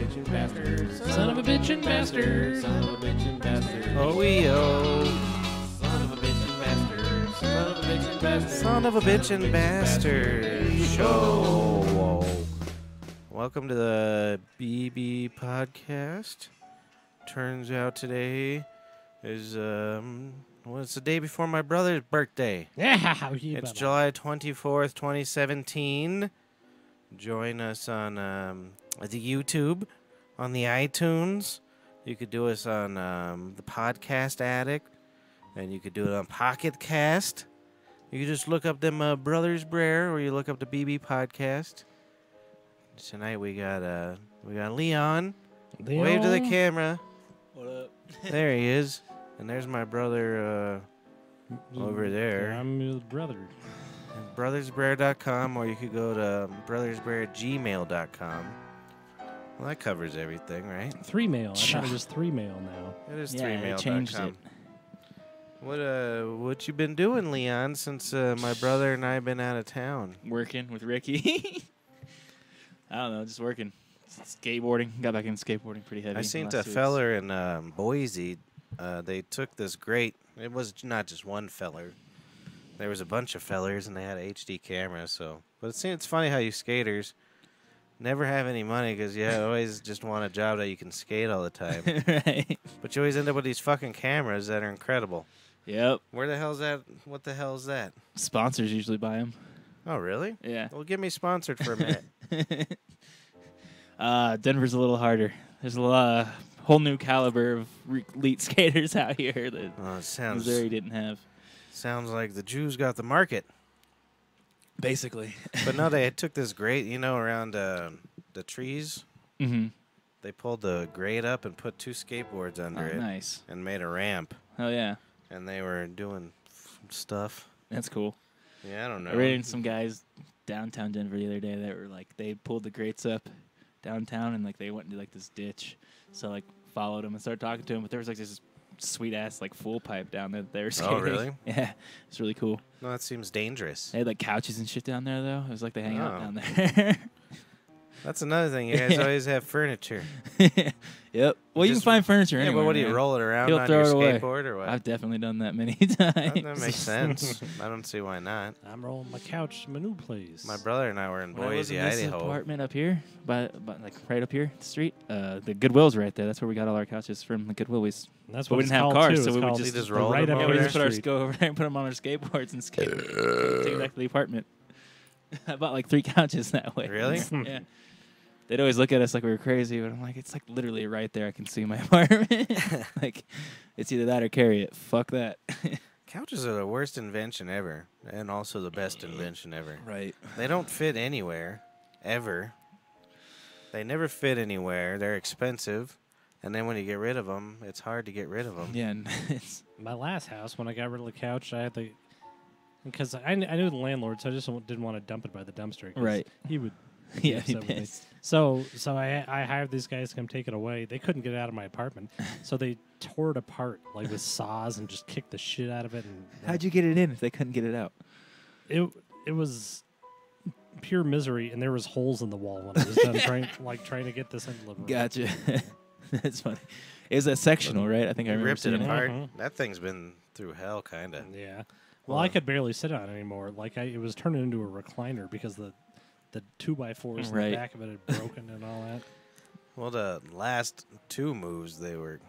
bitchin' bastard. Son of a bitchin' bastard. Son of a bitchin' bastard. Oh-wee-oh. Son of a bitchin' bastard. Son of a bitchin' bastard. Son of a bitchin' bastard. Show. Welcome to the BB podcast. Turns out today is, it's the day before my brother's birthday. Yeah, It's July 24th, 2017. Join us on the YouTube, on the iTunes. You could do us on the Podcast Addict, and you could do it on Pocket Cast. You could just look up them BrothersBrer, or you look up the BB podcast. Tonight we got Leon. Wave to the camera. What up? There he is, and there's my brother over there. I'm his brother. BrothersBrer.com, or you could go to BrothersBrer@gmail.com. Well, that covers everything, right? 3mail. I thought it was 3mail now. It is Yeah, I 3mail.com. changed it. What you been doing, Leon, since my brother and I have been out of town? Working with Ricky. I don't know, just working. Skateboarding. Got back into skateboarding pretty heavy. I seen last a 2 weeks. feller in Boise. They took this great. It was not just one feller. There was a bunch of fellers, and they had HD cameras. But it's funny how you skaters never have any money because you always just want a job that you can skate all the time. Right. But you always end up with these fucking cameras that are incredible. Yep. Where the hell's that? What the hell's that? Sponsors usually buy them. Oh, really? Yeah. Well, get me sponsored for a minute. Denver's a little harder. There's a whole new caliber of elite skaters out here that Oh, it Missouri didn't have. sounds like the Jews got the market. Basically. But no, they took this grate, around the trees. Mm-hmm. They pulled the grate up and put 2 skateboards under it Nice. and made a ramp. Oh, yeah. And they were doing stuff. That's cool. Yeah, I don't know. I ran into some guys downtown Denver the other day that were like, they pulled the grates up downtown and like they went into like this ditch. So like followed him and started talking to him. But there was like this sweet ass like full pipe down there that they were skating. Oh, really? Yeah, it's really cool. No, that seems dangerous. They had like couches and shit down there though. It was like they hang out Oh. down there. That's another thing. You guys always have furniture. Yep. Well, you can Just- find furniture Yeah, anywhere. but what do you man. roll it around He'll on throw your it away. skateboard or what? I've definitely done that many times. That makes sense. I don't see why not. I'm rolling my couch to my new place. My brother and I were in When I was Boise, in this Idaho. apartment up here, but like right up here the street, the Goodwill's right there. That's where we got all our couches from. The Goodwill. That's but what we it's didn't have called, cars, too. so It's we would called just the roll right them up Yeah, over we there. just put our street. go over there and put them on our skateboards and skate. Take it back to the apartment. I bought like 3 couches that way. Really? Yeah. They'd always look at us like we were crazy, but I'm like, it's like literally right there. I can see my apartment. Like, it's either that or carry it. Fuck that. Couches are the worst invention ever, and also the best invention ever. Right. They don't fit anywhere, ever. They never fit anywhere. They're expensive, and then when you get rid of them, it's hard to get rid of them. Yeah. And it's My last house, when I got rid of the couch, I had to, because I knew the landlord, so I just didn't want to dump it by the dumpster. 'cause Right. He would. yeah. upset with me. Pissed. So I hired these guys to come take it away. They couldn't get it out of my apartment, so they tore it apart like with saws and just kicked the shit out of it. And How'd you get it in if they couldn't get it out? It was pure misery, and there was holes in the wall when I was done trying to get this into the living room. Gotcha. That's funny. It was a sectional, right? I think I You remember ripped it seeing apart. Mhm. That thing's been through hell, kind of. Yeah. Well, I could barely sit on it anymore. Like it was turning into a recliner because the 2x4s in Right. the back of it had broken and all that. Well, the last 2 moves, they were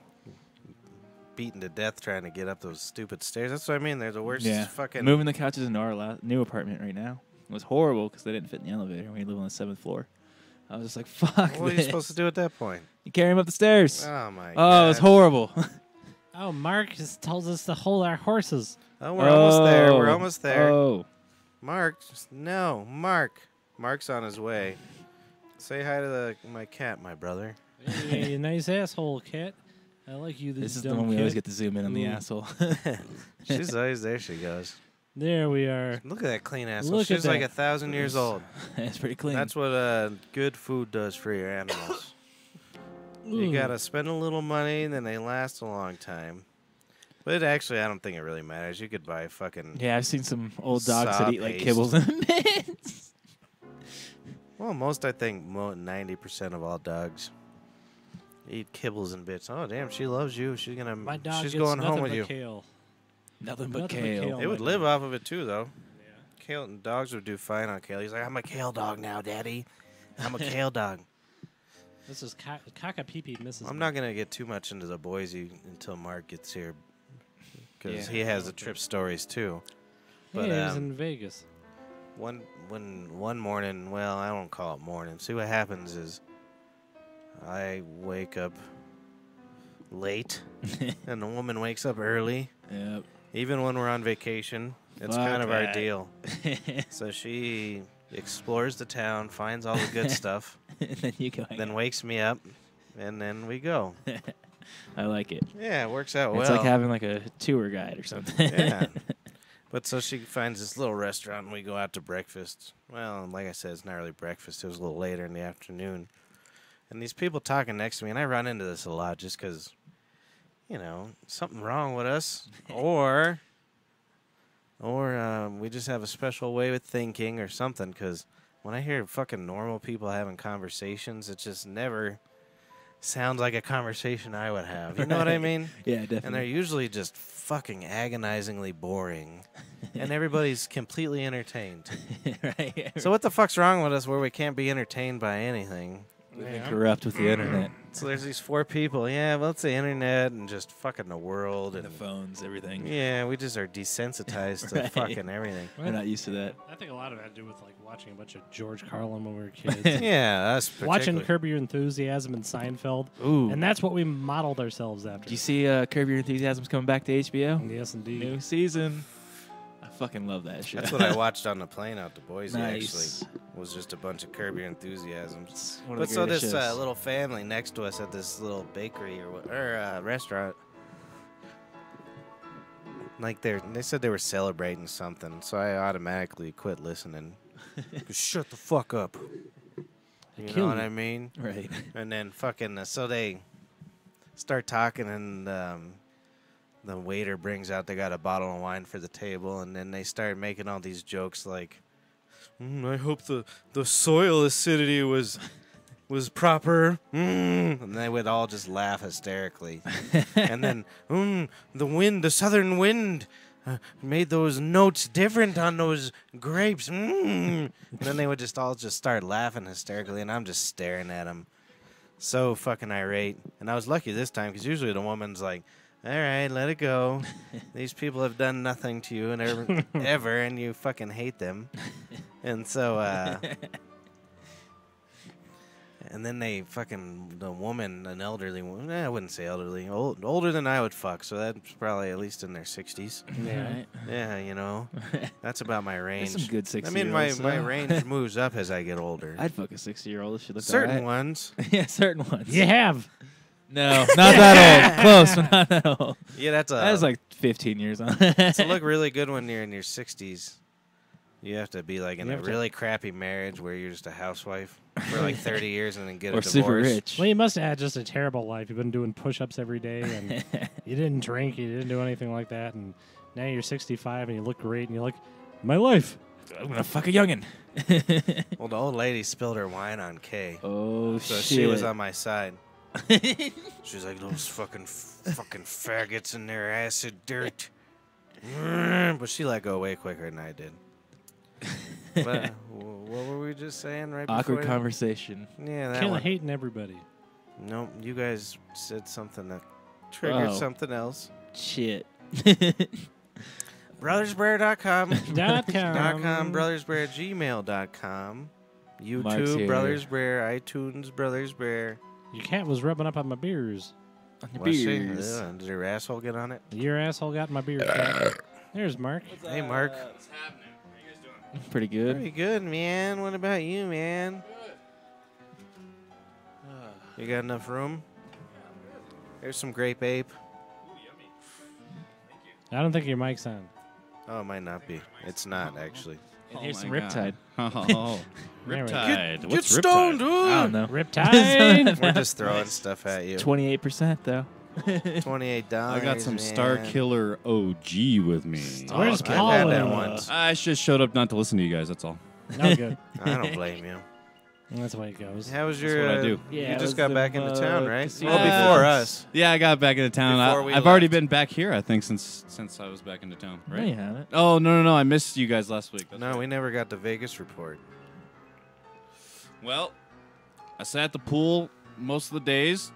beaten to death trying to get up those stupid stairs. That's what I mean. They're the worst Yeah. fucking... Moving the couches into our new apartment right now was horrible because they didn't fit in the elevator. We live on the 7th floor. I was just like, fuck What are you this. supposed to do at that point? You carry him up the stairs. Oh, my Oh, God. it was horrible. Oh, Mark just tells us to hold our horses. Oh, we're almost there. We're almost there. Oh. Mark, no, Mark. Mark's on his way. Say hi to my cat, my brother. Hey, nice asshole, cat. I like you, This is the dumb one we always kid. get to zoom in on the Ooh. asshole. She's always there. She goes. There we are. Look at that clean asshole. Look at She's like that. 1,000 years old. It's pretty clean. That's what good food does for your animals. You Ooh. gotta spend a little money, and then they last a long time. But actually, I don't think it really matters. You could buy fucking... Yeah, I've seen some old dogs Saw that eat like paste. kibbles and bits. Well, I think 90% of all dogs eat kibbles and bits. Oh, damn, she loves you. She's My dog she's gets going nothing home with but you. kale. Nothing but Nothing but kale. kale. They would my live dog. off of it, too, though. Kale and dogs would do fine on kale. He's like, I'm a kale dog now, Daddy. I'm a kale dog. This is Kaka Pee Mrs. I'm not going to get too much into the Boise until Mark gets here because he has the trip stories, too. But Hey, he was in Vegas. one morning, well, I don't call it morning. See, what happens is I wake up late and the woman wakes up early. Yep. Even when we're on vacation, it's Fuck kind of our that. deal. So she explores the town, finds all the good stuff, And then you go. then wakes me up, and then we go. I like it. Yeah, it works out It's well. like having like a tour guide or something. Yeah. But so she finds this little restaurant, and we go out to breakfast. Well, like I said, it's not really breakfast. It was a little later in the afternoon. And these people talking next to me, and I run into this a lot just because, something wrong with us. Or we just have a special way with thinking or something, because when I hear fucking normal people having conversations, it just never sounds like a conversation I would have. You know what I mean? Yeah, definitely. And they're usually just fucking agonizingly boring. And everybody's completely entertained. Right. So what the fuck's wrong with us where we can't be entertained by anything? We've been corrupt with the internet. So there's these 4 people. Yeah, well, it's the internet and just fucking the world. And And the phones, everything. yeah, we just are desensitized to Right. fucking everything. We're not used to that. I think a lot of it had to do with like watching a bunch of George Carlin when we were kids. Yeah, us Watching particularly. Curb Your Enthusiasm and Seinfeld. Ooh. And that's what we modeled ourselves after. Do you see Curb Your Enthusiasm's coming back to HBO? Yes, indeed. New season. I fucking love that shit. That's what I watched on the plane out to Boise, Nice. actually. Was just a bunch of Curb Your Enthusiasms. It's one of But the so greatest this shows. little family next to us at this little bakery or restaurant, like they said they were celebrating something, so I automatically quit listening. Shut the fuck up. You know kill what you. I mean? Right. And then fucking so they start talking, and the waiter brings out, they got a bottle of wine for the table, and then they start making all these jokes like, I hope the soil acidity was proper. And they would all just laugh hysterically. And then, the southern wind made those notes different on those grapes. And then they would just all start laughing hysterically, and I'm just staring at them. So fucking irate. And I was lucky this time, because usually the woman's like, all right, let it go. These people have done nothing to you and ever, and you fucking hate them. And so, and then the woman, an elderly woman, I wouldn't say elderly, older than I would fuck, so that's probably at least in their 60s. Yeah. Right. Yeah, that's about my range. There's some good 60-year-olds. I mean, my range moves up as I get older. I'd fuck a 60-year-old if she looked Certain alright. ones. Yeah, certain ones. You have. No, not that old. Close, but not that old. Yeah, that's That was like 15 years on. to look really good when you're in your 60s. You have to be like in You a have to- really crappy marriage where you're just a housewife for like 30 years and then get a Or divorce. super rich. Well, you must have had just a terrible life. You've been doing push-ups every day, and you didn't drink, you didn't do anything like that, and now you're 65 and you look great, and you're like, my life. I'm gonna fuck a youngin. Well, the old lady spilled her wine on Kay, Oh so shit. she was on my side. She's like, those fucking faggots in their acid dirt. But she let go way quicker than I did. But what were we just saying right Awkward before? conversation. Yeah, that Kind of one. hating everybody. Nope, you guys said something that triggered Oh. something else. Shit. BrothersBrer.com. .com. BrothersBrer@gmail.com. Mark's YouTube, here. BrothersBrer, iTunes, BrothersBrer. Your cat was rubbing up on my beers. On your Was she? beers. Ugh, did your asshole get on it? Your asshole got my beers. cat. There's Mark. Hey, Mark. What's happening? How you guys doing? Pretty good. Pretty good, man. What about you, man? You got enough room? There's some grape ape. Ooh, yummy. Thank you. I don't think your mic's on. Oh, it might not be. It's not, actually. And here's some my Riptide. God. Oh, There we go. Riptide. What's Get stoned, Riptide? I don't know. Riptide. We're just throwing stuff at you. 28% though. $28. I got some man. Star Killer OG with me. Where's I've Paul? had that once. I just showed up not to listen to you guys. That's all. No good. I don't blame you. That's the way it goes. How was That's your? what I do. Yeah, you it just was got the, back into town, right? casino. Well, before us. Yeah, I got back into town. Before we I've already left. been back here, I think, since I was back into town. No, Right? you haven't. Oh no! I missed you guys last week. That's No, right. we never got the Vegas report. Well, I sat at the pool most of the days.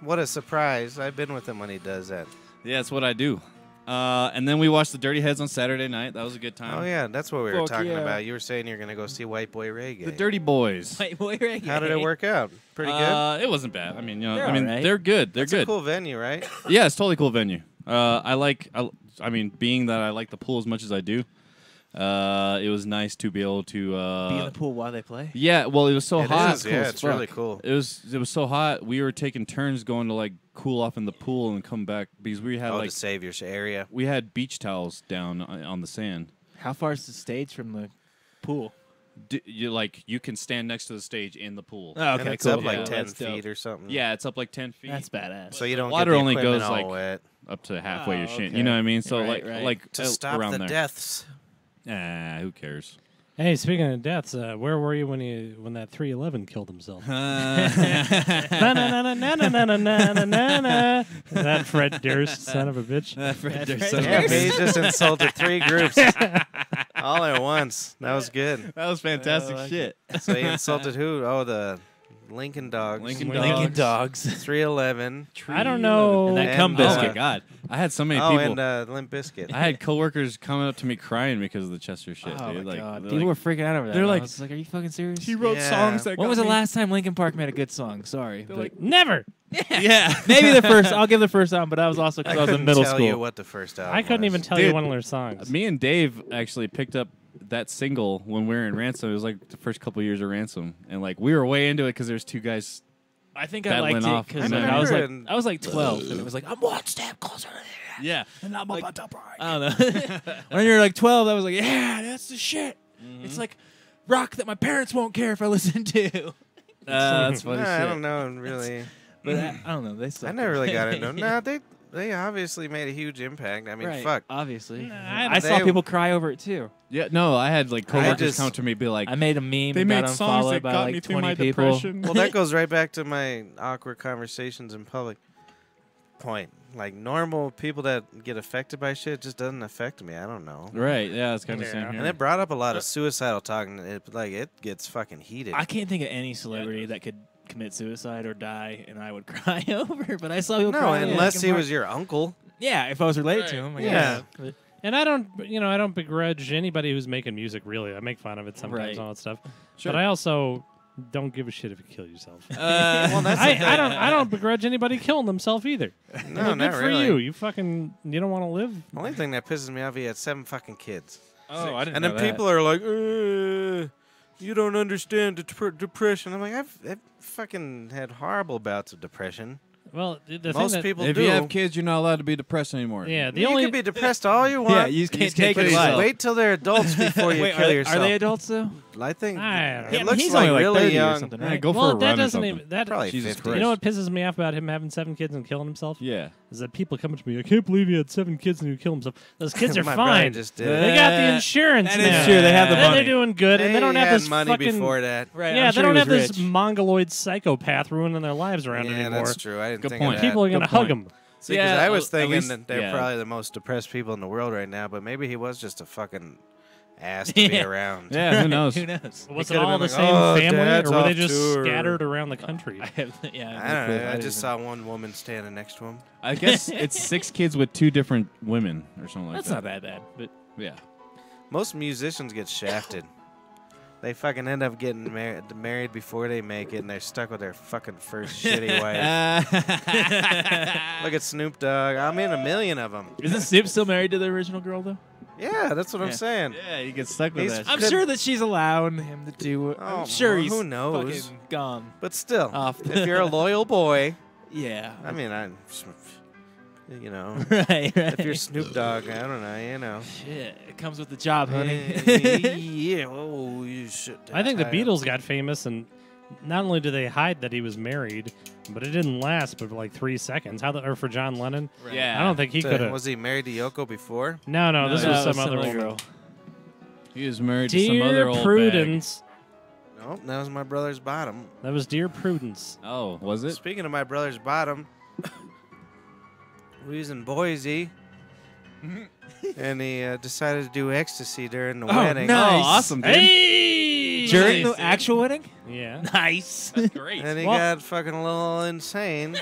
What a surprise! I've been with him when he does that. Yeah, that's what I do. And then we watched the Dirty Heads on Saturday night. That was a good time. Oh yeah, that's what we were Fuck talking yeah. about. You were saying you're gonna go see White Boy Reggae. The Dirty Boys. Wait, wait, How did it work out? Pretty good. It wasn't bad. I mean, They're I mean, alright. they're good. They're It's good. a cool venue, right? Yeah, it's totally cool venue. I mean, being that I like the pool as much as I do, it was nice to be able to. Be in the pool while they play. Yeah, well, it was so It hot. is, yeah, it's really cool. It was so hot. We were taking turns going to like cool off in the pool and come back because we had Oh, like to save your area. we had beach towels down on the sand. How far is the stage from the pool? You can stand next to the stage in the pool. Oh, And okay, it's cool. up like Yeah, 10 that's dope. feet or something. Yeah, it's up like 10 feet. That's badass. So you don't Water get the only equipment goes, all like, wet. up to halfway your shin. okay. You know what I mean? So Right, right. like To stop around the there. deaths. Who cares? Hey, speaking of deaths, where were you when that 311 killed himself? Na-na-na-na-na-na-na-na-na. That Fred Durst, son of a bitch. Yeah, he just insulted 3 groups all at once. That was good. That was fantastic shit. So he insulted who? Oh, the Lincoln Dogs. Lincoln Lincoln Dogs. 311. I don't know. And that And, cum oh biscuit. Oh my god! I had so many Oh, people. and Limp Bizkit. I had coworkers coming up to me crying because of the Chester shit. Oh dude. my Like, god! they're People were like, freaking out over that. they're and I like, was like, "Are you fucking serious?" he wrote Yeah. songs that. When got was the me." last time Linkin Park made a good song? Sorry, They're but- like, Never. yeah. maybe the first. I'll give the first album, but I was also because I was in couldn't middle tell school. you what the first album I couldn't was. even tell you Dude, one of their songs. Me and Dave actually picked up that single when we were in Ransom. It was like the first couple years of Ransom, and like we were way into it because there's 2 guys. I think I Battling liked off. it because I I was like remember I was like 12, and it was like I'm one step closer, Yeah. and I'm about to break. I don't know. When you're like 12, I was like, yeah, that's the shit. It's like rock that my parents won't care if I listen to. That's funny Nah, shit. I don't know, really. But I don't know. They suck. I never really got into it. No, they obviously made a huge impact. I mean, right, fuck. obviously. I I saw they- people cry over it too. Yeah, no, I had like coworkers just- come to me be like, I made a meme they and made got songs unfollowed that by got me like through 20 my people. depression. Well, that goes right back to my awkward conversations in public point. Like, normal people that get affected by shit just doesn't affect me. I don't know. right? Yeah, it's kind of Yeah. same here. And it brought up a lot of suicidal talk, and it gets fucking heated. I can't think of any celebrity that could commit suicide or die, and I would cry over. But I saw people no, cry. unless Linkin he Park. was your uncle. Yeah, if I was related to Right. him. I Yeah. guess. But- And I don't begrudge anybody who's making music, really. I make fun of it sometimes Right. and all that stuff. Sure. But I also don't give a shit if you kill yourself. Well, that's the thing. I don't begrudge anybody killing themselves either. No, Good not for really. you. You don't want to live. The only thing that pisses me off, he had 7 fucking kids. Oh, I didn't And know then that. people are like, you don't understand depression. I'm like, I've fucking had horrible bouts of depression. Well, the thing Most that, people if do. you have kids, you're not allowed to be depressed anymore. yeah, the You only can be depressed all you want. Yeah, you just can't take but it. yourself. wait till they're adults before you Wait, kill are yourself. they adults though? I think I don't it know. looks he's like only like really 30 or young. something, Yeah, right? go for well, a that run or doesn't something. even that. Probably Jesus 50. Christ. You know what pisses me off about him having 7 kids and killing himself? Yeah. Is that people coming to me, I can't believe he had 7 kids and he killed himself. Those kids are My fine. brain just did. They got the insurance. That now. is true. They have the And money. They're doing good, and they don't have had this money fucking. before that. Right. Yeah, I'm sure they don't he have was this rich. mongoloid psychopath ruining their lives around Yeah, anymore. that's true. I didn't Good think point. of that. People are Good gonna hug point. him. See, 'cause Yeah, I was at thinking least- that they're yeah. probably the most depressed people in the world right now, but maybe he was just a fucking ass to be Yeah. around. Yeah, who knows? Who knows? Was He it could've all been the like, same "Oh, family, Dad's or were they off just tour." scattered around the country? I have, yeah, I don't know. I didn't just even- saw one woman standing next to him. I guess it's 6 kids with 2 different women or something like That's that. not that bad, but Yeah. Most musicians get shafted. They fucking end up getting married before they make it, and they're stuck with their fucking first shitty wife. Look at Snoop Dogg. I'm in a million of them. isn't Snoop still married to the original girl though? Yeah, that's what I'm Yeah. saying. Yeah, you get stuck with He's- that. I'm Could- sure that she's allowing him to do it. Oh, I'm sure well, he's who knows? fucking gone But still, off. if you're a loyal boy, yeah, I mean, you know, right. if you're Snoop Dogg, I don't know, you know. Shit, it comes with the job, honey. Yeah, oh, you should. I think the hire- Beatles got famous, and not only did they hide that he was married, but it didn't last but for like 3 seconds. Or for John Lennon, Yeah. I don't think he So, could have. Was he married to Yoko before? No, this No, was that some other other woman. girl. He was married to some other Dear old Prudence, Oh, that was my brother's bottom. That was Dear Prudence. Oh, was it? Speaking of my brother's bottom, we was in Boise, and he decided to do ecstasy during the wedding. nice. Oh, awesome, dude. Hey! During Nice, the actual wedding? Yeah. Nice. That's great. And he Well- got fucking a little insane.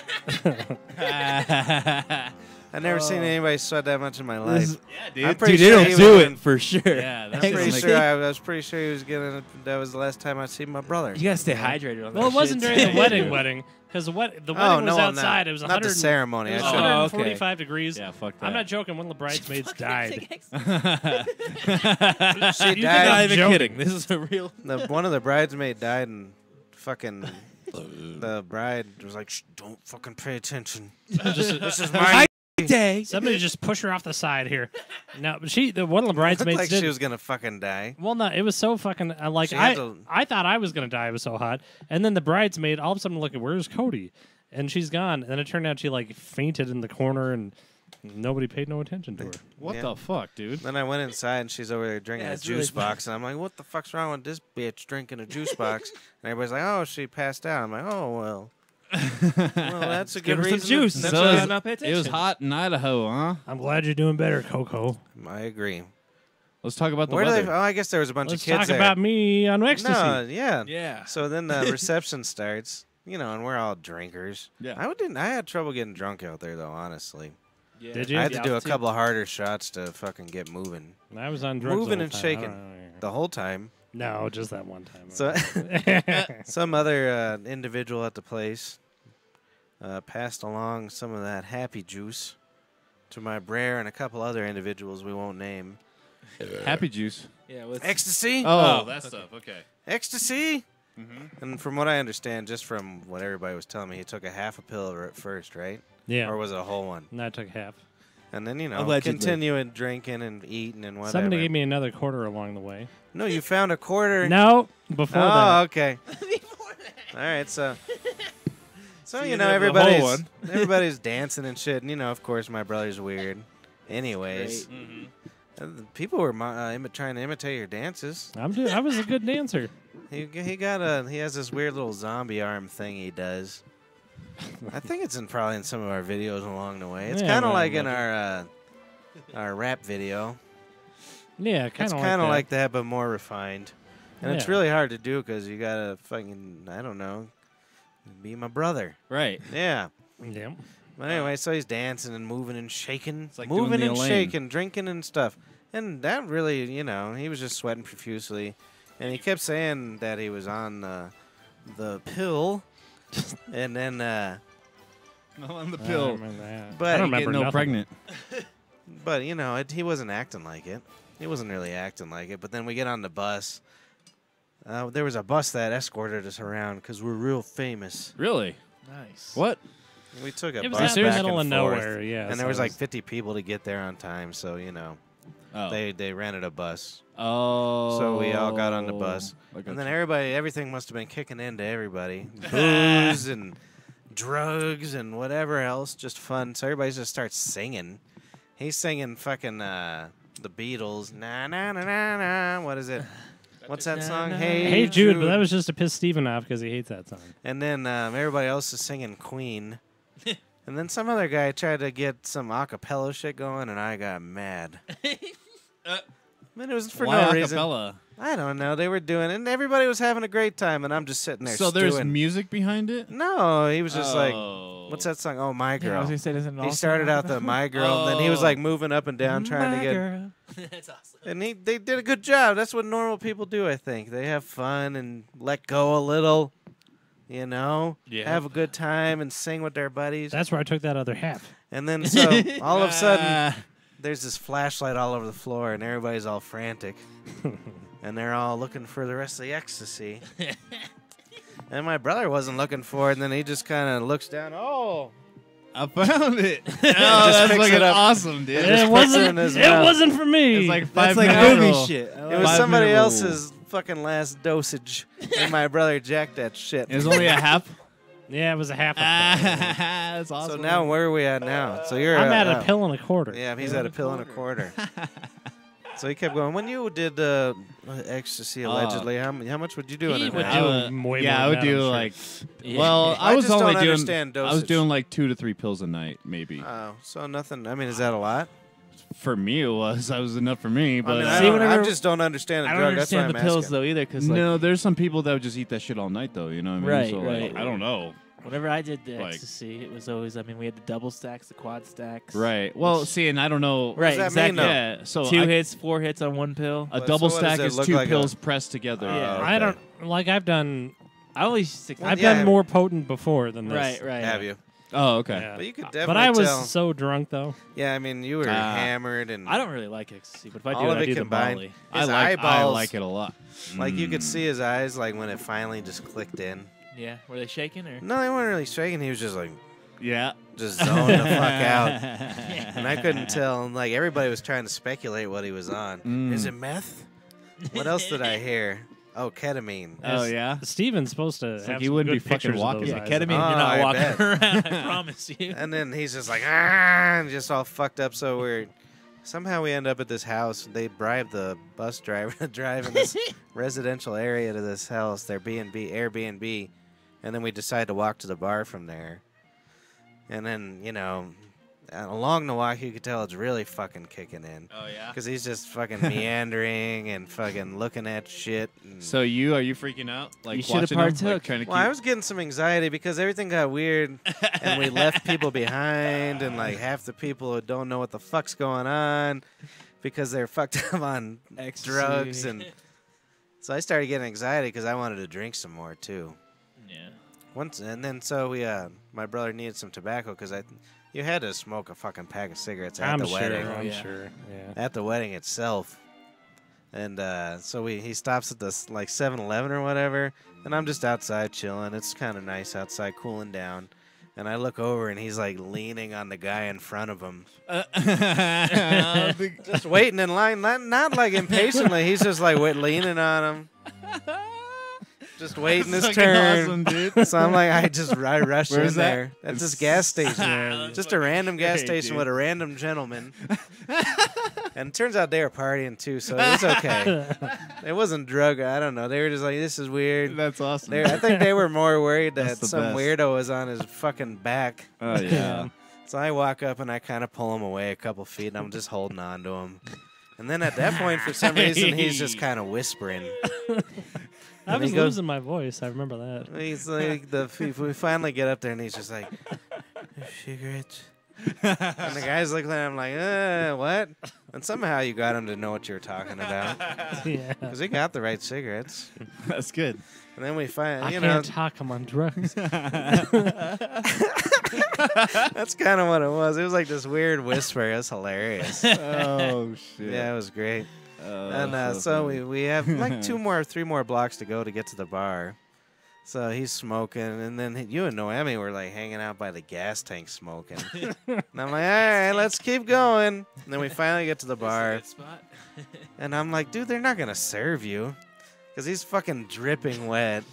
I've never seen anybody sweat that much in my life. Yeah, dude. I'm pretty Dude, they sure don't he do was it in- for sure. Yeah, that's I'm pretty Makes sure I was pretty sure he was getting. That was the last time I seen my brother. You gotta stay hydrated on that Well, it wasn't shit, during the too. wedding, because the wedding Oh, was no, outside. no. It was Not 100. the ceremony. It was I should- Oh, okay. 145 degrees. Yeah, fuck that. I'm not joking. One of the bridesmaids died. She You died. think I'm Not even joking. kidding. This is a real. One of the bridesmaid died, and fucking the bride was like, "Shh, don't fucking pay attention. This is my Day. Somebody just push her off the side here. No, but one of the Looked bridesmaids like did. she was gonna fucking die." Well, no, it was so fucking like She had to- I thought I was gonna die. It was so hot, and then the bridesmaid all of a sudden look at where's Cody, and she's gone. And then it turned out she like fainted in the corner, and nobody paid no attention to her. What Yeah. the fuck, dude? Then I went inside, and she's over there drinking Yeah, a it's really juice box, and I'm like, "What the fuck's wrong with this bitch drinking a juice box?" And everybody's like, "Oh, she passed out." I'm like, "Oh well." Well, that's a good Give her some reason. juice. That's So a- it's not pay It was attention. hot in Idaho, huh? I'm glad you're doing better, Coco. I agree. Let's talk about the Where do weather. they? Oh, I guess there was a bunch Let's of kids talk there. about me on ecstasy. No, yeah. Yeah. So then the reception starts, and we're all drinkers. Yeah. I had trouble getting drunk out there, though. Honestly, Yeah. Did you? I had to Yeah, do a altitude. couple of harder shots to fucking get moving I was on drugs. Moving the whole and time. shaking. I don't know. the whole time. No, just that one time. So some other individual at the place passed along some of that happy juice to my Brer and a couple other individuals we won't name. Happy juice. Yeah. What's Ecstasy? Oh, Oh, that okay. stuff. Okay. Ecstasy? Mm-hmm. And from what I understand, just from what everybody was telling me, he took a half a pill at first, right? yeah. Or was it a whole one? And I took half. And then, Allegedly. continuing drinking and eating and whatever. Somebody gave me another quarter along the way. No, you found a quarter. No, before Oh, that. okay. All right, so So you didn't have the whole everybody's dancing and shit. And, of course, my brother's weird. Anyways, people were trying to imitate your dances. I was a good dancer. He has this weird little zombie arm thing he does. I think it's probably in some of our videos along the way. It's Yeah, kind of man, like in like our rap video. Yeah, It's kind of kind of that. like that, but more refined. And it's Yeah. really hard to do because you gotta fucking, I don't know, be my brother. Right. Yeah. Yeah. But anyway, so he's dancing and moving and shaking, It's like doing moving the and Elaine. shaking, drinking and stuff. And that really, he was just sweating profusely. And he kept saying that he was on the pill. And then, On the I pill. don't remember that. But I don't you remember Getting no nothing. pregnant. but he wasn't acting like it. He wasn't really acting like it. But then we get on the bus. There was a bus that escorted us around because we're real famous. Really? Nice. What? We took a It was bus out in the back middle of and forth, nowhere, yeah. and so there was it like 50 people to get there on time. So Oh. they rented a bus. Oh. So we all got on the bus. Like And then everything must have been kicking into everybody. Booze and drugs and whatever else. Just fun. So everybody just starts singing. He's singing fucking the Beatles. Na na na na na. What is it? What's that song? Hey Jude, but that was just to piss Steven off because he hates that song. And then everybody else is singing Queen. And then some other guy tried to get some a cappella shit going, and I got mad. But it was for Why no reason. acapella? I don't know. They were doing it, and everybody was having a great time, and I'm just sitting there So there's stewing. music behind it? No, he was just like, Oh. what's that song? Oh, My Yeah, I Girl. was gonna say, doesn't it He also started have out the My Girl, and then he was like moving up and down trying to get. girl. That's awesome. And they did a good job. That's what normal people do, I think. They have fun and let go a little, Yeah. have a good time and sing with their buddies. That's where I took that other half. And then so all of a sudden, Ah. there's this flashlight all over the floor, and everybody's all frantic. And they're all looking for the rest of the ecstasy. And my brother wasn't looking for it, and then he just kind of looks down. Oh, I found it. Oh, Just that's picks fucking it up. awesome, dude. just It puts it wasn't. in his It mouth. wasn't for me. It's like That's 5 like minute movie rule. shit. it was 5 somebody minute rule. else's fucking last dosage, and my brother jacked that shit. It was only a half. Yeah, it was a half. A pill. That's awesome. So now where are we at now? So you're I'm at a pill and a quarter. Yeah, he's at a pill and a quarter. So he kept going. When you did ecstasy, allegedly, how much would you do in He a would night? do way yeah, more I would than that, do I'm sure. like. Yeah. Well, I was just only don't doing. understand I was dosage. doing like 2 to 3 pills a night, maybe. Oh, so nothing. I mean, is that a lot? For me, it was. That was enough for me. But I mean, See, I, don't, whenever- I just don't understand the I drug. don't That's why understand I'm the pills asking. though either, because no, there's some people that would just eat that shit all night, though. You know what I mean? Right, So, like, right. I don't know. whenever I did the Like- ecstasy, it was always. I mean, we had the double stacks, the quad stacks. Right. Well, see, and I don't know. Right. does that mean, Exactly. though? Yeah. So 2 I- hits, 4 hits on one pill. a But double so what does stack it is look 2 like pills pressed together. Yeah. okay. I don't like. I've done. I always stick. Well, I've yeah. done more potent before than this. Right. Right. Have you? Oh, okay. Yeah. But you could But definitely I was tell. so drunk though. Yeah, I mean, you were hammered and I don't really like ecstasy, but if I All do of it, I it do the combined. Molly. His I eyeballs- like it a lot. like you could see his eyes, like when it finally just clicked in. Yeah. Were they shaking or? No, they weren't really shaking. He was just like Yeah. just zoned the fuck out, and I couldn't tell. Like everybody was trying to speculate what he was on. Mm. Is it meth? What else did I hear? Oh, ketamine. Oh yeah. Steven's supposed to like have he some wouldn't good be fucking pictures of walking. those Yeah, eyes. ketamine. Oh, You're not I walking bet. around. I promise you. And then he's just like, and just all fucked up. So weird. Somehow we end up at this house. They bribed the bus driver to drive in this residential area to this house, their Airbnb. And then we decide to walk to the bar from there. And then, along the walk, you could tell it's really fucking kicking in. Oh yeah. Because he's just fucking meandering and fucking looking at shit. And So are you freaking out? Like You should've watching him? Like, partook. trying to well, I keep... was getting some anxiety because everything got weird, and we left people behind, and like half the people don't know what the fuck's going on because they're fucked up on Ecstasy. drugs, and so I started getting anxiety because I wanted to drink some more too. Yeah. So we, my brother needed some tobacco because you had to smoke a fucking pack of cigarettes at I'm the sure. wedding. I'm Yeah. sure. Yeah. At the wedding itself. And so he stops at this like 7-Eleven or whatever, and I'm just outside chilling. It's kind of nice outside, cooling down. And I look over and he's like leaning on the guy in front of him, just waiting in line, not like impatiently. He's just like leaning on him, just waiting his Fucking turn. awesome, dude. So I'm like, I rushed Where's in that? there. At this gas station. Yeah. Just a random gas great, station dude. with a random gentleman. And it turns out they were partying too, so it was okay. It wasn't drug. I don't know. They were just like, this is weird. That's awesome. I think they were more worried that That's the some best. weirdo was on his fucking back. Oh yeah. So I walk up and I kind of pull him away a couple feet, and I'm just holding on to him. And then at that point, for some reason, he's just kind of whispering. I And was he goes- losing my voice. I remember that. He's like, we finally get up there, and he's just like, cigarettes. And the guy's looking at him like, what? And somehow you got him to know what you were talking about. Yeah. Because he got the right cigarettes. That's good. And then we find, I can't talk. I'm on drugs. that's kind of what it was. It was like this weird whisper. It was hilarious. Oh shit. Yeah, it was great. Oh, And that's so funny. we have like 3 more blocks to go to get to the bar. So he's smoking, and then you and Noemi were like hanging out by the gas tank smoking. And I'm like, all right, let's keep going. And then we finally get to the bar, Good spot. and I'm like, dude, they're not gonna serve you, because he's fucking dripping wet.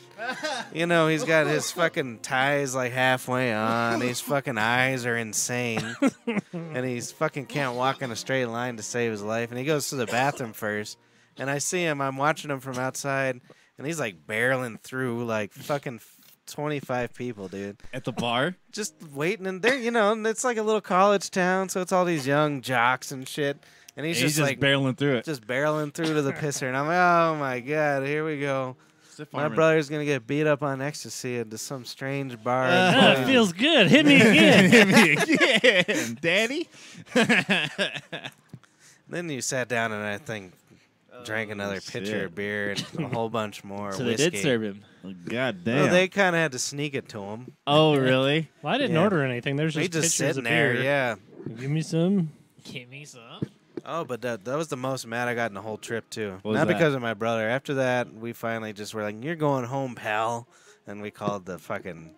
He's got his fucking ties like halfway on. His fucking eyes are insane. And he's fucking can't walk in a straight line to save his life. And he goes to the bathroom first. And I see him. I'm watching him from outside. And he's like barreling through like fucking 25 people, dude. At the bar. Just waiting. And there, and it's like a little college town. So it's all these young jocks and shit. And he's He's just like barreling through it. just barreling through to the pisser. And I'm like, oh my God, here we go. Stiff My arming. brother's gonna get beat up on ecstasy into some strange bar. in Ah, Boise. it feels good. Hit me again. Hit me again, Daddy. Then you sat down and I think drank another pitcher shit. of beer and a whole bunch more So whiskey. they did serve him. God Well, damn. they kind of had to sneak it to him. Oh really? Well, I didn't Yeah. order anything. There's He just just pictures sitting of there, beer. yeah. Give me some. Give me some. Oh, but that was the most mad I got in the whole trip too. What was Not that? because of my brother. After that, we finally just were like, "You're going home, pal," and we called the fucking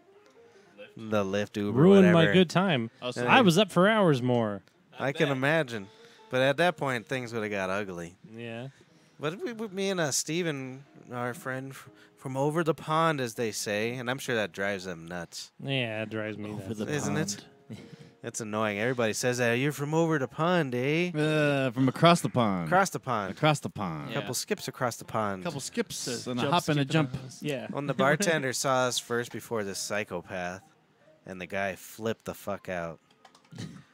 the Lyft Uber. Ruined whatever. my good time. Oh, so- I was up for hours more. I can imagine. But at that point, things would have got ugly. Yeah. But me and Steven, our friend from over the pond, as they say, and I'm sure that drives them nuts. Yeah, it drives me Over nuts. the Isn't it? pond. It's annoying. Everybody says that. You're from over the pond, eh? From across the pond. Across the pond. Across the pond. A Yeah. couple skips across the pond. A couple skips and a Jump, hop and a skip, jump. Yeah. When the bartender saw us first before this psychopath, and the guy flipped the fuck out.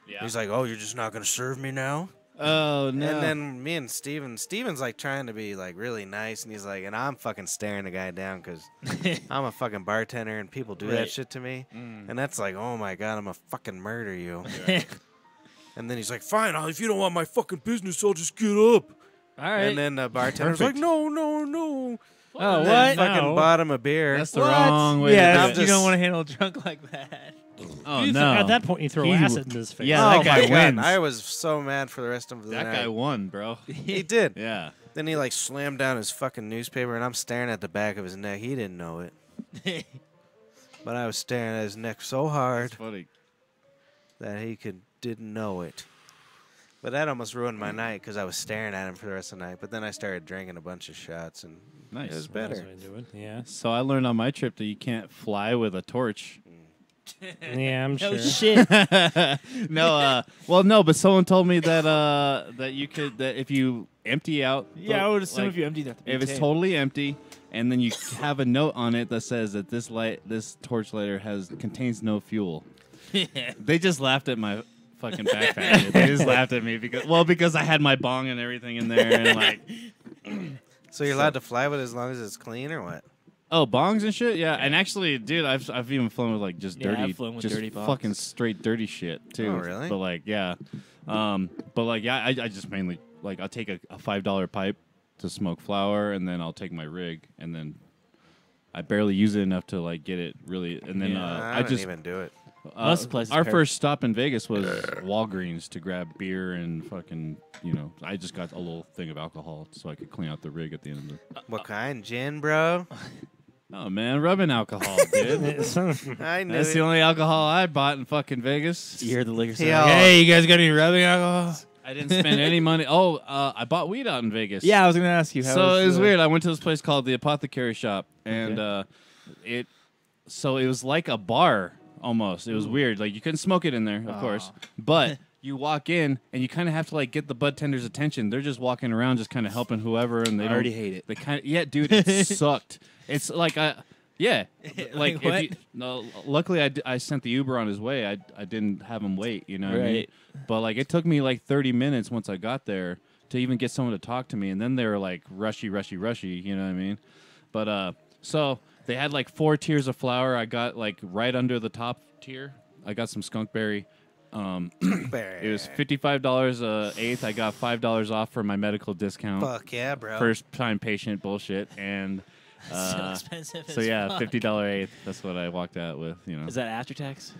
Yeah. He's like, "Oh, you're just not gonna serve me now?" Oh no! And then me and Steven's like trying to be like really nice, and he's like, and I'm fucking staring the guy down because I'm a fucking bartender and people do that Right. shit to me, and that's like, oh my god, I'm gonna fucking murder you. All And then he's like, fine, if you don't want my fucking business, I'll just get up. right. And then the bartender's like, no. Oh, And then what? fucking No. bought him a beer. That's the What? wrong way Yeah, to I'm do it. you just- don't want to handle drunk like that. Oh You no! At that point, you throw He acid w- in his face. Yeah, Oh that guy my God, wins. I was so mad for the rest of the that night. guy won, bro. He did. Yeah. Then he like slammed down his fucking newspaper, and I'm staring at the back of his neck. He didn't know it, but I was staring at his neck so hard It's funny. that he didn't know it. But that almost ruined my night because I was staring at him for the rest of the night. But then I started drinking a bunch of shots, and Nice. it was That's better. what I do it. Yeah. So I learned on my trip that you can't fly with a torch. Yeah, I'm Oh sure. shit. No, well, no, but someone told me that that you could that if you empty out. Yeah, I would assume like, if you empty that. if it's totally empty, and then you have a note on it that says that this torch lighter contains no fuel. They just laughed at my fucking backpack. They just laughed at me because I had my bong and everything in there, and like, So you're allowed to fly with it as long as it's clean, or what? oh, bongs and shit. Yeah, and actually, dude, I've even flown with like just Yeah, dirty, I've flown with just dirty bongs. fucking straight dirty shit too. Oh, really? But like, yeah, I just mainly like I'll take a $5 pipe to smoke flower, and then I'll take my rig, and then I barely use it enough to like get it really, and then Yeah. I don't even do it. Most places our pair- first stop in Vegas was Walgreens to grab beer and fucking, I just got a little thing of alcohol so I could clean out the rig at the end of the. What kind? Gin, bro? Oh man, rubbing alcohol, dude. I knew That's it. the only alcohol I bought in fucking Vegas. You hear the liquor store. Yeah. Like, hey, you guys got any rubbing alcohol? I didn't spend any money. Oh, I bought weed out in Vegas. Yeah, I was gonna ask you. How So it was the- weird. I went to this place called the Apothecary Shop, and Okay. it was like a bar almost. It was weird. Like you couldn't smoke it in there, of course, but you walk in and you kind of have to like get the bud tenders' attention. They're just walking around, just kind of helping whoever, and they I don't- already hate it. They kind of dude, it sucked. It's like yeah, like what? if you, no. Luckily, I sent the Uber on his way. I didn't have him wait. You know what I mean? Right. But like it took me like 30 minutes once I got there to even get someone to talk to me, and then they were like rushy. You know what I mean? But so they had like 4 tiers of flour. I got like right under the top tier. I got some skunkberry. It was $55 a eighth. I got $5 off for my medical discount. Fuck yeah, bro. First time patient bullshit, and so expensive. so as yeah, fuck. $50 eighth. That's what I walked out with. Is that after tax?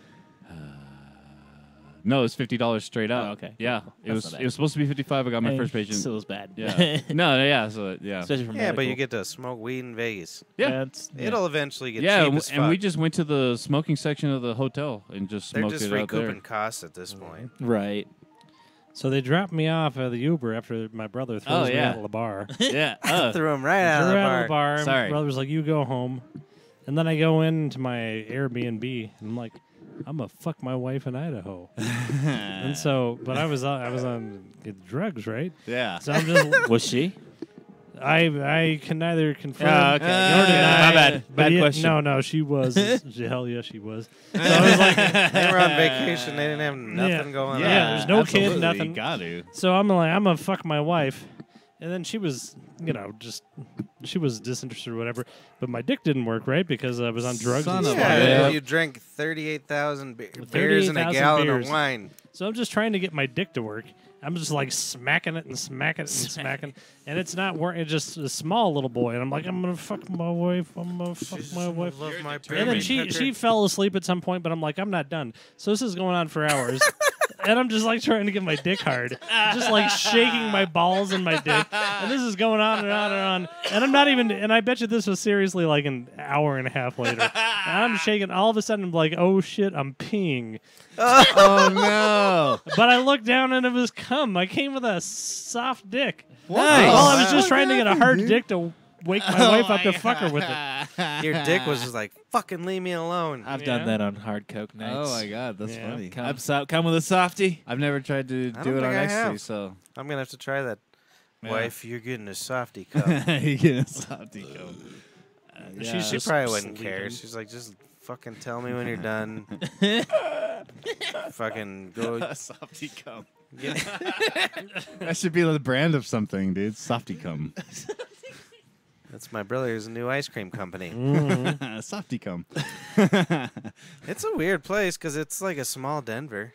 No, it's $50 straight up. Oh, okay. Yeah, Cool. it That's was not bad. it was supposed to be 55. I got my Hey, first patient. Still is bad. Yeah. No, yeah. So yeah. Especially from Yeah, but you medical. get to smoke weed in Vegas. Yeah. That's, It'll eventually get Yeah, cheap as and fuck. we just went to the smoking section of the hotel and just They're smoked just it out there. recouping costs at this point. right. So they dropped me off at the Uber after my brother throws me yeah. out of the bar. Yeah. Threw him right out of Threw the out bar. of the bar. and Sorry. My brother's like, "You go home," and then I go into my Airbnb and I'm like, "I'm gonna fuck my wife in Idaho." And so, but I was on drugs, right? Yeah. So I'm just Was she? I can neither confirm okay. nor deny. My bad. But Bad yeah, question. No, she was. Hell yeah, she was. So I was like, They were on vacation. They didn't have nothing going Yeah, on. there's no kid, absolutely. nothing. You got to. so I'm like, I'm gonna fuck my wife, and then she was, she was disinterested or whatever. But my dick didn't work right because I was on drugs. Son and of a stuff. Yeah, Yeah. you drank 38,000 beers and a 38,000 gallon beers. of wine. So I'm just trying to get my dick to work. I'm just like smacking it and smacking it and smacking, and it's not working. It's just a small little boy, and I'm like, I'm gonna fuck my wife. I'm gonna fuck my wife. Love my And then she fell asleep at some point, but I'm like, I'm not done. So this is going on for hours, and I'm just like trying to get my dick hard, just like shaking my balls and my dick, and this is going on and on and on, and I'm not even. And I bet you this was seriously like an hour and a half later. And I'm shaking. All of a sudden, I'm like, oh shit, I'm peeing. Oh no. But I looked down and it was cum. I came with a soft dick. Nice. Well, I was just trying to get a hard dick to wake my wife up to fuck her with it. Your dick was just like, fucking leave me alone. I've Yeah. done that on hard coke nights. Oh my god, that's Yeah. funny. Come with a softie. I've never tried to I do don't it on think I ecstasy, have. so I'm gonna have to try that. Yeah. Wife, you're getting a softy cup. you get a softy cup. Yeah. She Just probably wouldn't care. sleeping. She's like, just fucking tell me when you're done. Fucking go. A softy cum. Get, That should be the brand of something, dude. Softy cum. that's my brother's new ice cream company. Softy cum. It's a weird place because it's like a small Denver.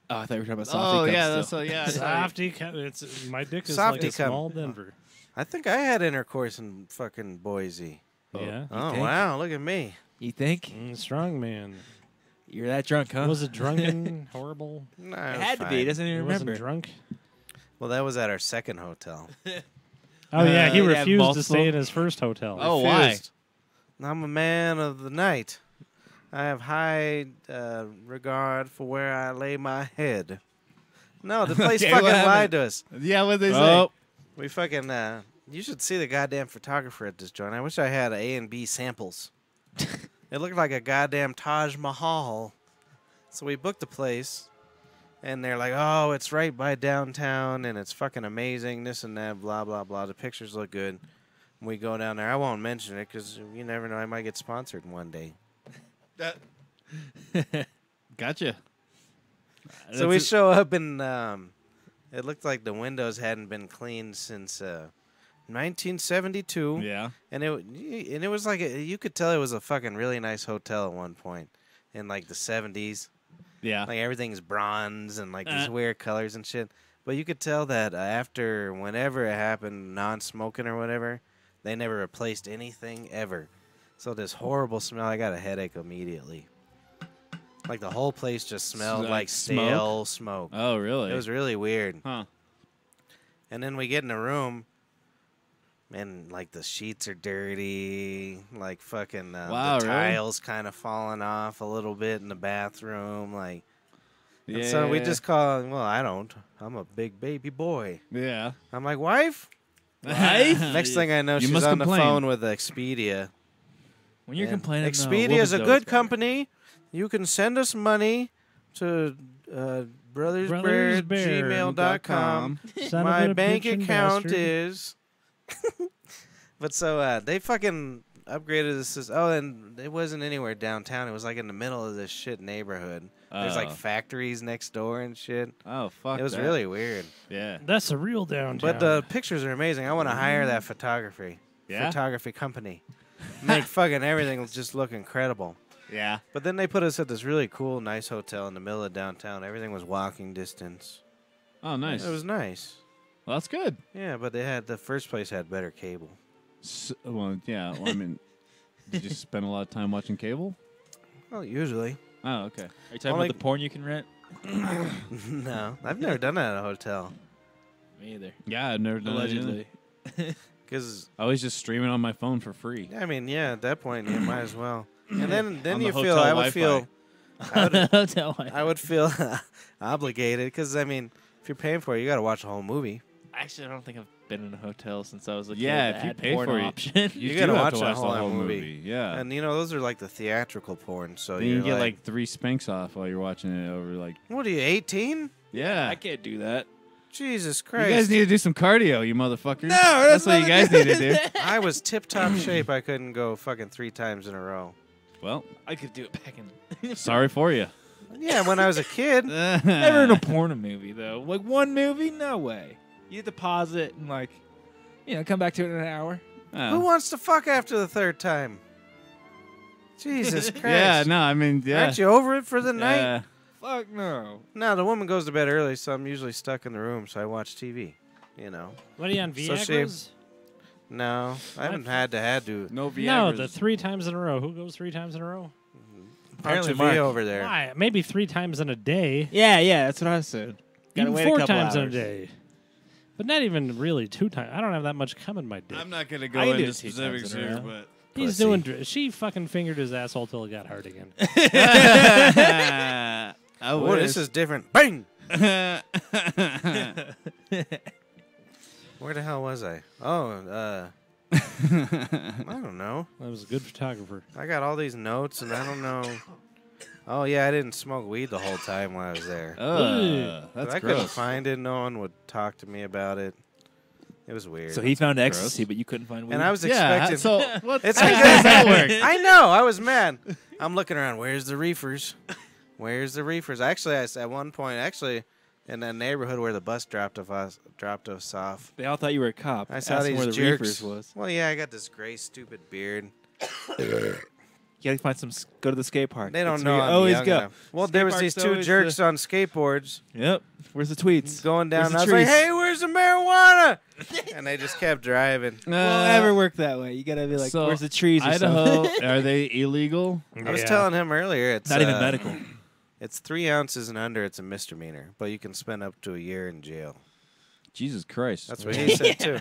Oh, I thought you were talking about softie Oh cups yeah, still. that's so yeah. Softy cum. It's my dick is Softy like a cum. small Denver. I think I had intercourse in fucking Boise. Yeah. Oh think? wow, look at me. You think? Strong man. You're that drunk, huh? Was it drunken? Horrible? No, It had to be. He doesn't He even wasn't remember. drunk. Well, that was at our second hotel. Oh yeah, he Yeah, refused to multiple. stay in his first hotel. Oh, why? Refused. I'm a man of the night. I have high regard for where I lay my head. No, the place Okay, fucking what happened? lied to us. Yeah, what they say? Oh, We fucking. You should see the goddamn photographer at this joint. I wish I had A and B samples. It looked like a goddamn Taj Mahal. So we booked the place, and they're like, "Oh, it's right by downtown, and it's fucking amazing. This and that, blah blah blah. The pictures look good." We go down there. I won't mention it because you never know. I might get sponsored one day. Gotcha. So we show up, and it looked like the windows hadn't been cleaned since 1972. Yeah. And it was like you could tell it was a fucking really nice hotel at one point in like the 70s. Yeah. Like everything's bronze and like these weird colors and shit. But you could tell that after whenever it happened, non-smoking or whatever, they never replaced anything ever. So this horrible smell, I got a headache immediately. Like the whole place just smelled Like like smoke? stale smoke. Oh, really? It was really weird. Huh. And then we get in a room, and like the sheets are dirty, like fucking Wow, the really? tiles kind of falling off a little bit in the bathroom, like. And Yeah. so we just call. Well, I don't. I'm a big baby boy. Yeah. I'm like, wife. Wife? Next thing I know, You she's must on complain. the phone with Expedia. when you're And complaining, Expedia is a good company. You can send us money to BrothersBrer@gmail.com. Son of My a bank bitchin' account bastard. is. But so they fucking upgraded this. Oh, and it wasn't anywhere downtown. It was like in the middle of this shit neighborhood. There's like Oh. factories next door and shit. Oh, fuck. It was that. really weird. Yeah. That's a real downtown. But the pictures are amazing. I want to hire that photography company. Make fucking everything just look incredible. Yeah. But then they put us at this really cool, nice hotel in the middle of downtown. Everything was walking distance. Oh, nice. It was nice. Well, that's good. Yeah, but the first place had better cable. Well, yeah. Well, I mean, did you spend a lot of time watching cable? Well, usually. Oh, okay. Are you talking Only- about the porn you can rent? No, I've never done that at a hotel. Me either. Yeah, I've never done that either. Allegedly. Because, I was just streaming on my phone for free. I mean, yeah, at that point, you might as well. And then On you the feel, hotel I would Wi-Fi. feel, Hotel wife. I would feel obligated. Because, I mean, if you're paying for it, you got to watch the whole movie. Actually, I don't think I've been in a hotel since I was a kid. Yeah, that if you had pay porn for it, option. You do gotta have watch to the watch whole the whole movie. movie. Yeah. And, those are like the theatrical porn. So then you you're get like 3 spanks off while you're watching it over like. what are you, 18? Yeah. I can't do that. Jesus You Christ. guys need to do some cardio, you motherfuckers. No, that's what you guys need to do. I was tip-top shape. I couldn't go fucking 3 times in a row. Well, I could do it back in. sorry for you. Yeah, when I was a kid. Never in a porn movie though. Like one movie, no way. You have to pause it and come back to it in an hour. Who wants to fuck after the 3rd time? Jesus Christ. Yeah, no, I mean, yeah. Aren't you over it for the night? Yeah. Fuck no. No, the woman goes to bed early, so I'm usually stuck in the room, so I watch TV. What are you on So Viagra's? No, I haven't had to. No Viagra. No, the 3 times in a row. Who goes 3 times in a row? Punch Apparently a V Mark. over there. Why? Maybe 3 times in a day. Yeah, that's what I said. Gotta Even wait 4 a couple times in a hours. day. But not even really 2 times. I don't have that much cum in my dick. I'm not going to I go can do into it 2 specifics times in a here, row. but. He's Pussy. doing. She fucking fingered his asshole till it got hard again. I Oh, this is different. Bang! Where the hell was I? Oh, I don't know. That was a good photographer. I got all these notes, and I don't know. Oh, yeah, I didn't smoke weed the whole time while I was there. That's I couldn't gross. find it. No one would talk to me about it. It was weird. So he found ecstasy, but you couldn't find weed. and I was Yeah. expecting. So what? It's how because does that work? I know. I was mad. I'm looking around. Where's the reefers? Where's the reefers? Actually, at one point, in that neighborhood where the bus dropped us off. They all thought you were a cop. I saw Asked them these where the jerks. reefers was. Well, yeah, I got this gray, stupid beard. You gotta find some. Go to the skate park. They don't That's know where you I'm always young go. enough. Well, Skate there was park's these two always jerks on skateboards Yep. Where's the tweets? going down. Where's the I was like, trees? "Hey, where's the marijuana?" And they just kept driving. Won't ever work that way. You gotta be like, so where's the trees? Or Idaho, something. are they illegal? I was telling him earlier, it's Not even medical. It's 3 ounces and under. It's a misdemeanor, but you can spend up to a year in jail. Jesus Christ. That's what he said too.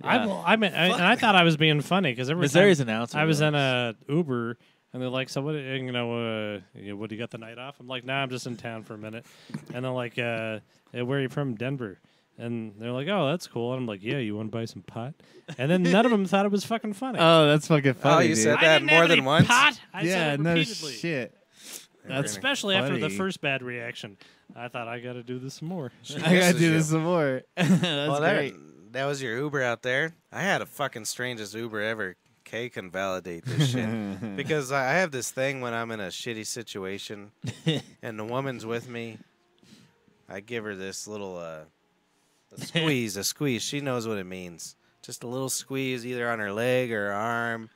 I thought I was being funny because every Missouri's time an ounce. I was in a Uber and they're like, "So what? What do you got the night off?" I'm like, "Nah, I'm just in town for a minute." And they're like, "Where are you from?" Denver. And they're like, "Oh, that's cool." And I'm like, "Yeah, you want to buy some pot?" And then none of them thought it was fucking funny. Oh, that's fucking funny. you dude. said I that didn't more have than any once? pot. I yeah, said it no repeatedly. shit. That's Especially after the funny. first bad reaction. I thought I got to do this some more. She I gotta misses do you. this some more. That's Well, great. that was your Uber out there. I had a fucking strangest Uber ever. Kay can validate this shit. Because I have this thing when I'm in a shitty situation and the woman's with me, I give her this little a squeeze. She knows what it means. Just a little squeeze either on her leg or her arm,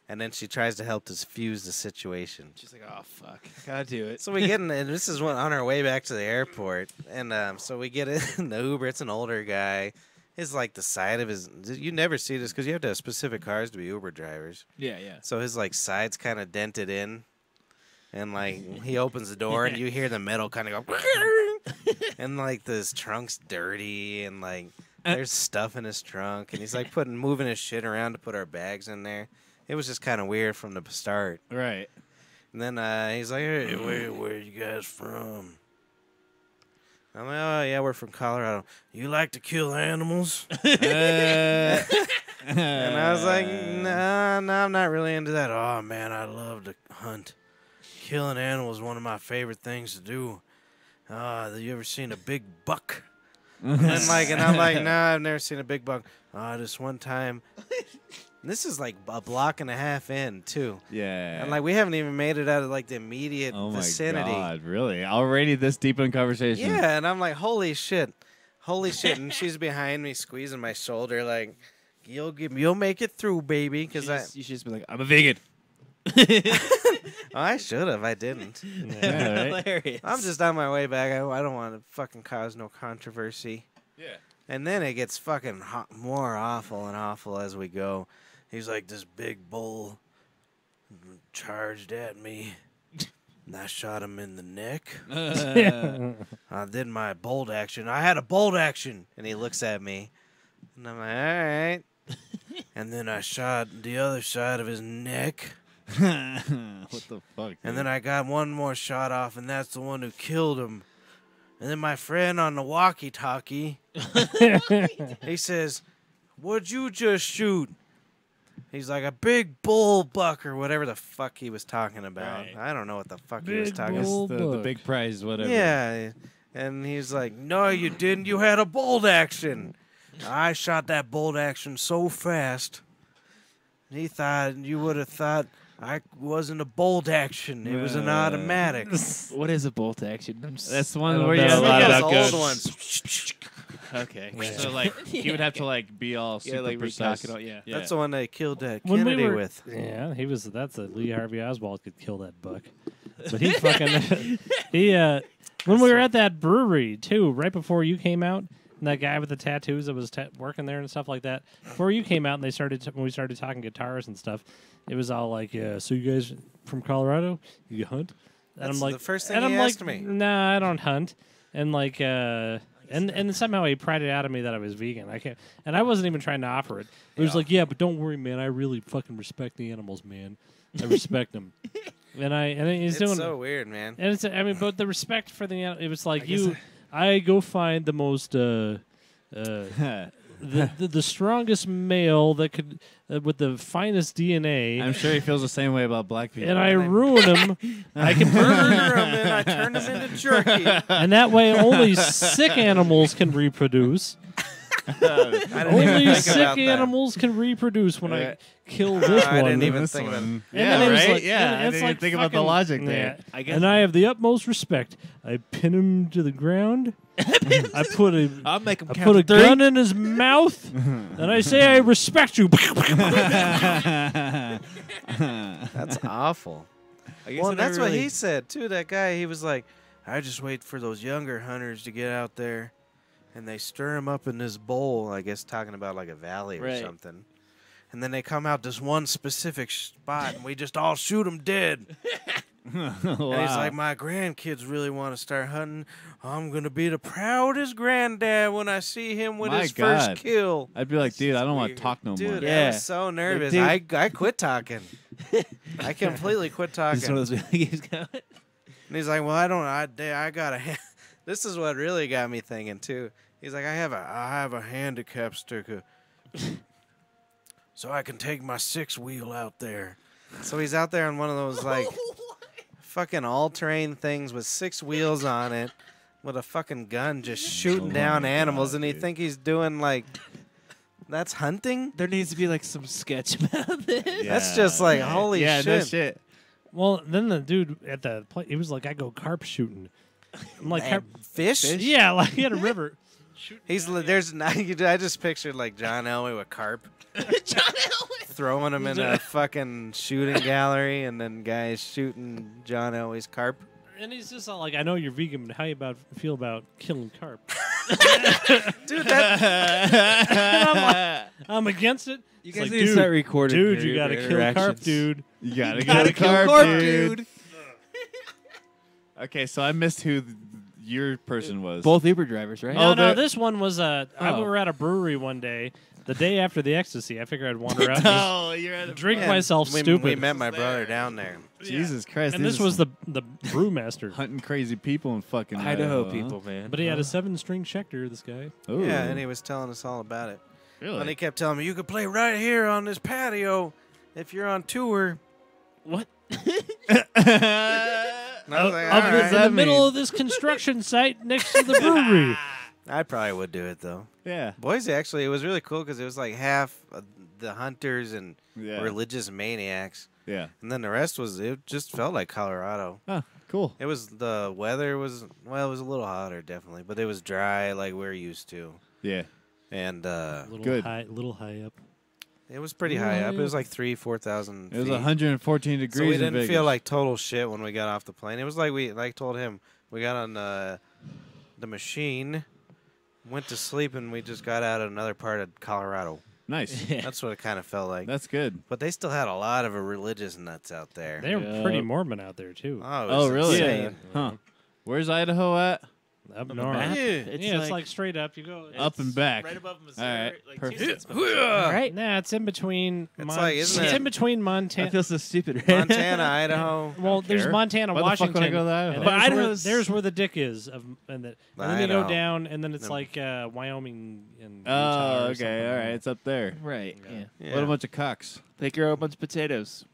and then she tries to help diffuse the situation. She's like, oh fuck, gotta do it. So we get in, and this is on our way back to the airport, and so we get in the Uber. It's an older guy. His like the side of his, you never see this because you have to have specific cars to be Uber drivers. Yeah. So his like side's kind of dented in, and like he opens the door and you hear the metal kind of go, and like this trunk's dirty and like there's stuff in his trunk, and he's like moving his shit around to put our bags in there. It was just kind of weird from the start. Right. And then he's like, "Hey, where are you guys from?" I'm like, "Oh yeah, we're from Colorado. You like to kill animals?" And I was like, "Nah, I'm not really into that." "Oh man, I love to hunt. Killing animals is one of my favorite things to do. Have you ever seen a big buck?" And I'm like, "Nah, I've never seen a big buck." This one time." This is like a block and a half in too. Yeah. And like we haven't even made it out of like the immediate oh my vicinity. God, really? Already this deep in conversation? Yeah, and I'm like, holy shit. And she's behind me squeezing my shoulder like, you'll make it through, baby. You Because should just be like, I'm a vegan. I should have. I didn't. Yeah, right? Hilarious. I'm just on my way back. I don't want to fucking cause no controversy. Yeah. And then it gets fucking more awful and awful as we go. He's like, this big bull charged at me, and I shot him in the neck. I did my bolt action. I had a bolt action. And he looks at me, and I'm like, all right. And then I shot the other side of his neck. What the fuck? And then I got one more shot off, and that's the one who killed him. And then my friend on the walkie-talkie, he says, "What'd you just shoot?" He's like, "A big bull buck," or whatever the fuck he was talking about. Right. I don't know what the fuck he was Big talking bull. about. the big prize, whatever. Yeah. And he's like, "No, you didn't. You had a bolt action." I shot that bolt action so fast. He thought you would have thought I wasn't a bolt action. It was an automatic. What is a bolt action? That's the I one don't where you know. have a lot Those of old guns. ones. Okay. So like he would have to like be all Yeah, super like precise. recock it all, yeah. That's the one they killed When we Kennedy were- with. Yeah, that's a Lee Harvey Oswald could kill that buck. But he fucking when we were at that brewery too, right before you came out, and that guy with the tattoos that was working there and stuff like that. Before you came out, and when we started talking guitars and stuff, it was all like, "So you guys from Colorado? You hunt?" And That's I'm like, the first thing and he I'm asked like, me. "Nah, I don't hunt." And like, and somehow he pried it out of me that I was vegan. I can't, and I wasn't even trying to offer it. He was like, "Yeah, but don't worry, man. I really fucking respect the animals, man. I respect them." And he's It's doing so weird, man. and it's, I mean, but the respect for the it was like I go find the most the strongest male that could with the finest DNA. I'm sure he feels the same way about black people. and I ruin him. I can Murder him and I turn him into jerky. and that way only sick animals can reproduce. I didn't even Only think sick about that. animals can reproduce when I Yeah. kill this I one. didn't even This think one. about it. And Yeah, then it was right? like- yeah, and I it's didn't like even think about the fucking- logic yeah. there. I guess And I have the utmost respect. I pin him to the ground. I put a I'll make him I count put a to three. gun in his mouth, and I say I respect you. That's awful. I guess Well, I that's never what really- he said too. That guy, he was like, I just wait for those younger hunters to get out there, and they stir them up in this bowl. I guess talking about like a valley or Right. something. And then they come out this one specific spot, and we just all shoot them dead. And he's like, my grandkids really want to start hunting. I'm gonna be the proudest granddad when I see him with My his God. first kill. I'd be like, dude, I don't want to talk no more. Dude, I Yeah. was so nervous. dude- I quit talking. I completely quit talking. It's one of those games going. And he's like, well, I got a hand. This is what really got me thinking too. He's like, I have a handicap sticker, so I can take my 6-wheel out there. So he's out there on one of those like fucking all-terrain things with 6 wheels on it, with a fucking gun, just shooting down animals, and he think he's doing like that's hunting. There needs to be like some sketch about this. That's just like holy yeah, shit. no shit. Well, then the dude at the place, he was like, I go carp shooting. I'm like, Man, fish? yeah, like he had a river. I just pictured like John Elway with carp. Throwing him in a fucking shooting gallery, and then guys shooting John Elway's carp. And he's just all like, I know you're vegan, but how you feel about killing carp? Dude, that I'm against it. You It's guys like, need to dude, start recording. Dude, your you gotta kill carp, interactions. dude. You gotta Gotta get a kill carp, carp, dude. Okay, so I missed who your person was. Both Uber drivers, right? No, Oh, no, they're- this one was we Oh. were at a brewery one day, the day after the ecstasy. I figured I'd wander out and Oh, you're at a drink Yeah, myself we, stupid. We met my brother down there. Jesus Christ! and these this are was some the brewmaster. hunting crazy people in fucking Idaho huh? people, man. But he had a 7-string Schecter, this guy. Ooh. Yeah, and he was telling us all about it. really? And he kept telling me, you could play right here on this patio if you're on tour. What? And I was like, all in right. the middle of this construction site next to the brewery. I probably would do it, though. yeah. Boise, actually, it was really cool because it was like half the hunters and Yeah. religious maniacs. Yeah. And then the rest it just felt like Colorado. Oh, cool. It was, the weather was, well, it was a little hotter, definitely, but it was dry like we're used to. Yeah. And Little Good. little high up. it was pretty high up. It was like 4,000 It was feet. 114 degrees. So we in didn't Vegas. feel like total shit when we got off the plane. It was like told him, we got on the machine, went to sleep, and we just got out of another part of Colorado. nice. That's what it kind of felt like. That's good. But they still had a lot of religious nuts out there. They were Yeah. pretty Mormon out there, too. Oh, it Oh, was really? insane. Huh? Where's Idaho at? Up On north. the map? Yeah. It's like straight up. You go. Up and back. Right above Missouri. All right, Like perfect. 2 cents above Yeah. Missouri. Right? Nah, it's in between. It's like, isn't it's it- in between I Montana. feel so stupid. Right? Montana, Idaho. Well, there's care. Montana, Why the fuck Washington. would I go to Idaho? and But there's where- Idaho's- there's where the dick is, and then you go Idaho. down, and then it's No. like Wyoming and Utah Oh, or okay. something. All right. It's up there. Right. Yeah. Yeah. What a bunch of cocks. They grow a bunch of potatoes.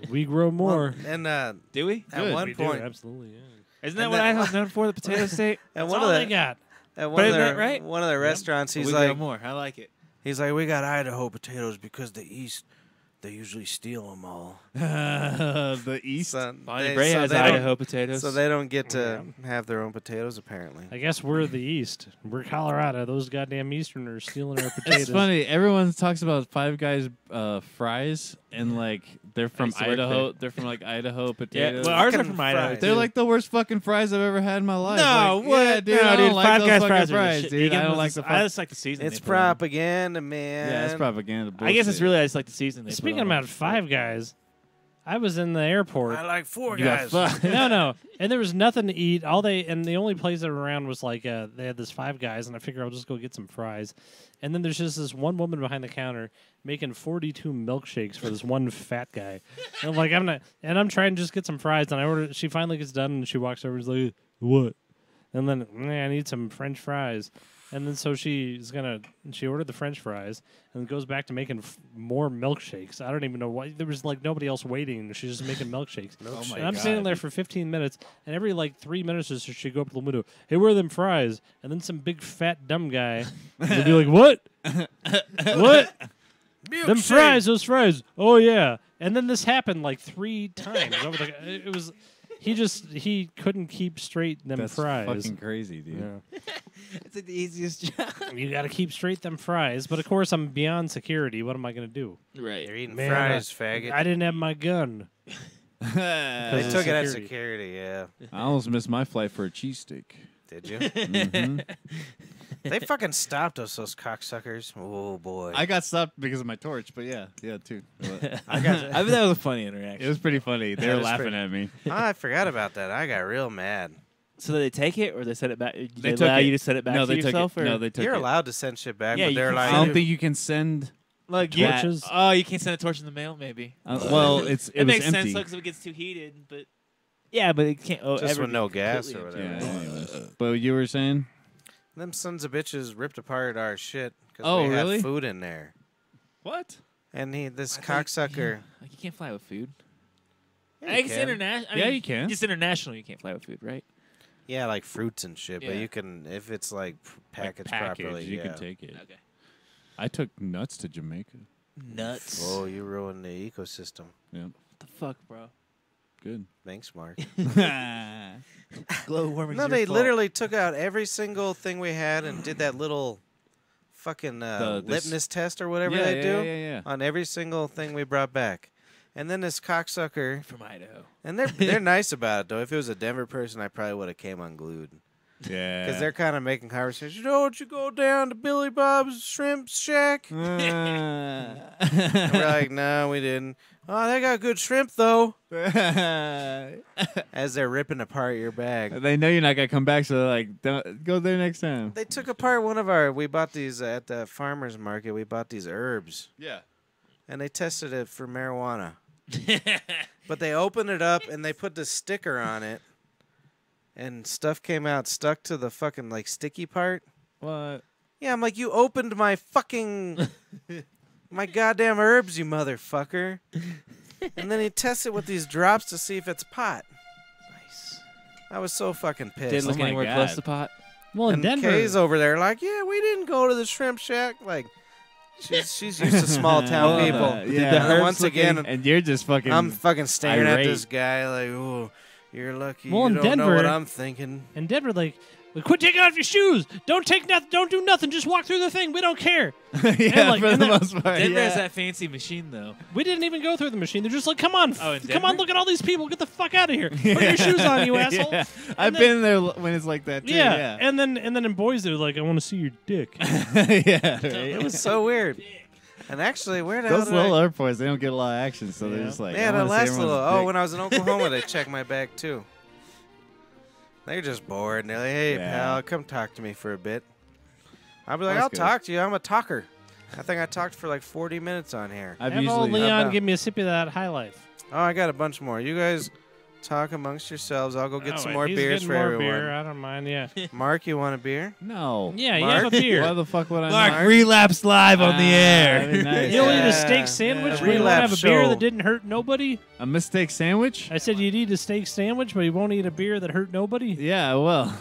We grow more. Well, and Do we? at Good. one We point, do, absolutely. Yeah. Isn't that And what that- Idaho's known for? The potato state. at That's one all of they the got. at But one of isn't their that right? one of their restaurants, we he's grow like, more. I like it. we got Idaho potatoes because the East, they usually steal them all. The East. So Bonnie they- Bray so has they don't- Idaho potatoes. So they don't get to have their own potatoes, apparently. I guess we're the East. We're Colorado. Those goddamn Easterners stealing our potatoes. It's funny. Everyone talks about Five Guys fries, and like they're from used to work Idaho. there. They're from like Idaho yeah, potatoes. well, ours are Fucking from Idaho. fries. too. They're like the worst fucking fries I've ever had in my life. No, like, what? Yeah, dude, No, I don't dude, like Five those Guys fucking fries are the fries, shit. dude. You I give don't them like the- the. I just like the seasoning. It's they put on them. propaganda, man. Yeah, it's propaganda. I guess it's bullshit. really I just like the seasoning. They put Speaking on them. about Five Guys, I was in the airport. I like Four You got Guys. fucked. No, and there was nothing to eat. The only place that were around was like they had this Five Guys, and I figured I'll just go get some fries. And then there's just this one woman behind the counter making 42 milkshakes for this one fat guy. And I'm like, I'm trying to just get some fries, and I ordered. She finally gets done, and she walks over and is like, "What?" And then, I need some French fries. And then so she ordered the French fries and goes back to making more milkshakes. I don't even know why. There was like nobody else waiting. She's just making milkshakes. Oh my and I'm God. standing there for 15 minutes, and every like 3 minutes or so she'd go up to the window, hey, where are them fries? And then some big fat dumb guy would be like, what? What? Them fries, those fries. Oh, yeah. And then this happened like 3 times. It was... He couldn't keep straight them That's fries. fucking crazy, dude. Yeah. It's like the easiest job. You got to keep straight them fries, but of course I'm beyond security. What am I going to do? Right. You're eating Man, fries, faggot. I didn't have my gun. They of took it at security. security, yeah. I almost missed my flight for a cheesesteak. Did you? Mhm. They fucking stopped us, those cocksuckers. Oh, boy. I got stopped because of my torch, but yeah, too. I got I bet that was a funny It interaction. was pretty funny. They That were is laughing pretty- at me. Oh, I forgot about that. I got real mad. So did they take it, or they set it back? Did they took allow it. you to set it back No, to they took yourself? it. Or? No, they took You're it. allowed to send shit back, Yeah, but you they're can like, I don't think you can send. Like Torches? Oh, you can't send a torch in the mail, maybe. Well, it It was makes empty. sense because it gets too heated, but yeah, but it can't. Oh, just ever with no be gas or completely whatever. Yeah, anyways. But you were saying? Them sons of bitches ripped apart our shit because Oh, we really? had food in there. What? And this I thought- cocksucker. Like you can't fly with food. Yeah, I you guess can. international. Yeah, you can. Just international, you can't fly with food, right? Yeah, like fruits and shit. But Yeah. you can, if it's like packaged Package, properly. you yeah. can take it. Okay. I took nuts to Jamaica. Nuts. Oh, you ruined the ecosystem. Yeah, What the fuck, bro? good. Thanks, Mark. Global warming. No, they literally took out every single thing we had and did that little fucking this- litmus test or whatever yeah, they yeah, do yeah. on every single thing we brought back. And then this cocksucker, from Idaho. and they're nice about it though. If it was a Denver person, I probably would have came unglued Yeah. because they're kind of making conversation. Don't you go down to Billy Bob's Shrimp Shack? And we're like, no, we didn't. Oh, they got good shrimp though. As they're ripping apart your bag. They know you're not gonna come back, so they're like, Don't, go there next time. They took apart one of our. We bought these at the farmer's market. We bought these herbs, Yeah. and they tested it for marijuana. But they opened it up and they put the sticker on it, and stuff came out stuck to the fucking like sticky part. What? Yeah, I'm like, you opened my fucking my goddamn herbs, you motherfucker. And then he tests it with these drops to see if it's pot. Nice. I was so fucking pissed. Didn't look my anywhere God. close to pot. Well, in And Denver, Kay's over there like, yeah, we didn't go to the shrimp shack. Like, she's used to small town people. Yeah. And once again, and you're just fucking. I'm fucking staring at irate. this guy like, oh, you're lucky. Well, you in don't know what Denver- I'm thinking. in Denver, like, quit taking off your shoes. Don't take nothing. Don't do nothing. Just walk through the thing. We don't care. yeah, like- for and the that- most part. Denver yeah. has that fancy machine though. We didn't even go through the machine. They're just like, come on, Oh, in come on, Denver? look at all these people. Get the fuck out of here. Put your shoes on, you asshole. Yeah. And I've then- been there when it's like that too. Yeah. Yeah. And then in Boise, they're like, I want to see your dick. yeah. Right? It was so weird. And actually, where the Those hell did little I... airports, they don't get a lot of action, so they're Yeah. just like. They had I a wanna see last everyone's little... Oh, dick. when I was in Oklahoma, they checked my bag, too. They're just bored. And they're like, hey, Yeah. pal, come talk to me for a bit. I'll be like, That's I'll good. talk to you. I'm a talker. I think I talked for like 40 minutes on here. I've Have old usually. Leon about- give me a sip of that High Life. Oh, I got a bunch more. You guys talk amongst yourselves. I'll go get some more He's beers getting for more everyone. beer. I don't mind. Yeah. Mark, you want a beer? No. Yeah, you Mark? have a beer. Why the fuck would I Mark, not? relapse live on the air. That'd be nice. You'll eat Yeah. a steak sandwich, Yeah. but you won't have a Relapse beer show. that didn't hurt nobody. A mistake sandwich? I said you'd eat a steak sandwich, but you won't eat a beer that hurt nobody. Yeah, well.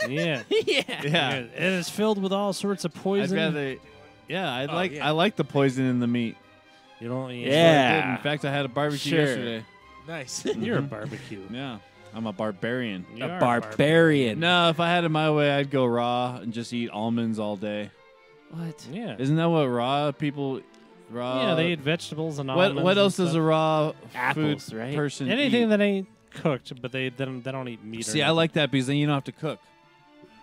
Yeah. yeah. Yeah. And it's filled with all sorts of I'd poison. rather. Yeah, Oh, yeah. I like the poison in the meat. You don't. Yeah. It's good. In fact, I had a barbecue Sure. yesterday. Nice. You're a barbecue. Yeah, I'm a barbarian. You A are barbarian. No, if I had it my way, I'd go raw and just eat almonds all day. What? Yeah. Isn't that what raw people? Raw. Yeah, they eat vegetables and What almonds. What and else does stuff. a raw Apples, food right? person Anything eat? that ain't cooked, but they don't eat meat. See, or I like that because then you don't have to cook,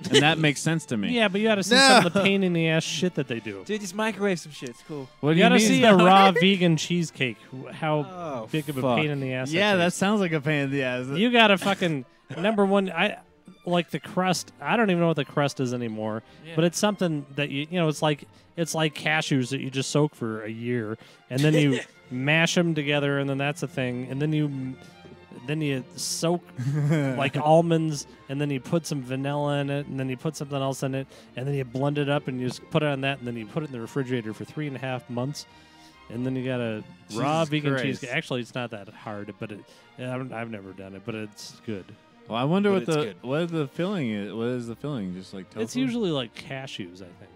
and that makes sense to me. Yeah, but you got to see some of the pain in the ass shit that they do. Dude, just microwave some shit. It's cool. What do You got to mean? see a raw vegan cheesecake. How Oh, big of a fuck. pain in the ass. Yeah, that that sounds like a pain in the ass. takes. You got to fucking number one. I like the crust. I don't even know what the crust is anymore. Yeah. But it's something that you know. It's like cashews that you just soak for a year, and then you mash them together, and then that's a thing, and then you then you soak like almonds, and then you put some vanilla in it, and then you put something else in it, and then you blend it up, and you just put it on that, and then you put it in the refrigerator for 3.5 months, and then you got a raw Jesus vegan Christ. cheesecake. Actually, it's not that hard, but I've never done it, but it's good. Well, I wonder But it's good. what the filling is. What is the filling? Just like tofu? It's usually like cashews, I think.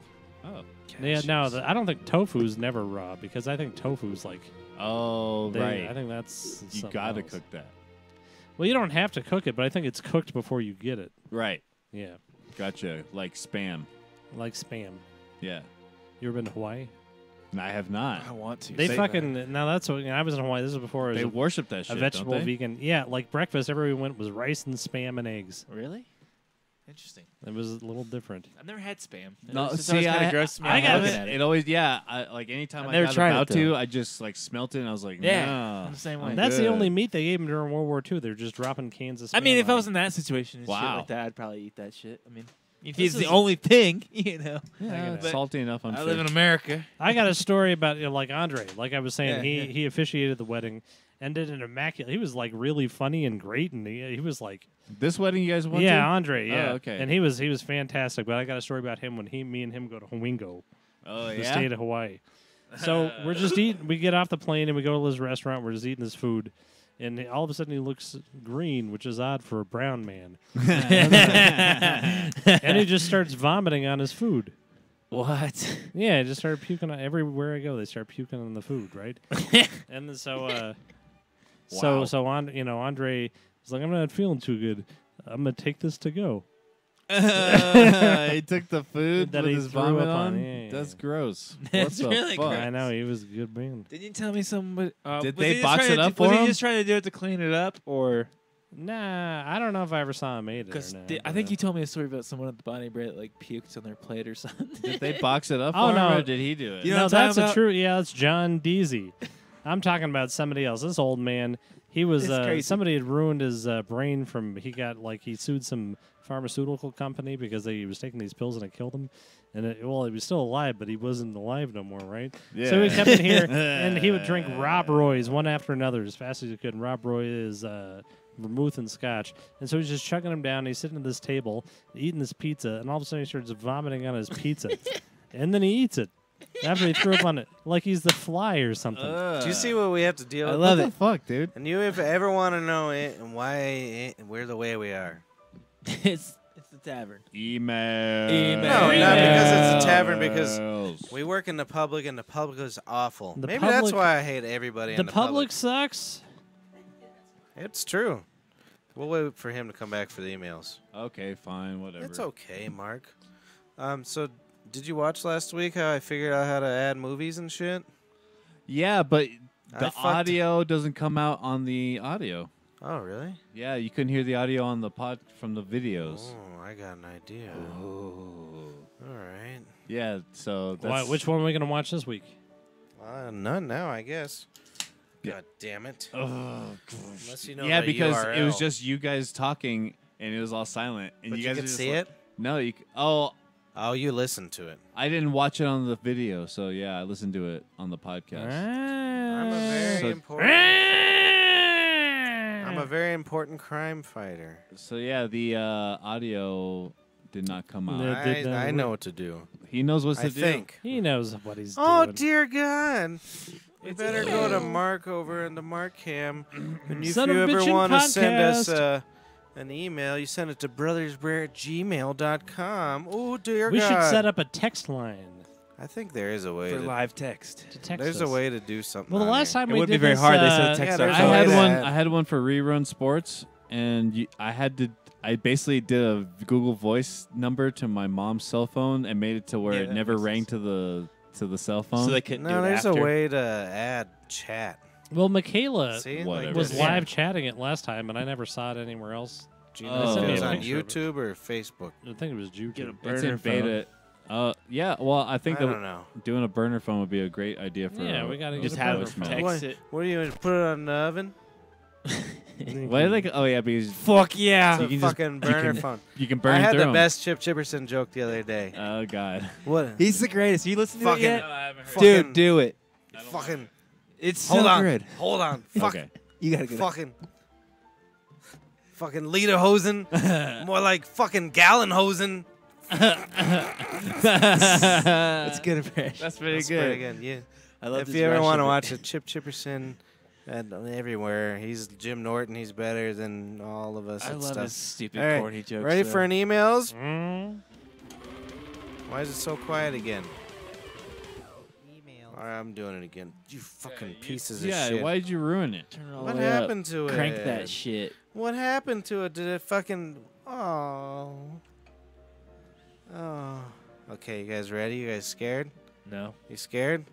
Oh. Yeah, no, I don't think tofu's never raw because I think tofu's like. Oh, right. I think that's. You something gotta else. cook that. Well, you don't have to cook it, but I think it's cooked before you get it. Right. Yeah, Gotcha. Like Spam. like Spam. Yeah. You ever been to Hawaii? And I have not. I want to. They Say fucking now that's what I was in Hawaii. This was before I was They worship that a shit, vegetable don't they? vegan. Yeah, like breakfast. Everywhere we went was rice and Spam and eggs. that. Really? Interesting. It was a little different. I've never had Spam. No, It's see, always kinda I- gross to me. I I'm got looking it. at It always, yeah. Like anytime I've I never got tried it, about though. to, I just like smelt it and I was like, Yeah, no. I'm the same way. I'm That's the good. only meat they gave them during World War II. They're just dropping cans of Spam. I mean, if I on was in that situation and shit Wow. like that, I'd probably eat that shit. I mean, if This it's the is- only thing, you know. Yeah, But it's salty enough. I'm I sure. live in America. I got a story about like Andre. Like I was saying, Yeah, he officiated the wedding and did an immaculate. He was like really funny and great, and he was like, This wedding you guys went yeah, to? Andre, yeah, Oh, okay. and he was fantastic. But I got a story about him when me and him go to Wingo, Oh, the yeah? state of Hawaii. So we're just eating. We get off the plane and we go to this restaurant. We're just eating this food. And all of a sudden he looks green, which is odd for a brown man. And he just starts vomiting on his food. What? Yeah, he just started puking on everywhere I go. They start puking on the food, right? And then so Andre was like, I'm not feeling too good. I'm gonna take this to go. He took the food That with he his threw vomit up on, on? yeah. That's gross. That's what the really fuck? gross. I know he was a good man. Didn't you tell me something? Did was they he just box trying it to up do- Was for he him? just trying to do it to clean it up, or Nah, I don't know if I ever saw him eat it. because or not, I but, think you told me a story about someone at the BrothersBrer that like puked on their plate or something. Did they box it up Oh, for him, no. or did he do it? You know no, what I'm that's talking a about? true. Yeah, that's John Deasy. I'm talking about somebody else. This old man, he was It's crazy. somebody had ruined his brain from. He sued some pharmaceutical company because he was taking these pills and it killed him. And he was still alive, but he wasn't alive no more, right? Yeah. So he kept in here, and he would drink Rob Roy's one after another as fast as he could. And Rob Roy is vermouth and scotch, and so he's just chugging them down. He's sitting at this table eating this pizza, and all of a sudden he starts vomiting on his pizza, and then he eats it after he threw up on it like he's the Fly or something. Do you see what we have to deal I with? love what it. the fuck, dude? And you, if ever want to know it and why we're the way we are. it's the tavern. Email. No, not because it's a tavern, because Emails. we work in the public, and the public is awful. The Maybe that's public- why I hate everybody The in the public sucks. It's true. We'll wait for him to come back for the emails. Okay, fine, whatever. It's okay, Mark. So did you watch last week how I figured out how to add movies and shit? Yeah, but I the fucked- audio doesn't come out on the audio. Oh, really? Yeah, you couldn't hear the audio on the pod from the videos. Oh, I got an idea. Oh. All right. Yeah, so Why, that's which one are we gonna watch this week? None now, I guess. Yeah. God damn it. Oh, Unless you know yeah, the because URL. it was just you guys talking and it was all silent, and But you you guys could were just see like- it? No, you. Oh, Oh, you listened to it. I didn't watch it on the video, so yeah, I listened to it on the podcast. I'm a very So- important crime fighter. So yeah, the audio did not come out. Yeah. did I that know what to do. He knows what I to do. think. He knows what he's Oh, doing. dear God. We It's better okay. go to Mark over in the Mark Cam. And if Son you of a ever bitchin' want to send us podcast. an email, you send it to brothersbrer@gmail.com. Oh, dear We God. should set up a text line I think there is a way For to... live text. to text There's us. a way to do something. Well, the on last here. time It we wouldn't did be very this, hard. They said yeah, text there's our a I way had to one. add- I had one for rerun sports, and I basically did a Google Voice number to my mom's cell phone and made it to where Yeah, it that never makes rang sense. to the cell phone. So they couldn't do No, it there's after. a way to add chat. Well, Michaela See? whatever. was this. live chatting it last time, and I never saw it anywhere else. Do you Oh. know if it was Send me a on picture of it. YouTube or Facebook? I think it was YouTube. Get a it's burner in beta. Yeah. Well, I think I don't know. doing a burner phone would be a great idea for. Yeah, we gotta Just get a have burner it phone. text What, it. what are you going to put it on the oven? Why are they? Oh yeah, because Fuck yeah. It's a can just- fucking you burner can- phone. you can burn I had through the 'em. best Chip Chipperson joke the other day. Oh god. What? He's the greatest. You listen to Fucking- it yet? Fucking- Dude, do it. Fucking. It's Hold so on. good. Hold on. Fuck. Okay. You gotta get it. Fucking. fucking lederhosen. More like fucking gallonhosen. That's good impression. That's pretty That's good. pretty good. Yeah. I love If this you ever rush want to of it. watch a Chip Chipperson everywhere, he's Jim Norton. He's better than all of us. I and love stuff. his stupid All right, corny jokes. ready for an emails? Mm. Why is it so quiet again? All right, I'm doing it again. You fucking pieces of shit. Yeah, why'd you ruin it? Turn it all What the way up. happened to it? Crank that shit. What happened to it? Did it fucking... Oh. Oh. Okay, you guys ready? You guys scared? No. You scared?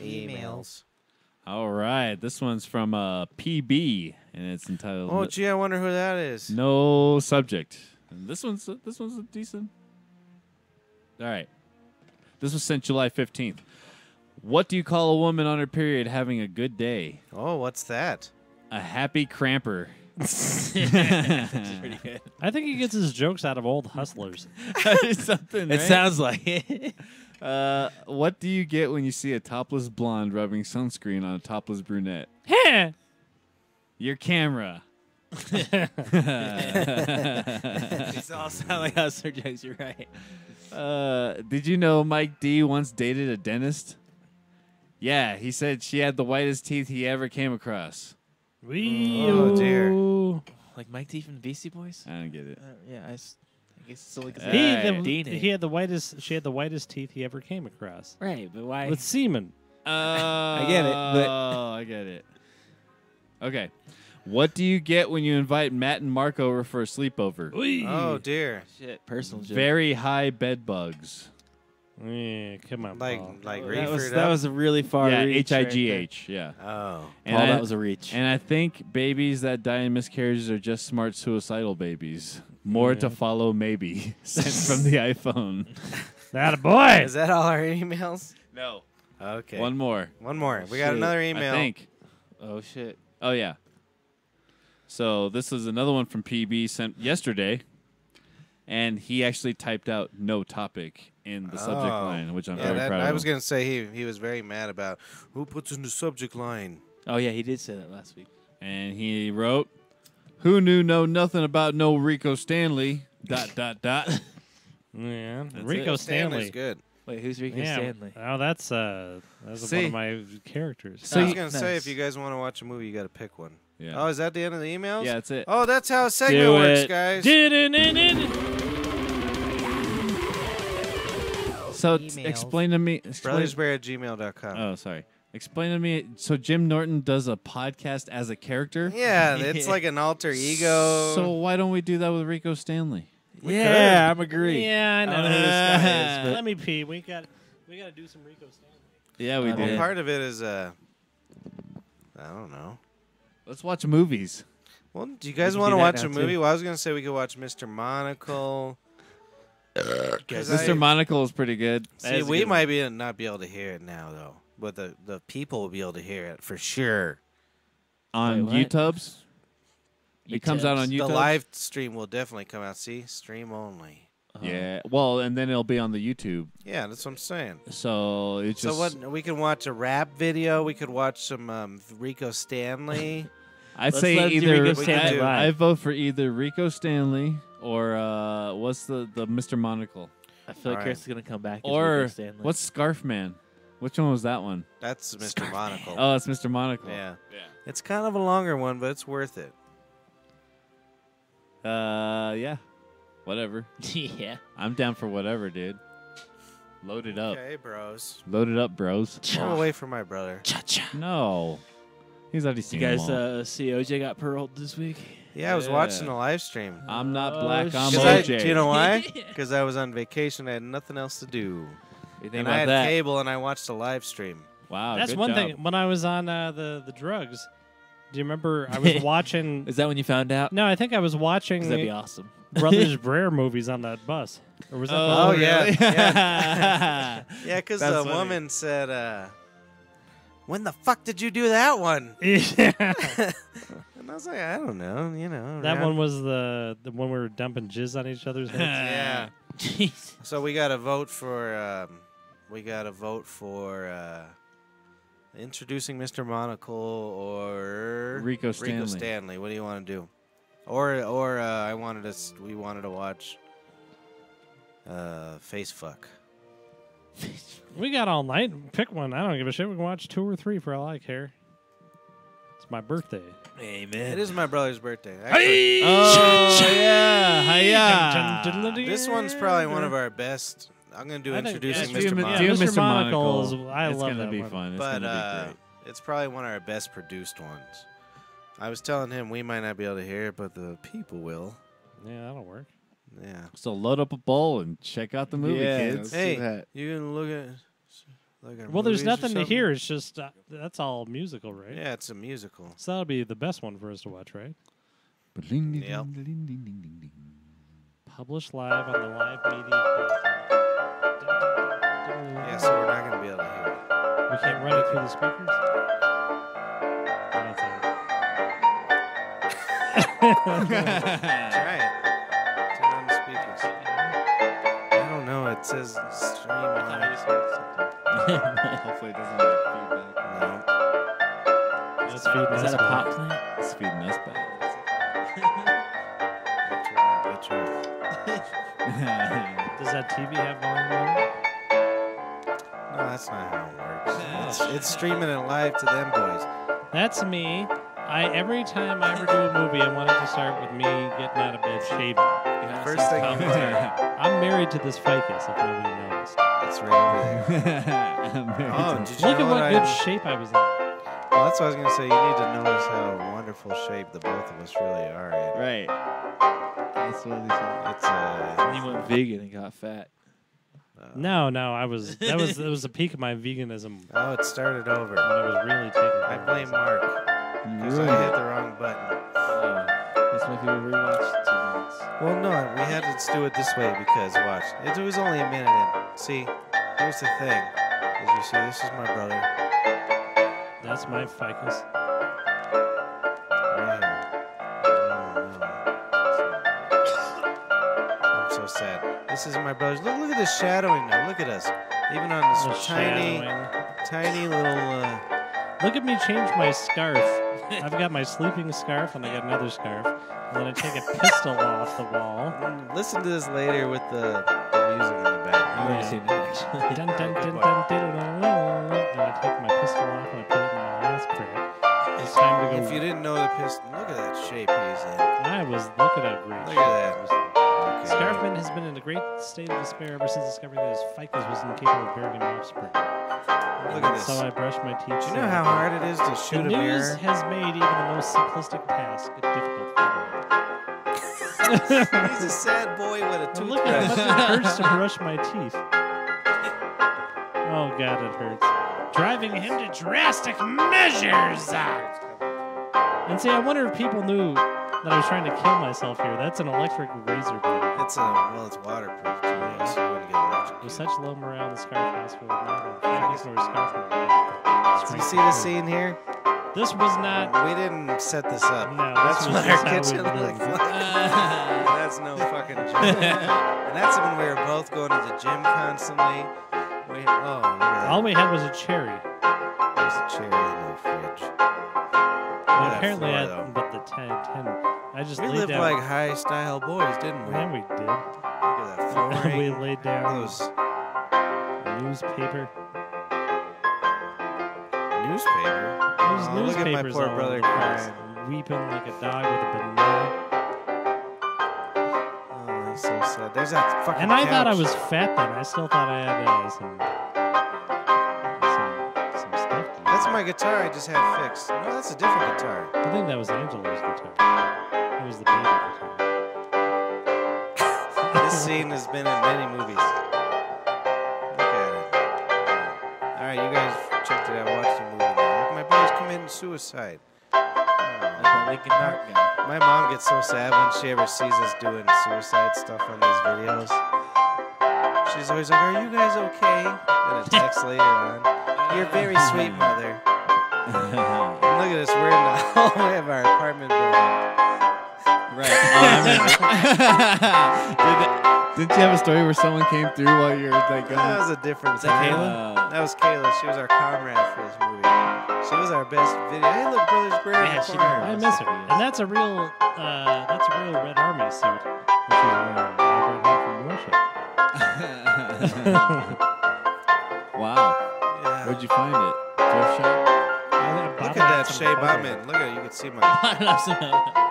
Emails. All right, this one's from PB, and it's entitled Oh, gee, I wonder who that is. No Subject. And this one's a decent. All right, this was sent July 15th. What do you call a woman on her period having a good day? Oh, what's that? A happy cramper. Pretty good. I think he gets his jokes out of old hustlers. Something. It right? sounds like it. What do you get when you see a topless blonde rubbing sunscreen on a topless brunette? Heh. Your camera. These all sound like hustler jokes. You're right. Did you know Mike D once dated a dentist? Yeah, he said she had the whitest teeth he ever came across. Oh, dear. Like Mike D from the Beastie Boys? I don't get it. Yeah, I guess it's still like He had the whitest. She had the whitest teeth he ever came across. Right, but why? With semen. I get it, but- Oh, I get it. Okay. What do you get when you invite Matt and Mark over for a sleepover? Oh, dear. Shit, personal joke. Very high bed bugs. Yeah, come on, Like, Paul. like that was, reefered that up? was a really far Yeah, reach. right HIGH. Yeah. Oh. there. Paul, that was a reach. And I think babies that die in miscarriages are just smart suicidal babies. More to follow, maybe. Sent from the iPhone. That a boy. Is that all our emails? No. Okay. One more. One more. We got Shit. another email. I think. Oh, shit. Oh, yeah. So this is another one from PB sent yesterday. And he actually typed out no topic in the subject Oh. line, which I'm Yeah, very proud of. I was going to say he was very mad about who puts in the subject line. Oh, yeah, he did say that last week. And he wrote, "Who knew nothing about no Rico Stanley, ... Yeah, That's Rico it. Stanley. good. Wait, who's Rico Yeah. Stanley? Oh, that's one See? of my characters. So I was Oh, going to say, nice. if you guys want to watch a movie, you got to pick one. Yeah. Oh, is that the end of the emails? Yeah, that's it. Oh, that's how a segment Do works, it. guys. So Emails. explain to me. BrothersBrer@gmail.com. Oh, sorry. Explain to me. So Jim Norton does a podcast as a character. Yeah, it's like an alter ego. So why don't we do that with Rico Stanley? Yeah, I'm agreeing. Yeah, I know. I don't know who this guy is, but- Let me pee. We got to do some Rico Stanley. Yeah, we Well, Well, did. part of it is, I don't know. Let's watch movies. Well, do you guys can want to do that watch a now, movie? too. Well, I was going to say we could watch Mr. Monocle. 'Cause Mr. Monocle is pretty good. See, we might not be able to hear it now, though. But the people will be able to hear it for sure. On Wait, what? YouTubes. It comes out on The YouTube. live stream will definitely come out. See? Stream only. Yeah. Well, and then it'll be on the YouTube. Yeah, that's what I'm saying. So it's just. So what? We can watch a rap video. We could watch some Rico Stanley. I'd Let's say let him do either. Rico Stanley I live. vote for either Rico Stanley or what's the Mr. Monocle I feel like All Chris is going to come back as or Rico Stanley. what's Scarf Man? Which one was that one? That's Mr. Monocle. Oh, it's Mr. Monocle. Yeah. Yeah. It's kind of a longer one, but it's worth it. Yeah. Whatever. yeah. I'm down for whatever, dude. Load it up. Okay, bros. Load it up, bros. Go away from my brother. Cha-cha. No. He's already You seen guys them all. see OJ got paroled this week? Yeah, I was Yeah. watching the live stream. I'm not Oh, black, I'm shit. OJ. Do you know why? Because I was on vacation. I had nothing else to do. You think And I about had that? cable, and I watched the live stream. Wow, That's good one job. thing. When I was on the drugs, do you remember I was watching? Is that when you found out? No, I think I was 'Cause watching that'd be awesome. BrothersBrer movies on that bus. Or was that? Oh, yeah. really? Yeah, because That's the funny. woman said, when the fuck did you do that one? Yeah. And I was like, I don't know. You know. That around- one was the one we were dumping jizz on each other's heads. Yeah. Jeez. So we got to vote for. Introducing Mr. Monocle or Rico Stanley. Stanley. What do you want to do? Or we wanted to watch Face Fuck. We got all night. Pick one. I don't give a shit. We can watch 2 or 3 for all I care. It's my birthday. Amen. It is my brother's birthday. Actually, Oh, yeah. Hiya. this one's probably one of our best. I'm going to do I think- Introducing yeah, Mr. do Monocle. Mr. Monocle is- I it's love gonna that be one. fun. It's But gonna be great. it's probably one of our best produced ones. I was telling him we might not be able to hear it, but the people will. Yeah, that'll work. Yeah. So load up a bowl and check out the movie, Yeah, kids. let's do Hey, that. you can look at Well, there's movies or nothing to something? hear. It's just that's all musical, right? Yeah, it's a musical. So that'll be the best one for us to watch, right? Yep. Published live on the live media platform. Yeah, so we're not going to be able to hear it. We can't run it through the speakers. That's Try it. Turn on the speakers. I don't know. It says stream on. Hopefully it doesn't have feedback. No. That's feeding Is us that a back. pop plant? It's feeding us back. Does that TV have volume on it? No, that's not how it works. It's streaming it live to them boys. That's me. Every time I ever do a movie, I want it to start with me getting out of bed shaving. First thing you hear, I'm married to this ficus, if nobody noticed. it's right over there. Oh, did you Look know at what I- good shape I was in. Well, that's what I was going to say. You need to notice how wonderful shape the both of us really are in. Right. That's what he said. It's And he went vegan and got fat. No, I was that was the peak of my veganism when Oh, it started over. I was really taking care I of blame myself. Mark You because ruined I hit it. the wrong button. That's why people rewatch 2 minutes. Well, no, we had to do it this way because, watch, it was only a minute in. See, here's the thing. As you see, this is my brother. That's my ficus. Right here. Oh, no. I'm so sad. This is my brother's. Look at the shadowing now. Look at us. Even on The this tiny, shadowing. tiny little... Look at me change my scarf. I've got my sleeping scarf and I got another scarf. And then I take a pistol off the wall. Listen to this later with the music in the I've background. never seen it actually. Dun, dun, dun, dun, dun, dun, dun. And I take my pistol off and I put it in my ass crack. It's time to go. If you didn't know the piston, look at that shape he's in. I was looking at great. Look at that. Okay. Scarfman has been in a great state of despair ever since discovering that his ficus was incapable of bearing an offspring. Look at this. So I brushed my teeth. Do you know how hard it is to The shoot a news mirror? has made even the most simplistic task difficult for me. He's a sad boy with a Look at how much toothbrush. it hurts to brush my teeth. Oh God, it hurts. Driving him to drastic measures. And see, I wonder if people knew that I was trying to kill myself here. That's an electric razor blade. It's waterproof too, so you wouldn't get With electrocuted. such low morale in the Scarf Hospital, not families nor scarf. Do you see the scene here? This was not. We didn't set this up. No, That's this was what just our how kitchen we looked lived. like. That's no fucking joke. And that's when we were both going to the gym constantly. Look at that. All we had was a cherry. There's a cherry in the fridge. And that apparently, floor, I though. but the 10. I just We laid lived down. like high style boys, didn't we? Yeah, we did. Look at that flooring. We laid down Those newspaper. newspaper. There's Oh, look at my newspapers poor all brother over the place, crying. weeping like a dog with a banana. Oh, he's so sad. There's that fucking And I thought I couch. was fat then. I still thought I had some stuff. to That's do. my guitar I just had fixed. No, that's a different guitar. I think that was Angela's guitar. That was the baby guitar. This scene has been in many movies. Look at it. Alright, you guys checked it out. Watch the movie now. Look, my brother's committing suicide. Like that Linkin Park guy. My mom gets so sad when she ever sees us doing suicide stuff on these videos. She's always like, "Are you guys okay?" And a text later on. "You're very sweet, mother." And look at us, we're in the hallway of our apartment building. Right. Oh, I remember. Didn't you have a story where someone came through while you were like That going? was a different Is that time. Kayla? That was Kayla. She was our comrade for this movie. She was our best video. Hey, look, BrothersBrer. Yeah, she did her I best miss her. videos. And that's a real Red Army suit that she's wearing. I brought home from Russia. Wow. Yeah. Where'd you find it? Thrift shop? Look at that shape I'm in. Look at it. You can see my.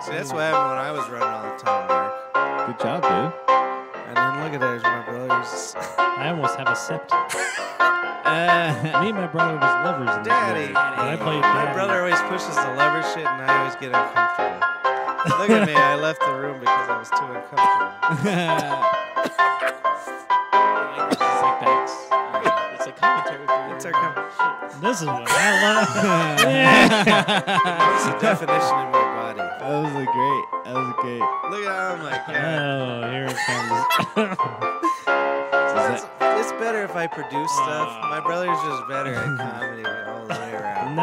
See, that's what happened when I was running all the time, Mark. Good job, dude. And then look at there's my brothers. I almost have a sept. Me and my brother was lovers in this Daddy. movie. And I played My Daddy. brother always pushes the lever shit, and I always get uncomfortable. Look at me. I left the room because I was too uncomfortable. It's like commentary. It's our This is what I love. It's the definition in my body. That was great. That was great. Look at oh my god. Oh, here it comes. It's better if I produce stuff. My brother's just better at comedy all the way around. No.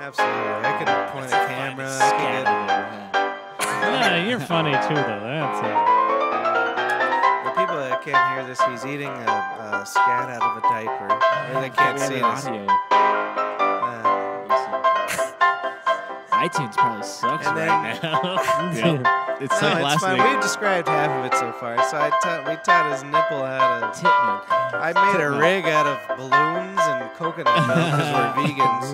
Absolutely. I can point a camera. I can get. No, you're funny too, though. That's it. The people that can't hear this, he's eating a scat out of a diaper. Or they can't see this. audio. Uh, iTunes probably sucks And then- right now. Yep. It's no, like it's last fine. week. We've described half of it so far. So we taught his nipple how to. Tit milk. I made a rig out of balloons and coconut milk because we're vegans.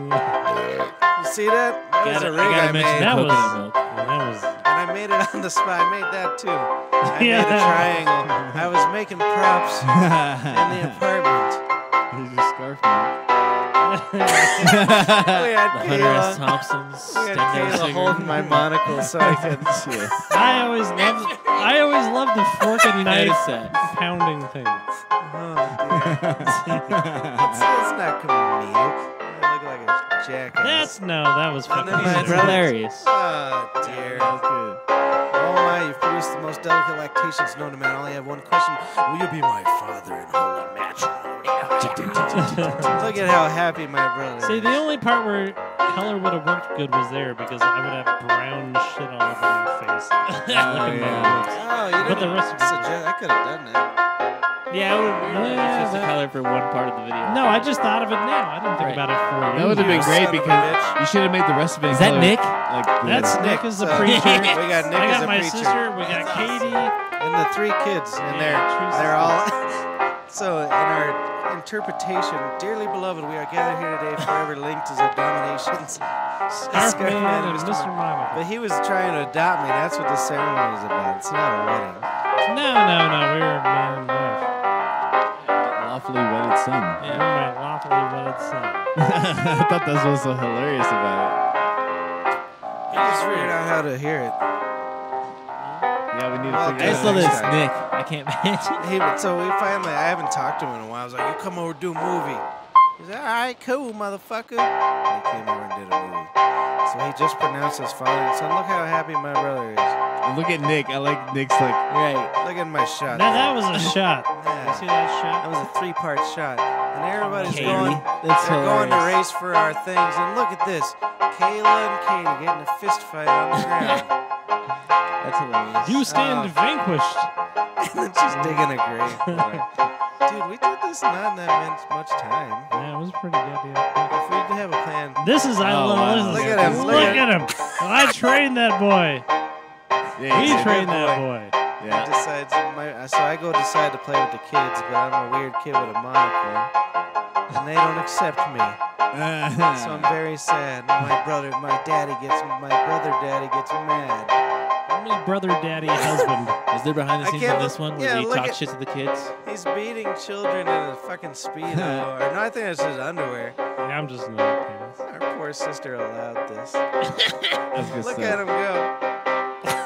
You see that? That was a rig I made. That was- coconut milk. That was. And I made it on the spot. I made that too. I made a triangle. I was making props in the apartment. Here's your scarf, man. We had The Hunter S. Kayla. Thompson's We had Stendo Kayla singer. holding my monocle so I could. Shit. I always loved the fork and knife Notice that. pounding thing. Oh, dear. It's not comedic. I look like a jackass. That was fucking. then my It's brother- hilarious. Oh, dear. That was good. Oh my, you've produced the most delicate lactations known to man. I only have one question. Will you be my father in holy matrimony? Look at how happy my brother See, is. the only part where color would have worked good was there because I would have brown shit all over my face. Look at my yeah. lips. Oh, you But the didn't rest of suggest. I could have done that. Yeah, it would be Yeah, just the that- color for one part of the video. No, I just thought of it now. I didn't think Right. about it for That would have been You great son of a because bitch. you should have made the rest of it. Is that color, Nick? Like That's blue. Nick as the So, preacher. We got Nick I as got a my preacher. sister. We got Katie. And the three kids, and Yeah, they're all. So in our interpretation, dearly beloved, we are gathered here today, forever linked as abominations. Scarfman and Mr. Monica. But he was trying to adopt me. That's what the ceremony is about. It's not a wedding. No. We were man and wife. Lawfully wedded son. Yeah, my lawfully wedded son. I thought that was so hilarious about He just figured out how to hear it. it. Yeah, we need to Well, figure I it just out. love Next this time. Nick. I can't imagine. So we finally, I haven't talked to him in a while. I was like, you come over, do a movie. He's like, all right, cool, motherfucker. And he came over and did a movie. So he just pronounced his father and son. Look how happy my brother is. And look at Nick. I like Nick's like. Right. Look at my shot. Now that was a shot. Yeah. You see that That shot? was a 3-part shot. And everybody's Katie. going. That's They're going to hilarious. race for our things. And look at this. Kayla and Katie getting a fist fight on the ground. That's hilarious. You stand vanquished. And then she's digging a grave. for her. Dude, we did this not in that much time. Yeah, it was pretty goddamn quick. If we did have a plan. This is I Oh, love. wow. This is- Look at him, Look look at him. I trained that boy. Yeah, We he did. trained that boy. Yeah. Decides so I go decide to play with the kids, but I'm a weird kid with a monocle, and they don't accept me. So I'm very sad. My brother daddy gets mad. My brother, daddy, husband. Is there behind the I scenes can't on this look- one yeah, where he look talks at- shit to the kids? He's beating children in a fucking speedo. Or no, I think it's his underwear. Yeah, I'm just in the pants. Our poor sister allowed this. That's good Look stuff. at him go.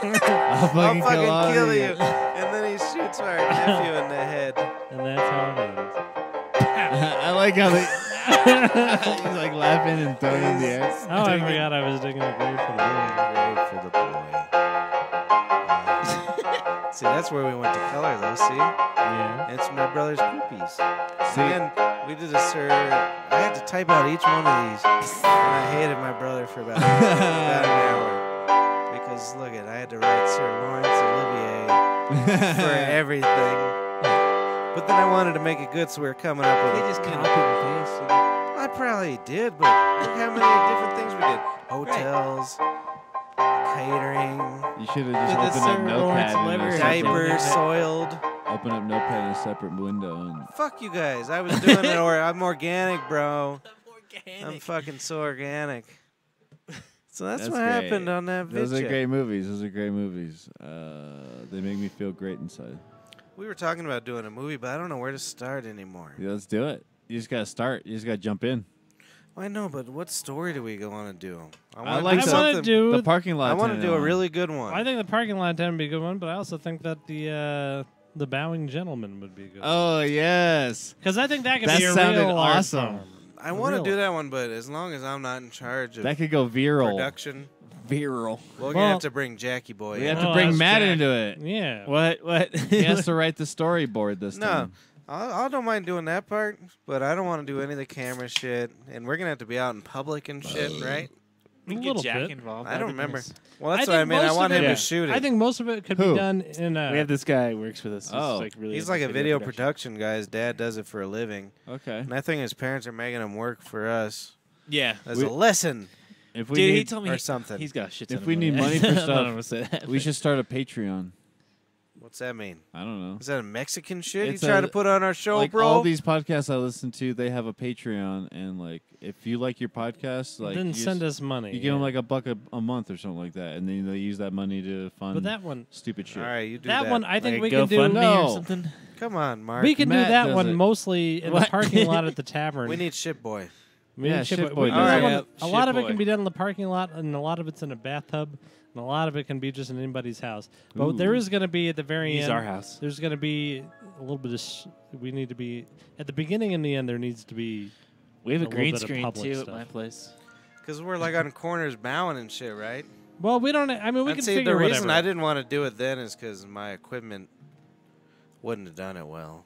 I'll I'll fucking kill you. you. And then he shoots our nephew in the head. And that's how it ends. I like how they. He's like laughing and throwing in the air. Oh, I forgot I was digging a grave for the boy. Grave for the boy. See, that's where we went to color, though. See? Yeah. It's my brother's poopies. See? And we did a sir. I had to type out each one of these, and I hated my brother for about an hour because look at, I had to write Sir Lawrence Olivier for everything. But then I wanted to make it good, so we were coming up with. They just copy and paste. I probably did, but look how many different things we did. Hotels, catering, You should have With just the opened up server Notepad and delivery. a separate- diapers soiled. Open up Notepad in a separate window. And Fuck you guys. I was doing it, or I'm organic, bro. I'm fucking so organic. So that's what great. happened on that video. Those are great movies. Those are great movies. They make me feel great inside. We were talking about doing a movie, but I don't know where to start anymore. Yeah, let's do it. You just gotta start. You just gotta jump in. I know, but what story do we want to do? I wanna like do I want to something- do. The parking lot. I want to attendant do a one. really good one. I think the parking lot attendant would be a good one, but I also think that the bowing gentleman would be a good. Oh yes. Because I think that could That be a sounded real art awesome. form. I want to Really? do that one, but as long as I'm not in charge of That could go viral. production, Viral. we're Well, gonna have to bring Jackie Boy. We in. have to Oh, bring that's Matt Jack. into it. Yeah. What? He has to write the storyboard this No, time. I don't mind doing that part, but I don't want to do any of the camera shit. And we're gonna have to be out in public and shit, right? We A can little get Jack bit. involved. I don't That'd be remember. nice. Well, that's I what I think mean. I most want of him it- to shoot it. I think most of it could Who? be done in a. We have this guy who works with us. He's Oh. like really. He's into like a video production guy. His dad does it for a living, Okay. and I think his parents are making him work for us Yeah. as a lesson If we Dude, he need, told me or something. he's got a shit ton If of we need money for I'm not stuff, gonna say that, we but- should start a Patreon. What's that mean? I don't know. Is that a Mexican shit It's you try a- to put on our show, Like bro? all these podcasts I listen to, they have a Patreon, and like if you like your podcast, like then you send just- us money. You give them like $1 a month or something like that, and then they use that money to fund But that one, stupid shit. All right, you do that one, I think Like we a can do. GoFundMe No. or something. Come on, Mark. We can do Matt that does one it. mostly in the What? parking lot at the tavern. We need Ship Boy. We Yeah, need Ship Ship Boy. Boy We can does do that it. one- Yep, a lot Ship of it Boy. can be done in the parking lot, and a lot of it's in a bathtub, and a lot of it can be just in anybody's house. But Ooh. there is going to be at the very He's end. our house. There's going to be a little bit of. We need to be at the beginning and the end. There needs to be. We have a a little green bit of screen public too stuff. at my place. Because we're like on corners bowing and shit, right? Well, we don't. I mean, we And can see, figure the reason whatever. I didn't want to do it then is because my equipment wouldn't have done it well.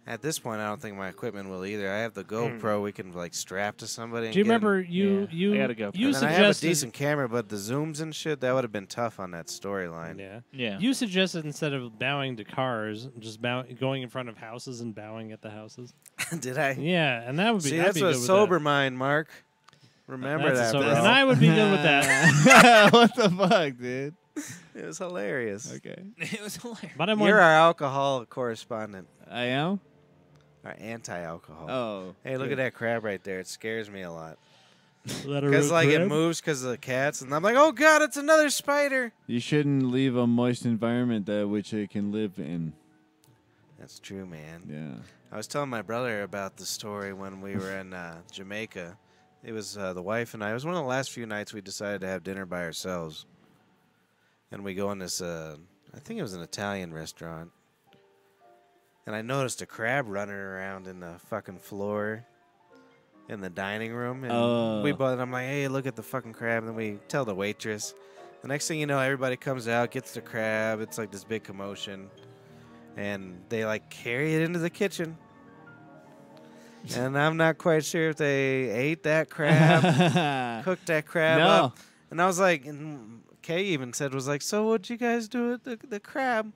At this point, I don't think my equipment will either. I have the GoPro we can like strap to somebody. And Do you get 'em. remember you? Yeah, You I gotta go. You And then I have a suggested. decent camera, but the zooms and shit that would have been tough on that storyline. Yeah. Yeah. You suggested instead of bowing to cars, just going in front of houses and bowing at the houses. Did I? Yeah, and that would be. See, I'd that's be a good with sober that. mind, Mark. Remember That's a that, sober- bro. And I would be good with that. What the fuck, dude? It was hilarious. Okay. It was hilarious. But I'm You're our alcohol correspondent, I am. our anti-alcohol. Oh. Hey, look good. at that crab right there. It scares me a lot. Because Because like it moves because of the cats, and I'm like, oh god, it's another spider. You shouldn't leave a moist environment that which it can live in. That's true, man. Yeah. I was telling my brother about the story when we were in Jamaica. It was the wife and I. It was one of the last few nights we decided to have dinner by ourselves. And we go in this, I think it was an Italian restaurant. And I noticed a crab running around in the fucking floor in the dining room. And we both, I'm like, hey, look at the fucking crab. And then we tell the waitress. The next thing you know, everybody comes out, gets the crab. It's like this big commotion. And they like carry it into the kitchen. And I'm not quite sure if they ate that crab, cooked that crab No. up. And I was like, and Kay even said, was like, so what'd you guys do with the crab?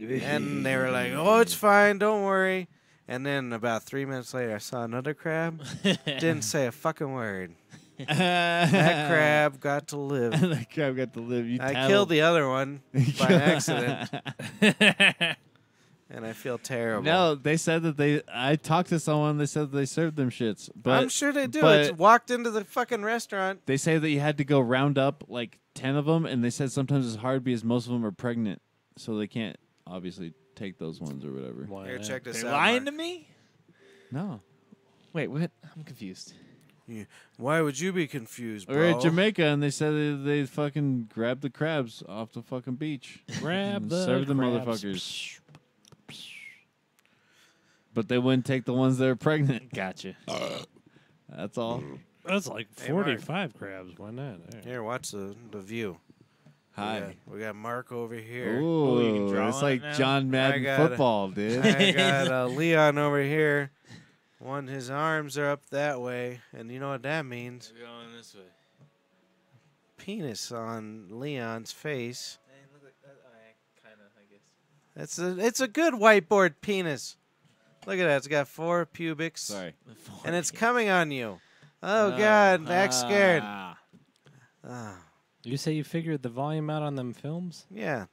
And they were like, oh, it's fine, don't worry. And then about 3 minutes later, I saw another crab. Didn't say a fucking word. That crab got to live. That crab got to live. You I killed the other one by accident, and I feel terrible. No, they said that I talked to someone. They said that they served them shits, but I'm sure they do. but- It's walked into the fucking restaurant. they say that you had to go round up like 10 of them, and they said sometimes it's hard because most of them are pregnant, so they can't obviously take those ones or whatever. Here, check this They're out. lying Mark. to me? No, Wait, what? I'm confused. Why would you be confused, we bro? were at Jamaica, and they said they fucking grabbed the crabs off the fucking beach, grab and the serve them crabs. motherfuckers. But they wouldn't take the ones that are pregnant. Gotcha. That's all. That's like Hey, Mark. 45 crabs. Why not? There. Here, watch the view. Hi. We got Mark over here. Ooh, you can draw it's on like it now? John Madden got it. football, dude. I got Leon over here. His arms are up that way, and you know what that means? We're going this way. Penis on Leon's face. Hey, look at that. Kind of, I guess. It's a good whiteboard penis. Look at that. It's got 4 pubics. Sorry. And it's coming on you. Oh, God. Act scared. Ah, You say you figured the volume out on them films? yeah.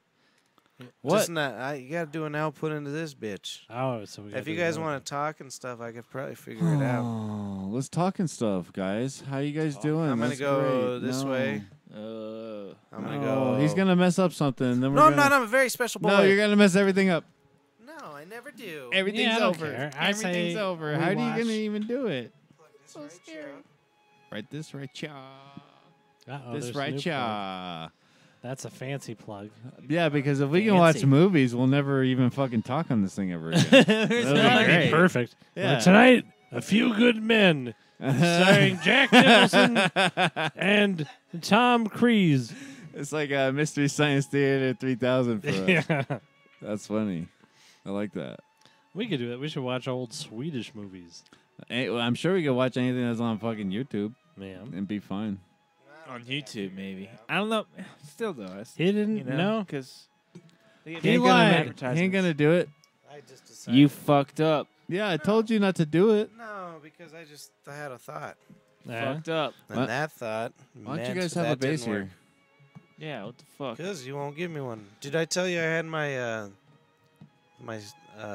What? Just not, you got to do an output into this bitch. Oh, so we If you guys want to talk and stuff, I could probably figure it out. Oh, let's talk and stuff, guys. How you guys doing? I'm going That's to go great. this No. way. Uh, I'm going to No, go. he's gonna mess up something. Then we're No, I'm gonna... not. I'm a very special boy. No, you're gonna mess everything up. No, I never do. Everything's I don't over. care. I Everything's say over. we How are you watch- gonna even do it? So scary. Right this, right cha. Uh-oh, This there's right Snoop Dogg. cha. That's a fancy plug. Yeah, because if we can watch Fancy. movies, we'll never even fucking talk on this thing ever again. There's That'd be That'd be great. perfect. Yeah. Like tonight, A Few Good Men, starring Jack Nicholson and Tom Cruise. It's like a Mystery Science Theater 3000 for us. Yeah. That's funny. I like that. We could do it. We should watch old Swedish movies. Well, I'm sure we could watch anything that's on fucking YouTube Man. and be fine. on YouTube, maybe. I don't know. Still though, it's, He didn't you know, know. because He He ain't lied. he ain't gonna do it. I just decided. you fucked up. Yeah, I told you not to do it. No, because I had a thought. Yeah. Fucked up. And What? that thought. Why don't you guys have a base here? Yeah. What the fuck? Because you won't give me one. Did I tell you I had my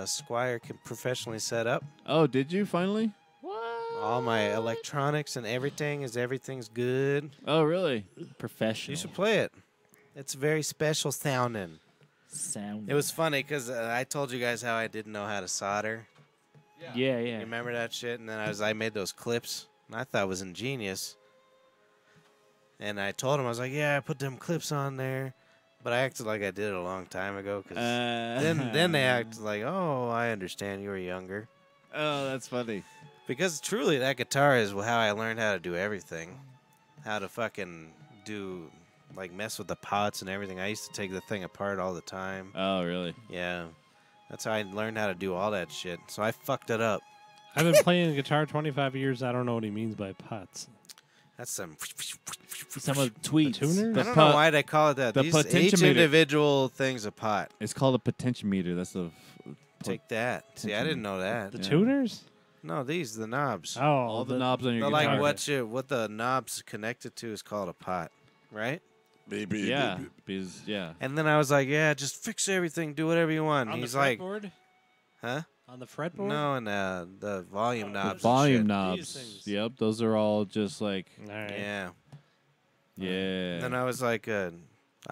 Squire professionally set up? Oh, did you finally? All my electronics and everything's good. Oh, really? Professional. You should play it. It's very special sounding. sound. It was funny because I told you guys how I didn't know how to solder. Yeah, You yeah. remember that shit? And then I made those clips, and I thought it was ingenious. And I told him, I was like, yeah, I put them clips on there. But I acted like I did it a long time ago. Cause then they acted like, oh, I understand. You were younger. Oh, that's funny. Because truly, that guitar is how I learned how to do everything. How to fucking do, like, mess with the pots and everything. I used to take the thing apart all the time. Oh, really? Yeah. That's how I learned how to do all that shit. So I fucked it up. I've been playing guitar 25 years. I don't know what he means by pots. That's some... Some of tweets. tuner? I don't know why they call it that. the Each potentiometer. individual thing's a pot. It's called a potentiometer. That's a. Take that. See, I didn't know that. The Yeah. tuners? No, the knobs. Oh, All the knobs on your The, guitar. like what the knobs connected to is called a pot, right? Yeah, because yeah. And then I was like, yeah, just fix everything, do whatever you want. On He's the like, fretboard? huh? On the fretboard? No, and the volume knobs. and Volume shit. knobs. things. Yep, those are all just like All right. Yeah. yeah. Then I was like, I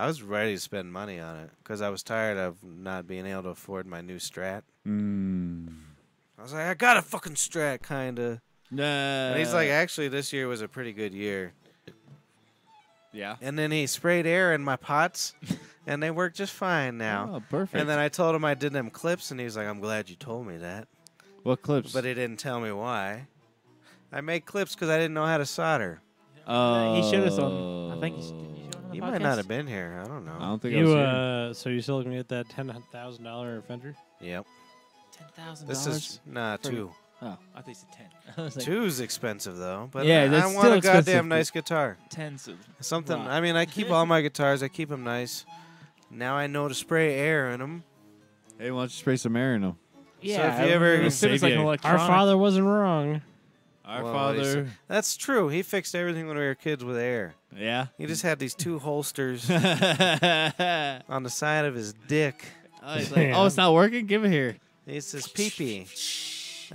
was ready to spend money on it because I was tired of not being able to afford my new Strat. I was like, I got a fucking Strat, kinda. And he's like, actually, this year was a pretty good year. yeah. And then he sprayed air in my pots, and they work just fine now. Oh, perfect. And then I told him I did them clips, and he was like, I'm glad you told me that. what clips? But he didn't tell me why. I made clips because I didn't know how to solder. He showed us on. I think he showed on the He podcast. might not have been here. I don't know. I don't think I was You here. so you still looking at that $10,000 Fender? Yep. $10,000. This is, two. Oh, I think you said 10. I was like, Two's expensive, though. But Yeah, I that's want still a expensive, goddamn but- nice guitar. 10. So Something. Wow. I mean, I keep all my guitars. I keep them nice. Now I know to spray air in them. Hey, why don't you spray some air in them? yeah, if you ever- as soon as like an Our Our electronic. father wasn't wrong. Our Well, father. That's true. He fixed everything when we were kids with air. Yeah. He just had these two holsters oh, on the side of his dick. he's like, oh, it's not working? Give it here. He says pee-pee.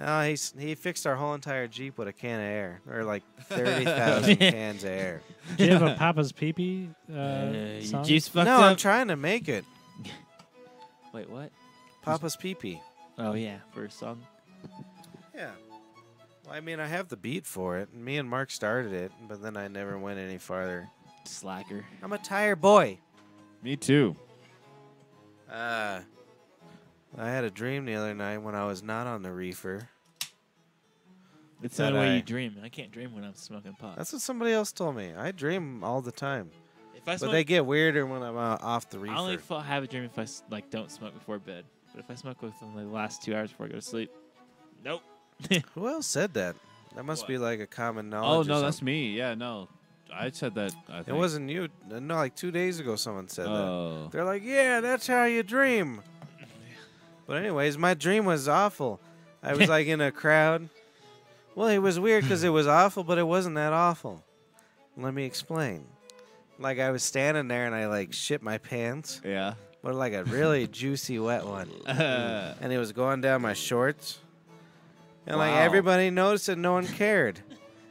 Oh, he fixed our whole entire Jeep with a can of air, or like 30,000 cans of air. Do you have a Papa's Pee-Pee Your song? juice fucked No, I'm up. trying to make it. Wait, what? Papa's pee-pee. Oh yeah, for a song. Yeah. Well, I mean, I have the beat for it. Me and Mark started it, but then I never went any farther. Slacker. I'm a tired boy. Me too. I had a dream the other night when I was not on the reefer. It's That the way I- you dream. I can't dream when I'm smoking pot. That's what somebody else told me. I dream all the time. If I But smoke, they get weirder when I'm off the reefer. I only have a dream if I like don't smoke before bed. But if I smoke within the last 2 hours before I go to sleep, nope. Who else said that? That must What? be like a common Oh, knowledge. no, or that's something. me. Yeah, no. I said that. I think. It wasn't you. No, like 2 days ago someone said that. Oh. They're like, yeah, that's how you dream. But anyways, my dream was awful. I was like in a crowd. Well, it was weird because it was awful, but it wasn't that awful. Let me explain. Like I was standing there and I like shit my pants, Yeah. but like a really juicy wet one, and it was going down my shorts, and like Wow. everybody noticed and no one cared.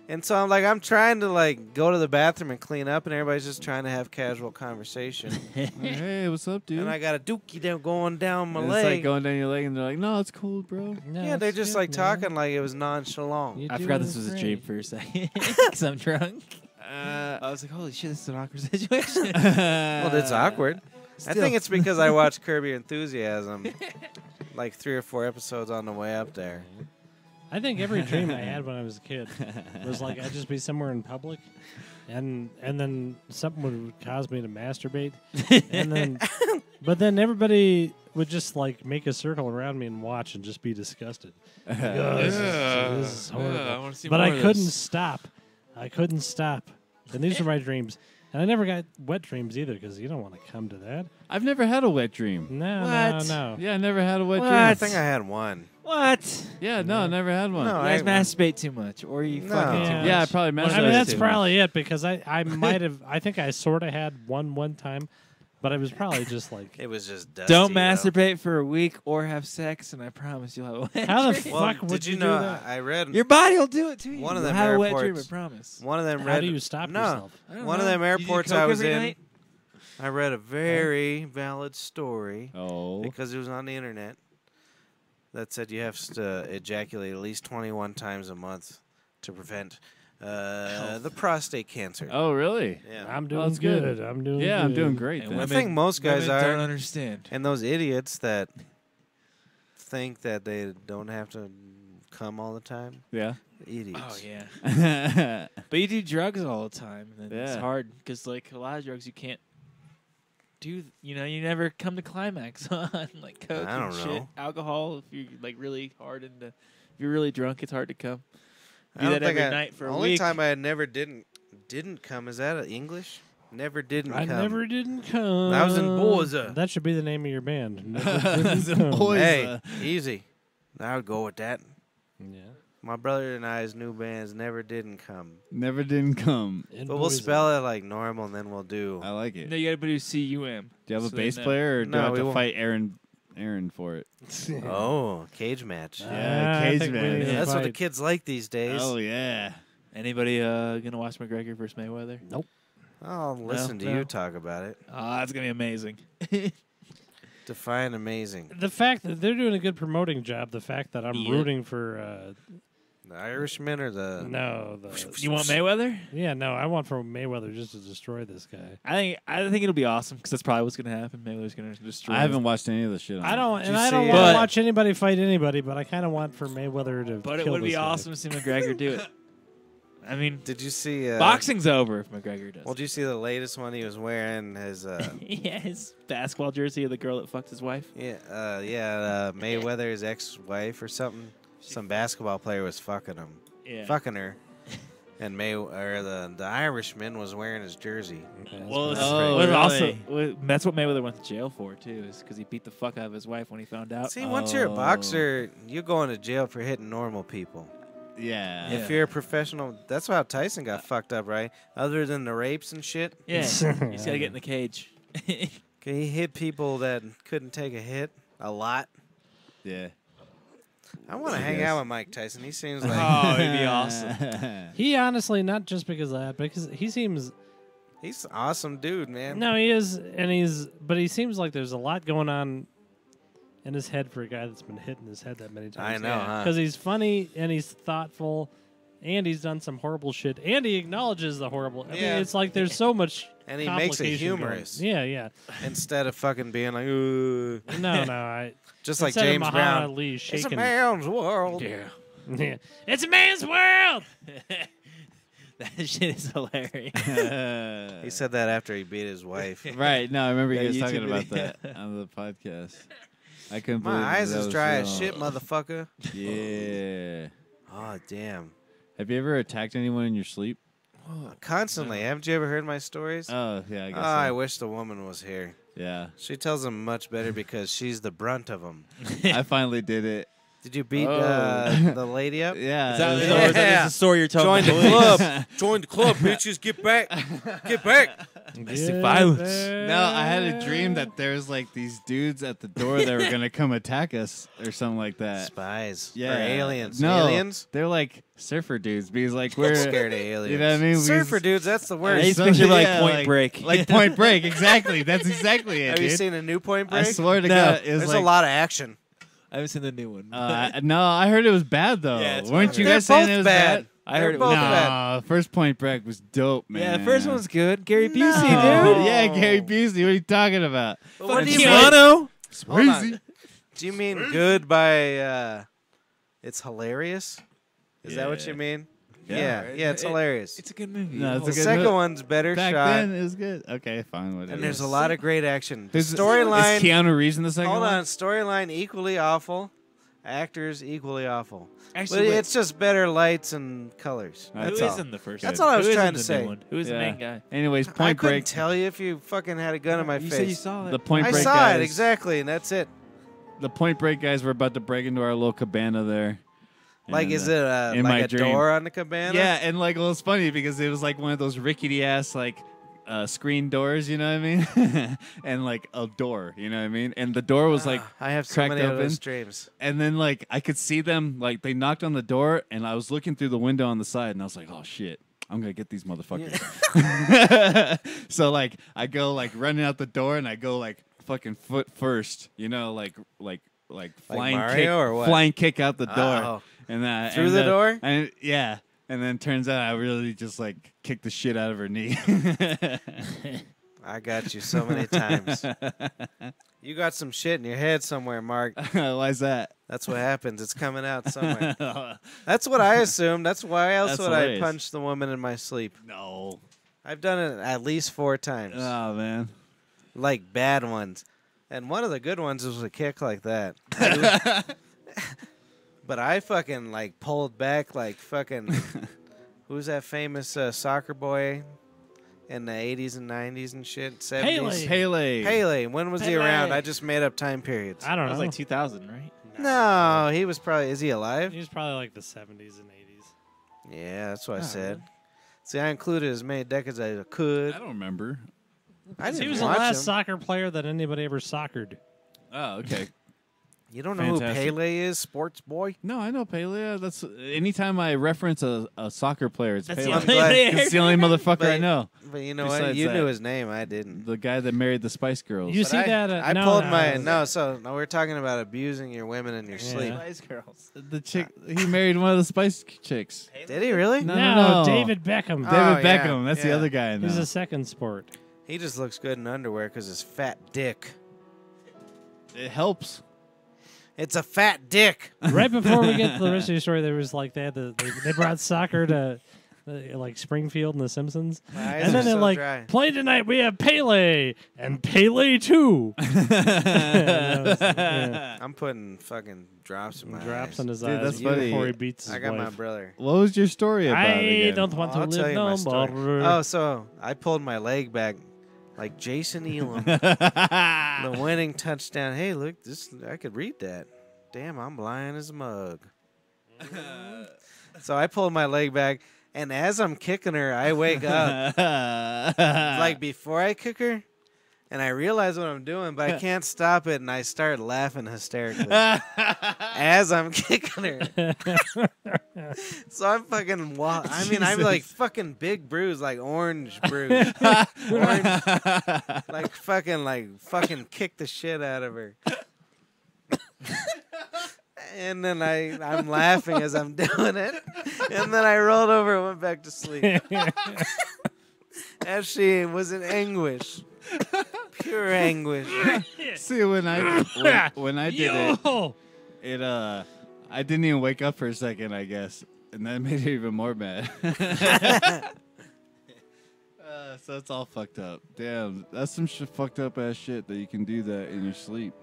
And so I'm trying to like go to the bathroom and clean up, and everybody's just trying to have casual conversation. Hey, what's up, dude? And I got a dookie down going down my And leg. it's like going down your leg, and they're like, "No, it's cool, bro." Yeah, they're just like talking like it was nonchalant. You're I forgot doing this was a great. dream for a second because I'm drunk. I was like, holy shit, this is an awkward situation. Well, it's awkward. I Still. think it's because I watched Curb Your Enthusiasm like 3 or 4 episodes on the way up there. I think every dream I had when I was a kid was like I'd just be somewhere in public, and then something would cause me to masturbate, but then everybody would just like make a circle around me and watch and just be disgusted. Like, oh, this is horrible. I wanna see But more I of couldn't this. stop. I couldn't stop. And these are my dreams. And I never got wet dreams either because you don't want to come to that. I've never had a wet dream. No, What? no. Yeah, I never had a wet What? dream. I think I had one. What? Yeah, no, I never had one. No, You guys I- masturbate too much, or you No. fucking too Yeah. much. Yeah, I probably I masturbated mean, that's too probably it because I might have, I think I sort of had one time, but I was probably just like, It was just dusty. Don't though. masturbate for a week or have sex, and I promise you'll have a wet how the dream. Well, fuck would did you do know? that? I read Your body will do it to you. One of You'll them have a wet dream, I airports- promise. one of them. How read, do you stop no, yourself? I don't one of know. them You do airports coke I was every in. night? I read a very valid story Oh. because it was on the internet that said you have to ejaculate at least 21 times a month to prevent the prostate cancer. Oh, really? Yeah. I'm Oh, doing that's good. good. I'm doing Yeah, good. I'm doing great. And Then. I women- think most guys Women don't are, understand. and those idiots that think that they don't have to come all the time. Yeah. Idiots. Oh yeah. yeah. But you do drugs all the time, and then it's Yeah. hard because like a lot of drugs you can't do. You know, you never come to climax on like coke I don't and shit, know. alcohol. If you're like really hard into, if you're really drunk, it's hard to come. I Do don't that think every night for a only week. time I never didn't come. Is that English? Never didn't I come. never didn't come. I was in Boise. That should be the name of your band. Never didn't come. Boise. Hey, easy. I would go with that. Yeah. My brother and I's new band's never didn't come. Never didn't come. In But we'll Boise. spell it like normal, and then we'll do. I like it. No, you gotta do CUM. Do you have a So bass they know. player, or do No, I have we to won't. fight Aaron for it? Oh, cage match. Yeah, I cage think we man. need to That's what the fight. kids like these days. Oh yeah. Anybody gonna watch McGregor versus Mayweather? I'll listen to no. you talk about it. Oh, that's gonna be amazing. Define amazing. The fact that they're doing a good promoting job, the fact that I'm Yeah. rooting for The Irishman or the. You want Mayweather? I want for Mayweather just to destroy this guy. I think it'll be awesome because that's probably what's gonna happen. Mayweather's gonna destroy. I haven't watched any of the shit. On I don't, Did and you I don't see, want uh, to watch anybody fight anybody, but I kind of want for Mayweather to. But it kill would be this guy. awesome to see McGregor do it. I mean, Did you see? boxing's over if McGregor does. Well, did you see the latest one he was wearing? His yeah, his basketball jersey of the girl that fucked his wife. Mayweather's ex-wife or something. Some basketball player was fucking him, Yeah. fucking her, and the Irishman was wearing his jersey. Well, it's, Oh, well, really? also that's what Mayweather went to jail for too, is because he beat the fuck out of his wife when he found out. See, once you're a Oh. boxer, you're going to jail for hitting normal people. Yeah. If you're a professional, that's how Tyson got fucked up, right? Other than the rapes and shit, Yeah, you just gotta get in the cage. he hit people that couldn't take a hit a lot. Yeah. I want to hang out with Mike Tyson. He seems like Oh, it'd be awesome. He honestly, not just because of that, because he seems. he's an awesome dude, man. No, he is, but he seems like there's a lot going on in his head for a guy that's been hit in his head that many I times. know, huh? Because he's funny and he's thoughtful, and he's done some horrible shit, and he acknowledges the horrible. I Yeah. mean, it's like there's so much. And he makes it complication going. humorous. Yeah, yeah. Instead of fucking being like, ooh. No, I. Just like instead of James Muhammad Brown. Ali It's a shaking. man's world. Yeah. Yeah. It's a man's world. That shit is hilarious. He said that after he beat his wife. Right. No, I remember you That guys talking YouTube about video. that on the podcast. I couldn't believe My eyes that is was dry real. as shit, motherfucker. Yeah. Oh, damn. Have you ever attacked anyone in your sleep? Constantly. Haven't you ever heard my stories? Oh, yeah, I guess. Oh, I so. wish the woman was here. Yeah. She tells them much better because she's the brunt of them. I finally did it. Did you beat the lady up? Yeah. Is that, it was- or is that just a story you're telling Join the police? club. Join the club, bitches. Get back. Get back. Domestic violence. No, I had a dream that there's like these dudes at the door that were gonna come attack us or something like that. Spies. Yeah, Or aliens. No, Aliens? they're like surfer dudes because like We're we're scared of aliens. You know what I mean? Surfer dudes, that's the I worst. just picture like Yeah, Point Break. like Point Break. Exactly. That's exactly it, Have dude. you seen a new Point I Break? swear to No. God, it was There's like, a lot of action. I haven't seen the new one. No, I heard it was bad though. Yeah, it's Weren't you They're guys saying both it was bad. I heard They're it was both bad. Nah, first Point Break was dope, man. Yeah, the first one was good. Gary Busey, No. dude. Yeah, Gary Busey. What are you talking about? But what do you mean? Keanu. Hold on. Do you mean good by it's hilarious? Is that what you mean? Yeah, it's hilarious. It's a good movie. No, it's The a good second mo- one's better Back shot, then, it was good. Okay, fine. Whatever. and there's a lot of great action. The Is storyline. Keanu Reeves in the second Hold one? on, storyline equally awful, actors equally awful. Actually, But wait. it's just better lights and colors. That's Who That's is all. in the first That's one? all I was Who is trying in to the say. new one? Who is the Yeah. main guy? Anyways, I Point couldn't Break. tell you if you fucking had a gun in my You face. said you saw it. The Point I Break saw guys. it exactly, and that's it. The Point Break guys were about to break into our little cabana there. Like, And, is it in my like a dream. door on the cabana? Yeah, and like, well, it's funny because it was like one of those rickety ass like screen doors, you know what I mean? And like a door, you know what I mean? And the door was like, I have so cracked many of open. those dreams. and then like I could see them, like they knocked on the door, and I was looking through the window on the side, and I was like, oh shit. I'm gonna get these motherfuckers. So like I go like running out the door, and I go like fucking foot first, you know, like flying Mario kick, or what? flying kick out the door, Oh. and Through and the door? and yeah, and then turns out I really just like kicked the shit out of her knee. I got you so many times. You got some shit in your head somewhere, Mark. Why's that? That's what happens. It's coming out somewhere. That's what I assumed. That's why else That's would I hilarious. punch the woman in my sleep? No. I've done it at least 4 times. Oh man. Like bad ones. And one of the good ones was a kick like that. But I fucking like pulled back like fucking who's that famous soccer boy in the 80s and 90s and shit? 70s? Pele. Pele. When was he Pele. around? I just made up time periods. I don't That know. was like 2000, right? No, he was probably. Is he alive? He was probably like the 70s and 80s. Yeah, that's what I Oh, said. See, I included as many decades as I could. I don't remember. I didn't He was the watch last him. soccer player that anybody ever soccered. Oh, okay. You don't know Fantastic. who Pele is, sports boy? No, I know Pele. That's anytime I reference a soccer player, it's That's Pele. the I'm only glad- player. It's the only motherfucker I But- know. But you know what? Besides You that. knew his name. I didn't. The guy that married the Spice Girls. You But see that? I no, pulled no, my no. So now we're talking about abusing your women in your Yeah. sleep. Spice Girls. The chick, he married one of the Spice chicks. Did he really? No, No, David Beckham. Oh, David yeah, Beckham. That's the yeah. other guy I know. He's a second sport. He just looks good in underwear because his fat dick. It helps. It's a fat dick. Right before we get to the rest of your story, there was like they brought soccer to like Springfield and The Simpsons, My eyes and are then they're so like, dry. play tonight. We have Pele and Pele 2. Yeah, I'm putting fucking drops in my drops eyes. in his Dude, eyes that's funny. before he beats his I got my wife. brother. What was your story about? I again? don't want to I'll tell live you my no story. more. Oh, so I pulled my leg back like Jason Elam. The winning touchdown. Hey, look, this I could read that. Damn, I'm blind as a mug. So I pulled my leg back, and as I'm kicking her, I wake up like before I kick her, and I realize what I'm doing, but I can't stop it, and I start laughing hysterically as I'm kicking her. So I'm fucking. I'm like fucking big bruise, like orange bruise, orange, like fucking kick the shit out of her. And then I'm laughing as I'm doing it. And then I rolled over and went back to sleep. As she was in anguish. Pure anguish. See, when I did it, I didn't even wake up for a second, I guess, and that made her even more mad. So it's all fucked up. Damn, that's some fucked up ass shit that you can do that in your sleep.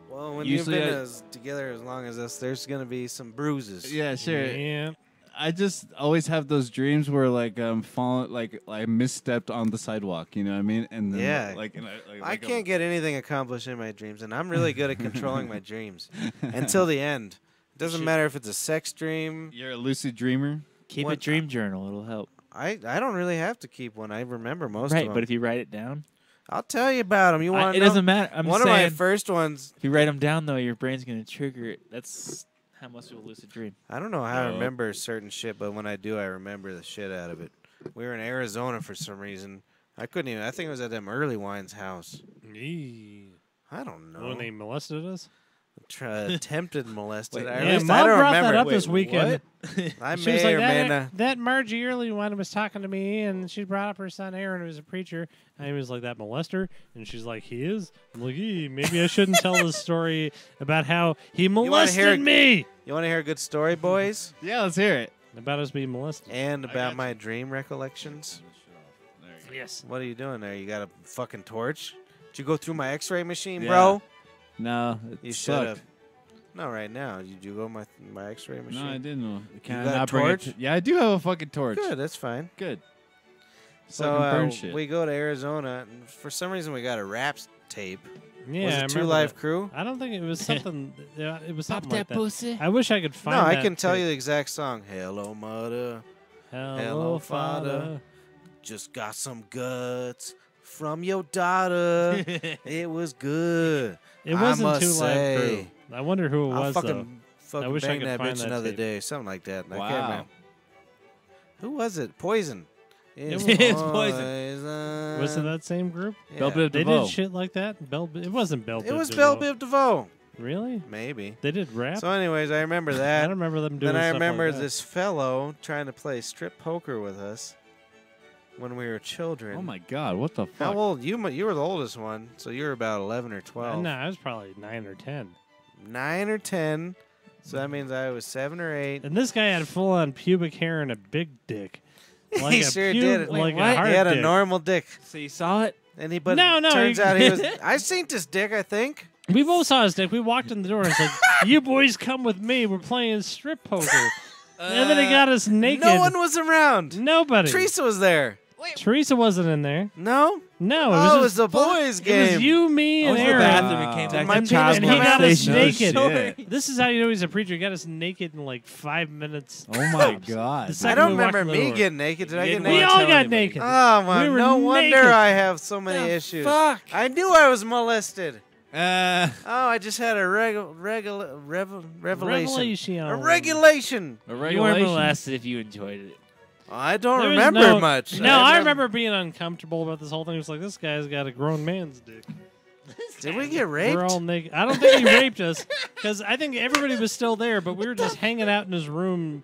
Well, when Usually you've been I- together as long as us, there's going to be some bruises. Yeah, sure. Yeah. I just always have those dreams where like I'm falling, like I misstepped on the sidewalk. You know what I mean? And then, Yeah. like, I can't get anything accomplished in my dreams, and I'm really good at controlling my dreams until the end. Doesn't matter if it's a sex dream. You're a lucid dreamer. Keep a What- dream journal. It'll help. I don't really have to keep one. I remember most of Right, them. but if you write it down, I'll tell you about them. You want it to know? doesn't matter. I'm One of saying my first ones. if you write them down, though, your brain's gonna trigger it. That's how most people lucid dream. I don't know how I Oh. remember certain shit, but when I do, I remember the shit out of it. We were in Arizona for some reason. I couldn't even. I think it was at them early wine's house. Yee. I don't know. When they molested us? Attempted molested. Wait, At Yeah, least Mom I don't brought remember. that up Wait, this weekend. I She was may like, or may that, not. that Margie Early one was talking to me, and she brought up her son Aaron, who was a preacher. And he was like, that molester? And she's like, he is? I'm like, maybe I shouldn't tell this story about how he wanna hear molested it? me. You want to hear a good story, boys? Yeah, let's hear it. About us being molested. And I about got my dream recollections? Yes. What are you doing there? You got a fucking torch? Did you go through my x-ray machine, Yeah. bro? No, it You should sucked. have. No, right now. Did you go my x-ray machine? No, I didn't. Can I got a not bring it torch? Yeah, I do have a fucking torch. Good, that's fine. Good. So Fucking burn shit. we go to Arizona, and for some reason we got a rap tape. Yeah, Was I it Two remember Live that. Crew? I don't think it was something. Yeah, it was something like that. pussy. I wish I could find. No, I that can tell tape. you the exact song. Hello, mother. Hello, father. Just got some guts from your daughter. It was good. It I wasn't must Two Live Crew. say. I wonder who it I'll was though. fucking wish I bang could that find bitch that another tape. day. Something like that. I can't Wow. remember. Who was it? Poison. It's Poison. Was it that same group? Yeah. Bell Biv They DeVoe. did shit like that. It wasn't Bell. It Biv was DeVoe. Bell Biv DeVoe. Really? Maybe. They did rap. So, anyways, I remember I that. don't remember them doing. Then I stuff remember like that. this fellow trying to play strip poker with us when we were children. Oh my god, what the fuck? How old? You were the oldest one, so you were about 11 or 12. No, I was probably 9 or 10. 9 or 10. So that means I was 7 or 8. And this guy had full-on pubic hair and a big dick. Like He a sure did. Like Wait, a what? hard He had dick. a normal dick. So you saw it? And he, but No, turns he- out he was. I seen this dick, I think. We both saw his dick. We walked in the door and it's like, you boys come with me. We're playing strip poker. And then he got us naked. No one was around. Nobody. Teresa was there. Teresa wasn't in there. No? No, Oh, it it was was just, the boys' it game. was you, me, I and went to the Aaron. bathroom and came back My to child penis- And he got us molestation. naked. This is how you know he's a preacher. He got us naked in like 5 minutes. Oh my god. The I second don't we walked remember in the me door. getting naked. Did I get didn't We naked? wanna all tell got anybody. naked. Oh, my. We were No wonder naked. I have so many issues. Fuck. I knew I was molested. Uh, Oh, I just had a revelation. Revelation. A regulation. A you weren't regulation. molested if you enjoyed it. I don't There was remember no- much. No, I remember being uncomfortable about this whole thing. It was like, this guy's got a grown man's dick. Did we get raped? We're all naked. I don't think he raped us because I think everybody was still there, but we were just hanging out in his room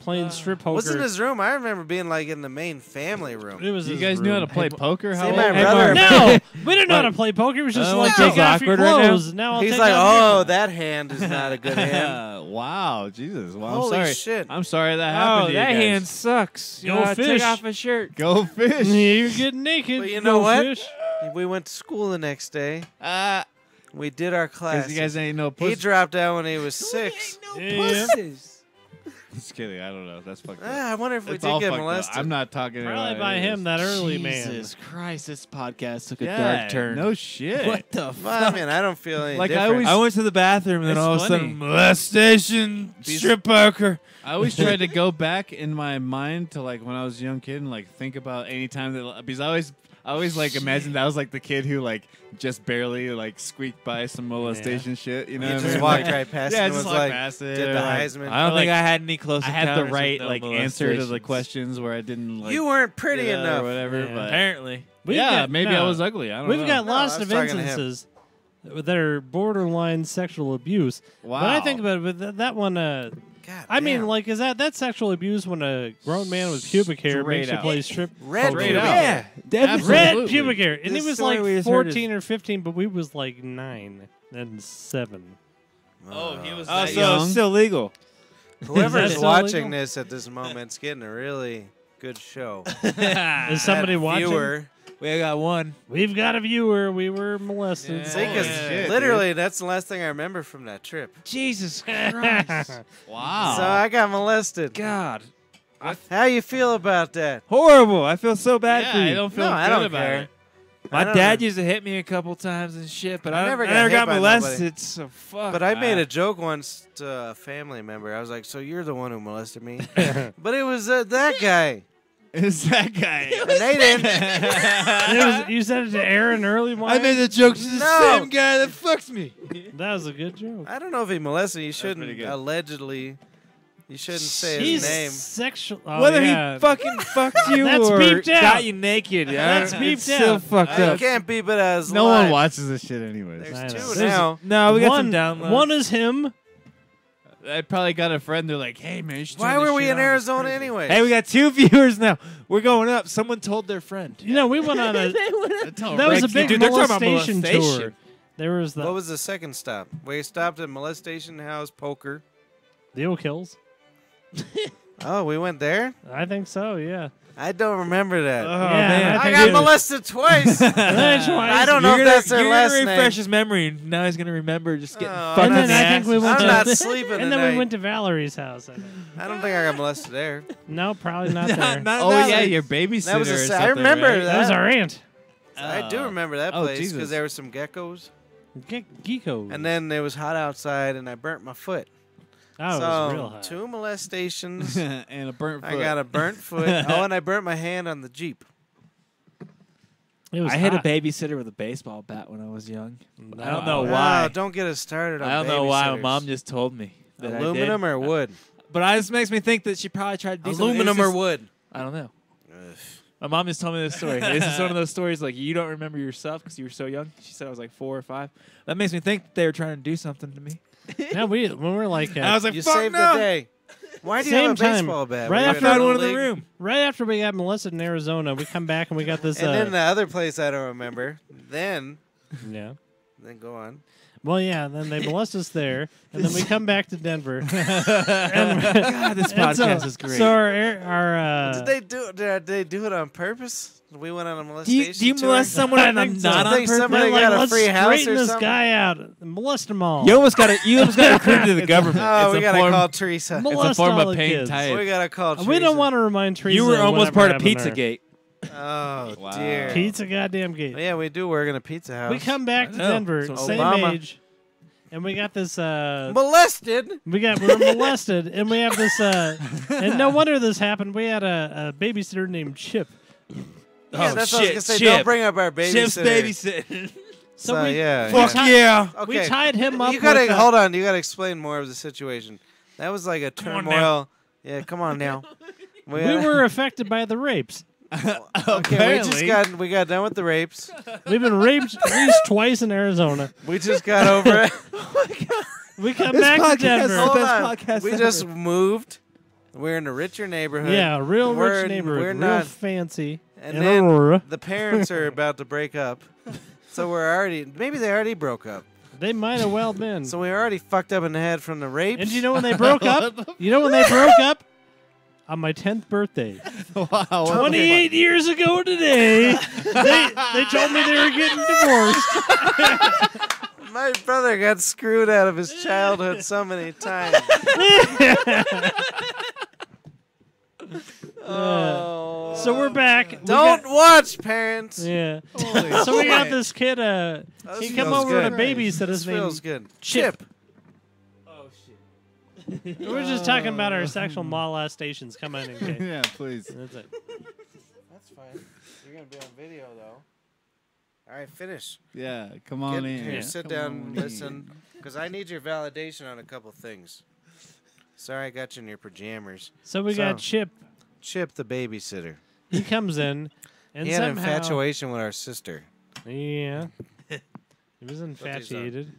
playing strip poker. What's in his room? I remember being like in the main family room. It was You his guys knew how to room. play poker? How See, old? my Hey, brother. Mark. No, we didn't know how to play poker. It was just Oh, like, feels take off your awkward right now. clothes. Now I'll He's take like, off your- oh, that hand is not a good hand. Wow, Jesus. Well, I'm Holy sorry. shit. I'm sorry that happened Oh, to you that guys. hand sucks. You Go gotta fish. Take off a shirt. Go fish. You're getting naked. But you Go know what? fish. We went to school the next day. Because We did our class. you guys ain't no He pussy. dropped out when he was 6. Yeah. Just kidding. I don't know. That's fucked up. I wonder if we It's did all get fucked up. molested. I'm not talking Probably about by it. him that early man. Jesus Christ, this podcast took a Yeah, dark turn. no shit. What the Well, I fuck? mean, I don't feel any Like, I different. always- I went to the bathroom and then It's all of a funny. sudden, molestation, strip poker. I always tried to go back in my mind to like when I was a young kid and like think about any time that because I always like imagined that I was like the kid who like just barely like squeaked by some molestation shit. You know, You what I just mean? walked Like, right past yeah, it and just was walked like, past it. did or, the like, Heisman. I don't Like, think I had any close I had the encounters with right no like answer to the molestations. questions where I didn't like You weren't pretty yeah, enough. or whatever. Yeah. But Apparently. We've yeah, got- maybe no. I was ugly. I don't We've know. got No, lots I was of talking to him. instances that are borderline sexual abuse. Wow. But I think about it, but that one, God I mean, damn. like, is that sexual abuse when a grown man with pubic hair Straight makes you out. play strip Red poker? Straight out. Yeah, definitely. Red Absolutely. pubic hair. And This he was story like we just heard 14 or 15, but we was like 9 and 7. Oh, he was that so young? it's still legal. Whoever's Is that watching illegal? this at this moment's getting a really good show. Is somebody That watching? viewer, We got one. We've got a viewer. We were molested. Yeah. see, 'cause shit, literally that's the last thing I remember from that trip. Jesus Christ. Wow. So I got molested. God. How you feel about that? Horrible. I feel so bad yeah, for you. I don't feel No, good I don't about care. it. I My don't dad know. used to hit me a couple times and shit, but I I never never got got hit by molested. So fuck. But I made a joke once to a family member. I was like, "So you're the one who molested me?" But it was that guy. Is that guy? And they didn't. You said it to Aaron early morning. I made a joke to the No. same guy that fucks me. That was a good joke. I don't know if he molested. You pretty shouldn't good. allegedly. You shouldn't say He's his name. sexual. Oh, Whether yeah. he fucking fucked you That's or beeped out. got you naked, That's it's beeped still out. fucked You up. can't beep it as No live. one watches this shit anyways. There's I know. two There's now. No, we got one, some downloads. one is him. I probably got a friend. They're like, "Hey man, you should Why turn this were we shit in on. It's Arizona crazy." anyway? Hey, we got 2 viewers now. We're going up. Someone told their friend. You know, we went on a. Tell That was a Rex, big Dude, they're talking about molestation tour. molestation. There was What the was the second stop? We stopped at molestation house poker. the O'Kills. Oh, we went there? I think so. Yeah. I don't remember that. Oh, Yeah, man. I think got it- molested twice. I don't know if that's their you're last gonna refresh name. his memory. Now he's gonna remember just getting Oh, fucked And in then the I ass. think we went I'm to not sleeping and then tonight. we went to Valerie's house. I think. I don't think I got molested there. No, probably not there. Oh yeah, your babysitter. That was or I something, remember right? That was our aunt. I do remember that Oh, place Jesus. because there were some geckos. Geeko. And then it was hot outside and I burnt my foot. Oh, it so, was real hot. 2 molestations. and a burnt foot. I got a burnt foot. Oh, and I burnt my hand on the Jeep. It was I had a hot. babysitter with a baseball bat when I was young. No. I don't know Oh, why. don't get us started on I don't know why. My babysitters. mom just told me that Aluminum I did. or wood? But it just makes me think that she probably tried to do something. Aluminum It's or just- wood? I don't know. Ugh. My mom just told me this story. This is one of those stories like you don't remember yourself because you were so young. She said I was like 4 or 5. That makes me think they were trying to do something to me. Yeah, when we were like, I was like, You fuck saved no. the day. Why do you Same have a time. baseball bat? Right Were you I after in found a one in the league? room. right after we got molested in Arizona, we come back and we got this. And then the other place I don't remember. Then Yeah. go on. Well, yeah. Then they molest us there, and then we come back to Denver. and, God, this and podcast so, is great. So our Did they do it on purpose? We went on a do molestation you tour? molest someone I and I'm think so. not I on think purpose? somebody they're got a let's free house straighten or this something? guy out, and molest them all. You almost got recruited to the government. Oh, It's we a gotta form- call Teresa. Molest form all of the paying kids. tithe. We gotta call Teresa. We don't want to remind Teresa. You were almost whatever part of happened to her. Pizzagate. Oh Wow. dear. Pizza goddamn gate. Yeah, we do work in a pizza house. We come back to I know. Denver, So same Obama. age, and we got this. molested. We were molested, and we have this. And no wonder this happened. We had a babysitter named Chip. Yeah, Oh, that's what I was shit, gonna say. Chip. Don't bring up our babysitter. Chip's babysitting. So, we, yeah. Fuck yeah. yeah. Okay. We tied him up. You gotta with, hold on. You gotta explain more of the situation. That was like a on now. turmoil. Yeah, come on now. We were affected by the rapes. okay. We got done with the rapes. We've been raped at least twice in Arizona. We just got over it. We come back to Denver. Hold best on. podcast We ever. just moved. We're in a richer neighborhood. Yeah, real We're- rich neighborhood, we're real not- fancy. And in then Aurora. the parents are about to break up. So we're already, maybe they already broke up. They might have well been. So we're already fucked up in the head from the rapes. And you know when they broke up? You know when they broke up? On my 10th birthday. Wow. 28 years ago today, they told me they were getting divorced. My brother got screwed out of his childhood so many times. Oh. So we're back. We Don't watch, parents. Yeah. Holy So we got shit. this kid. Oh, He this come feels over to good. babysit This his name. feels good. Chip. Oh, shit. We were just talking about our sexual molestations. Come on in, okay? Yeah, please. That's it. That's fine. You're gonna be on video though. All right, finish. Yeah, come on Get, in. here, Yeah. sit Come down, on listen, because I need your validation on a couple things. Sorry, I got you in your pajamas. So we got Chip. Chip, the babysitter. He comes in, and He had an somehow, infatuation with our sister. Yeah. He was infatuated.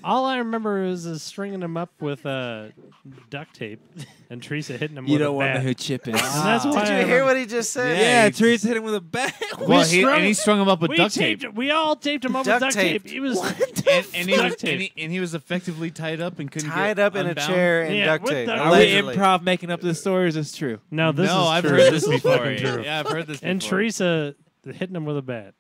All I remember is stringing him up with duct tape, and Teresa hitting him You with don't a want to know bat. who Chip is. And that's why Did you hear what he just said? Yeah, he- Teresa hit him with a bat. Well, strung- and he strung him up with we duct taped tape. We all taped him up with Duct duct tape. tape. He was And he was duct tape. and he was effectively tied up and couldn't Tied get up in a unbound. chair and Yeah, duct with tape. the- Are we Allegedly. improv making up this story? Or is this true? No, this is no, I've true. heard this is before. fucking true. Yeah, I've heard this before. And Teresa hitting him with a bat.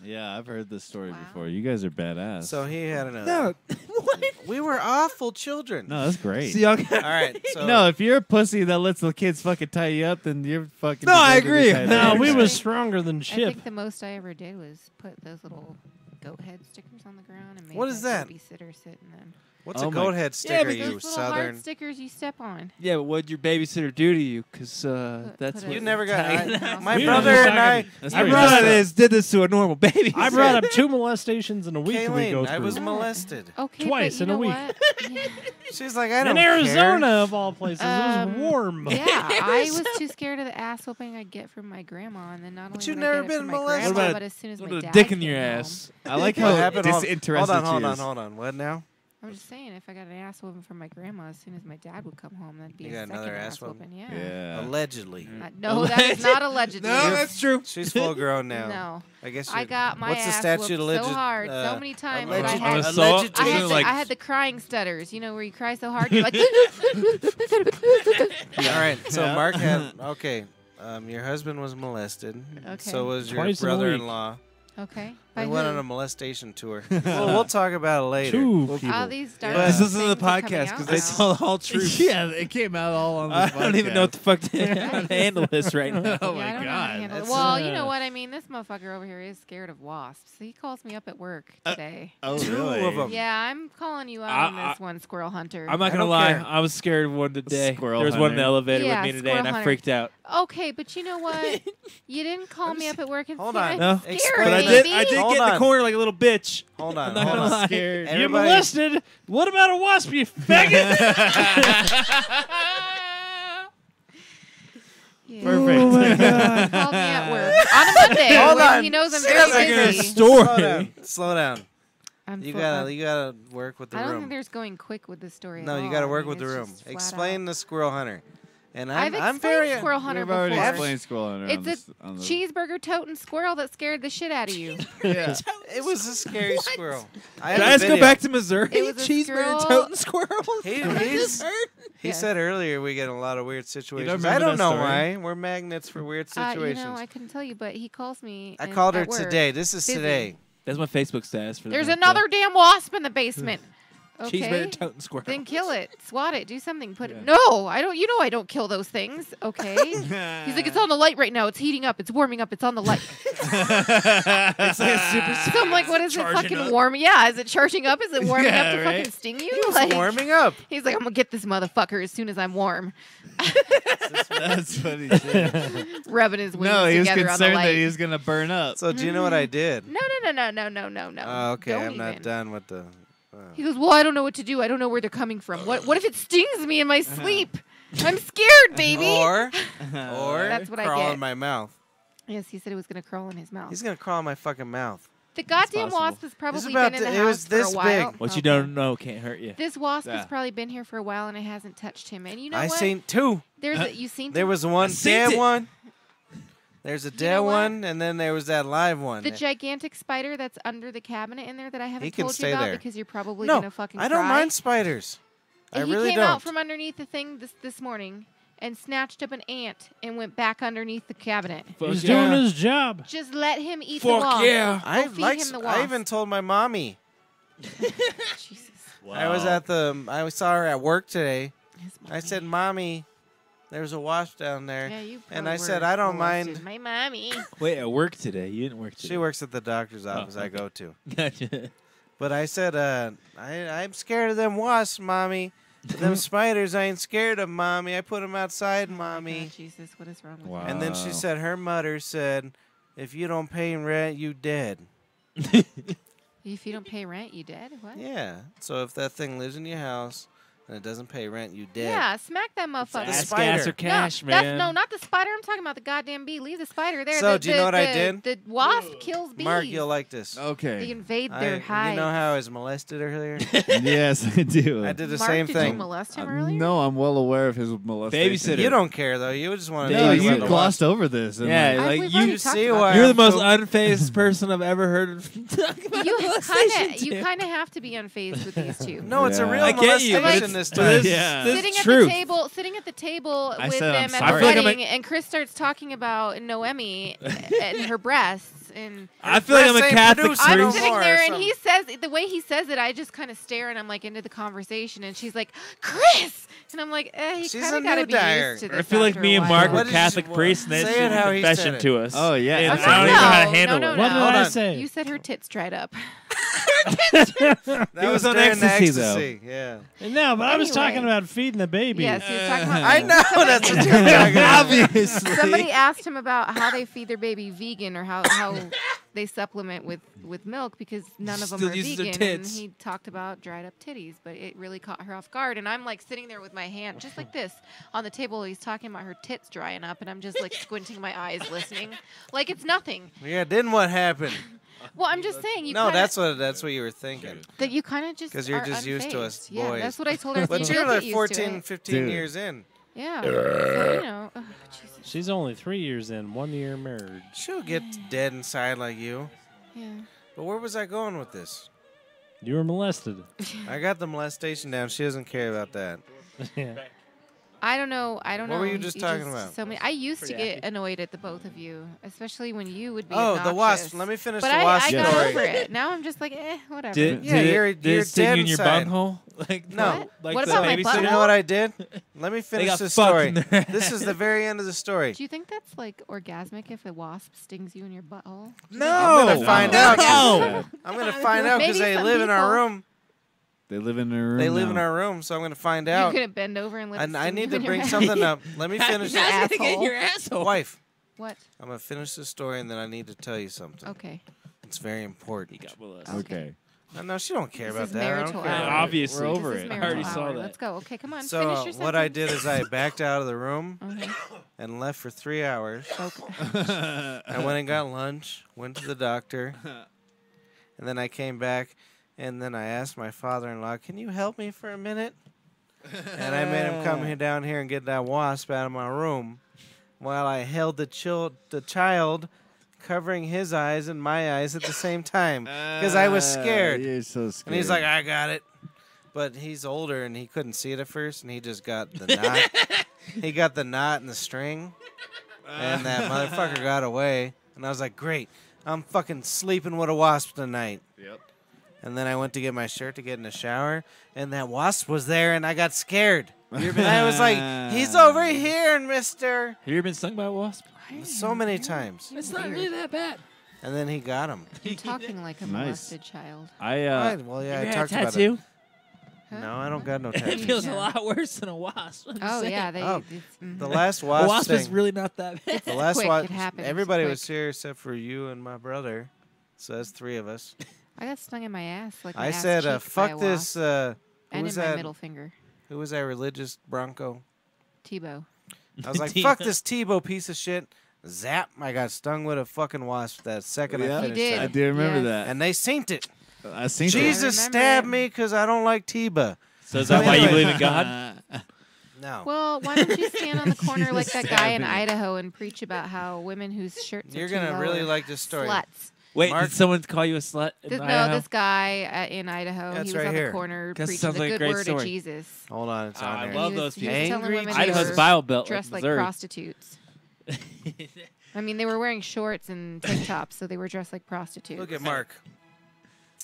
Yeah, I've heard this story Wow. before. You guys are badass. So he had another. No. What? We were awful children. no, that's great. See, y'all All right. So no, if you're a pussy that lets the kids fucking tie you up, then you're fucking. No, I deserve to be agree. tied No, up. we I was think- stronger than I Chip. think the most I ever did was put those little goat head stickers on the ground and make What is my that? babysitter sit in them. what's Oh a my- goat head sticker? but Those You little southern. hard stickers you step on. Yeah, but what'd your babysitter do to you? Because that's put what You never got. I- My We were brother just and I. talking- That's I pretty brought messed it- up. Did this to a normal baby. I brought up 2 molestations in a week that we go Kayleen, through. I was No. molested. Okay, Twice but you in a know week. what? Yeah. She's like, I don't in Arizona, care. of all places. It was warm. Yeah, I was too scared of the ass whooping I'd get from my grandma, and then not But only you've would never I get it been from my molested. grandma, What but as soon as What my about dad a dick in came your home- ass? I like What how happened? disinterested Hold she is. on. What now? I'm just saying, if I got an ass whooping from my grandma, as soon as my dad would come home, that'd be You a got second another ass ass whooping? whooping. Yeah. Yeah. Allegedly. No, that is not allegedly. No, that's true. She's full grown now. No, I guess. I you're- got my What's the ass statute whooped of so hard, so many times. that I alleged- had, assault? alleged- I had, Isn't it the, like- I had the crying stutters. You know, where you cry so hard, you're like. All right. So Yeah. Mark had. Okay. Your husband was molested. Okay. So was your Twice in a week. brother-in-law. Okay. We By went who? on a molestation tour. Well, we'll talk about it later. 2 people. All these dark But- This isn't the things are coming podcast out because they now. tell the whole truth. Yeah, it came out all on I this don't even know what the fuck to Yeah, how to handle this right now. Oh Yeah, my I don't know how to god. handle it. That's- Well, you uh, know what I mean. This motherfucker over here is scared of wasps. He calls me up at work today. Oh Two really? of 'em. Yeah, I'm calling you out on this one, squirrel hunter. I'm not I gonna don't lie. care. I was scared of one today. Squirrel there was one in the hunter. elevator Yeah, with me today, squirrel and I hunter. freaked out. Okay, but you know what? You didn't call me up at work and Hold say on. I'm No. scared, Explain But I it. baby. did Hold get in the on. corner like a little bitch. Hold on. I'm not Hold gonna on. lie. Scared. You Everybody- molested? What about a wasp, you faggot? Yeah. Perfect. Oh my god. He called me at work on a Monday. Hold when on. He knows I'm Say very that again. busy. Story. Slow down. Slow down. I'm You full- gotta work with the I don't room. think there's going quick with this story. No, at you all. got to I work mean, with the it's room. just flat Explain out. the squirrel hunter. And I've I'm explained very. squirrel hunter We've already before. explained squirrel hunter. on It's this, on the, cheeseburger toting squirrel that scared the shit out of you. Yeah. It was a scary squirrel. I Did have I a just go video. back to Missouri? It was a Cheeseburger squirrel- toting squirrel. He Yes. said earlier we get a lot of weird situations. remember I don't that know story? why. We're magnets for weird situations. You know, I couldn't tell you, but he calls me. I and- called her at work. today. This is Busy. today. That's my Facebook status for the There's night, another damn wasp in the basement. though. Okay. Cheeseburger toting squirrel. Then kill it, swat it, do something. Put Yeah. it. No, I don't. You know I don't kill those things. Okay. He's like, it's on the light right now. It's heating up. It's warming up. It's on the light. It's like a super. So I'm like, what is it Charging fucking up. warm? Yeah, is it charging up? Is it warming Yeah, up to right? fucking sting you? It's Like, warming up. he's like, I'm gonna get this motherfucker as soon as I'm warm. That's what he said. Rubbing his wings No, he was together on the concerned light. that he was gonna burn up. So do you know what I did? No. Oh, okay, Don't I'm not even. done with the. He goes, well, I don't know what to do. I don't know where they're coming from. What if it stings me in my sleep? I'm scared, baby. Or That's what I crawl get. in my mouth. Yes, he said it was gonna crawl in his mouth. He's gonna crawl in my fucking mouth. The goddamn possible. wasp has probably about been in to- the it house was for this a while. big. What you Okay. don't know can't hurt you. This wasp Yeah. has probably been here for a while and it hasn't touched him. And you know I what? seen two. There's a, you seen There was one seen dead it. one. There's a dead know what? one, and then there was that live one. the gigantic spider that's under the cabinet in there that I haven't He can told stay you about there. because you're probably no, gonna fucking I don't cry. mind spiders. I And really he came don't. out from underneath the thing this morning and snatched up an ant and went back underneath the cabinet. He's Fuck yeah. doing his job. Just let him eat the Fuck wasp. yeah. I Go feed like. him the I wasp. even told my mommy. Jesus. I was at the. I saw her at work today. His I mommy. said, "Mommy, there's a wasp down there." Yeah, you and probably I said, were "I don't molested. mind." My mommy. Wait, at work today. You didn't work today. She works at the doctor's office I okay. go to. Gotcha. But I said, I'm scared of them wasps, Mommy. But them spiders, I ain't scared of, Mommy. I put them outside, Oh my Mommy. God, Jesus, what is wrong with Wow. And then she said, her mother said, if you don't pay rent, you dead. you? If you don't pay rent, you dead? What? Yeah. So if that thing lives in your house and it doesn't pay rent, you dead. Yeah, smack that motherfucker. The Ass spider. gas or cash, no, man. No, not the spider. I'm talking about the goddamn bee. Leave the spider there. So, the, do you know what I did? The wasp kills bees. Mark, you'll like this. They Okay. invade their You hives. know how I was molested earlier? Yes, I do. I did the Mark, same did thing. you molest him earlier? No, I'm well aware of his molestation. Babysitter. You don't care, though. You just want to No, talk you about the glossed wasp. over this. and Yeah, like- like we've you already you talked see about why that. You're the I'm most so- unfazed person I've ever heard talk about You molestation, you kind of have to be unfazed with these two. No, it's a Yeah. real I get you, but molestation it's- this but time. it's- Yeah. this Sitting is at truth. the table I with said I'm them at sorry. the I feel like I'm wedding, and Chris starts talking about Noemi and her breasts, and I feel like I'm a Let's say Catholic producer I'm no priest. sitting more or there, and something. he says the way he says it, I just kind of stare, and I'm like into the conversation, and she's like, "Chris," and I'm like, "You She's kind a of got to new be dyer. used to this." I feel like after me a and while. Mark What were did Catholic you- priests, and they say did it how he said confession it. to us. Oh, yeah. And I'm I don't even know how to handle no, it. no, What did no. I on. say? You said her tits dried up. That He was on during the ecstasy, though. ecstasy. Yeah. No, but I was talking Anyway. about feeding the baby. Yes, he was talking about. I know that's what you're talking about. Obviously. Somebody asked him about how they feed their baby vegan or how they supplement with milk because none of them Still are uses their vegan. And tits. he talked about dried up titties, but it really caught her off guard. And I'm like sitting there with my hand just like this on the table. He's talking about her tits drying up, and I'm just like squinting my eyes, listening, like it's nothing. Yeah. Then what happened? Well, I'm just saying. No, that's what you were thinking. that you kind of just 'Cause you're are just used to us unfazed. Yeah, boys. that's what I told her. But You you're will like get used to 14, it. 15 Dude. years in. Yeah. So, you know, Jesus. She's only 3 years in, 1 year marriage. She'll get dead inside like you. Yeah. But where was I going with this? You were molested. I got the molestation down. She doesn't care about that. Yeah. I don't know. I don't know. What were you just talking about? So many. I used to Pretty get annoyed at the both of you, especially when you would be. Oh, obnoxious. the wasp. Let me finish But the I wasp got story. over it. Now I'm just like, whatever. Did, Yeah, did you're- it, did you're it sting dead you in your inside. bunghole? Like No. What? Like What the about my babysitter? butthole? You know what I did? Let me finish got the fucked story. in their This is the very end of the story. Do you think that's like orgasmic if a wasp stings you in your butthole? No. I'm gonna find out. No. I'm gonna find out because Maybe they some live in our people- room. They live in their room. They live in now. our room, so I'm gonna find You're out. gonna bend over and let. it And I sting need you to in your bring ass. something up. Let me finish Your this. asshole. asshole. Wife, What? I'm gonna finish this story and then I need to tell you something. Okay. It's very important. He got molested. Okay. No, she don't care This about is that. I don't marital care. hour. Obviously. We're over This is it. I marital already saw hour. that. Let's go. Okay, come on. So finish your what I sentence. did is I backed out of the room Okay. and left for 3 hours. Okay. I went and got lunch, went to the doctor, and then I came back, and then I asked my father-in-law, "Can you help me for a minute?" And I made him come down here and get that wasp out of my room, while I held the child, covering his eyes and my eyes at the same time, because I was scared. You're so scared. And he's like, "I got it." But he's older and he couldn't see it at first, and he just got the knot. He got the knot and the string, and that motherfucker got away. And I was like, "Great, I'm fucking sleeping with a wasp tonight." Yep. And then I went to get my shirt to get in the shower, and that wasp was there, and I got scared. You And I was like, "He's over here, mister." Have you ever been stung by a wasp? So many times. It's not really that bad. And then he got him. You're talking like a Nice. molested child. Well, yeah, I talked about it. Huh? No, I don't got no It tattoos. feels a lot worse than a wasp. Oh yeah, they. Oh, it's, The last wasp, A wasp is sting- really not that bad. The last quick, wasp. it happens Everybody quick. was here except for you and my brother. So that's 3 of us. I got stung in my ass like my I ass said, cheek by "Fuck a this." wasp. Who And was in my that? middle finger. Who was that religious Bronco? Tebow. I was like, "Fuck this Tebow piece of shit." Zap! I got stung with a fucking wasp that second Yeah. I You finished did. I that. do remember Yes. that. And they synced it. I seen Jesus remember stabbed it. me because I don't like Tebow. So is that why you believe in God? No. Well, why don't you stand on the corner like that guy in stabbed me. Idaho and preach about how women whose shirts You're are too gonna low really are like this story. sluts. Wait, Mark- did someone call you a slut? in No, Idaho? this guy in Idaho, That's he was right on here. the corner That preaching sounds the like a good great word story. of Jesus. Hold on, it's on I there. love he was, those he was people. telling Angry women Jesus. they Idaho's were Bible Belt, dressed like Missouri. prostitutes. I mean, they were wearing shorts and tank tops, so they were dressed like prostitutes. Look at Mark.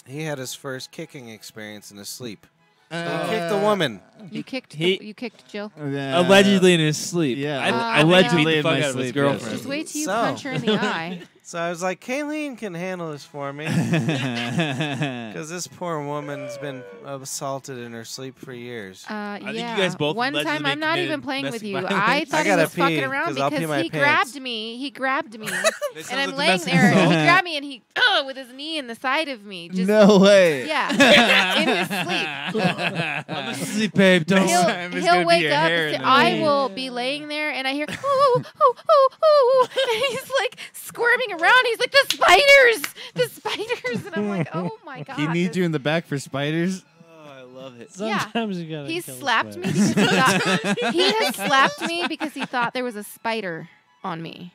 He had his first kicking experience in his sleep. He kicked the woman. You kicked. He- You kicked Jill. Allegedly in his sleep. yeah. I Oh, allegedly yeah. beat the In fuck my out of his sleep, yes. girlfriend. Just wait till you So- punch her in the eye. So I was like, Kayleen can handle this for me. Because this poor woman's been assaulted in her sleep for years. think you Yeah. guys both One time, allegedly I'm not even committed playing with domestic you. violence. I thought he gotta was fucking pee, around 'cause I'll pee because my he pants. grabbed me. He grabbed me, This and is I'm a laying domestic there. And he assault. grabbed me, and he with his knee in the side of me. Just No way. yeah, in his sleep. I'm asleep, babe. Don't. He'll wake up. I will be laying there, and I hear ooh, ooh, ooh, ooh, and he's like squirming around. He's like the spiders, and I'm like, oh my god. He needs this- you in the back for spiders. Oh, I love it. Yeah. Sometimes you gotta. He kill a slapped me spider. because he thought he has slapped me because he thought there was a spider on me.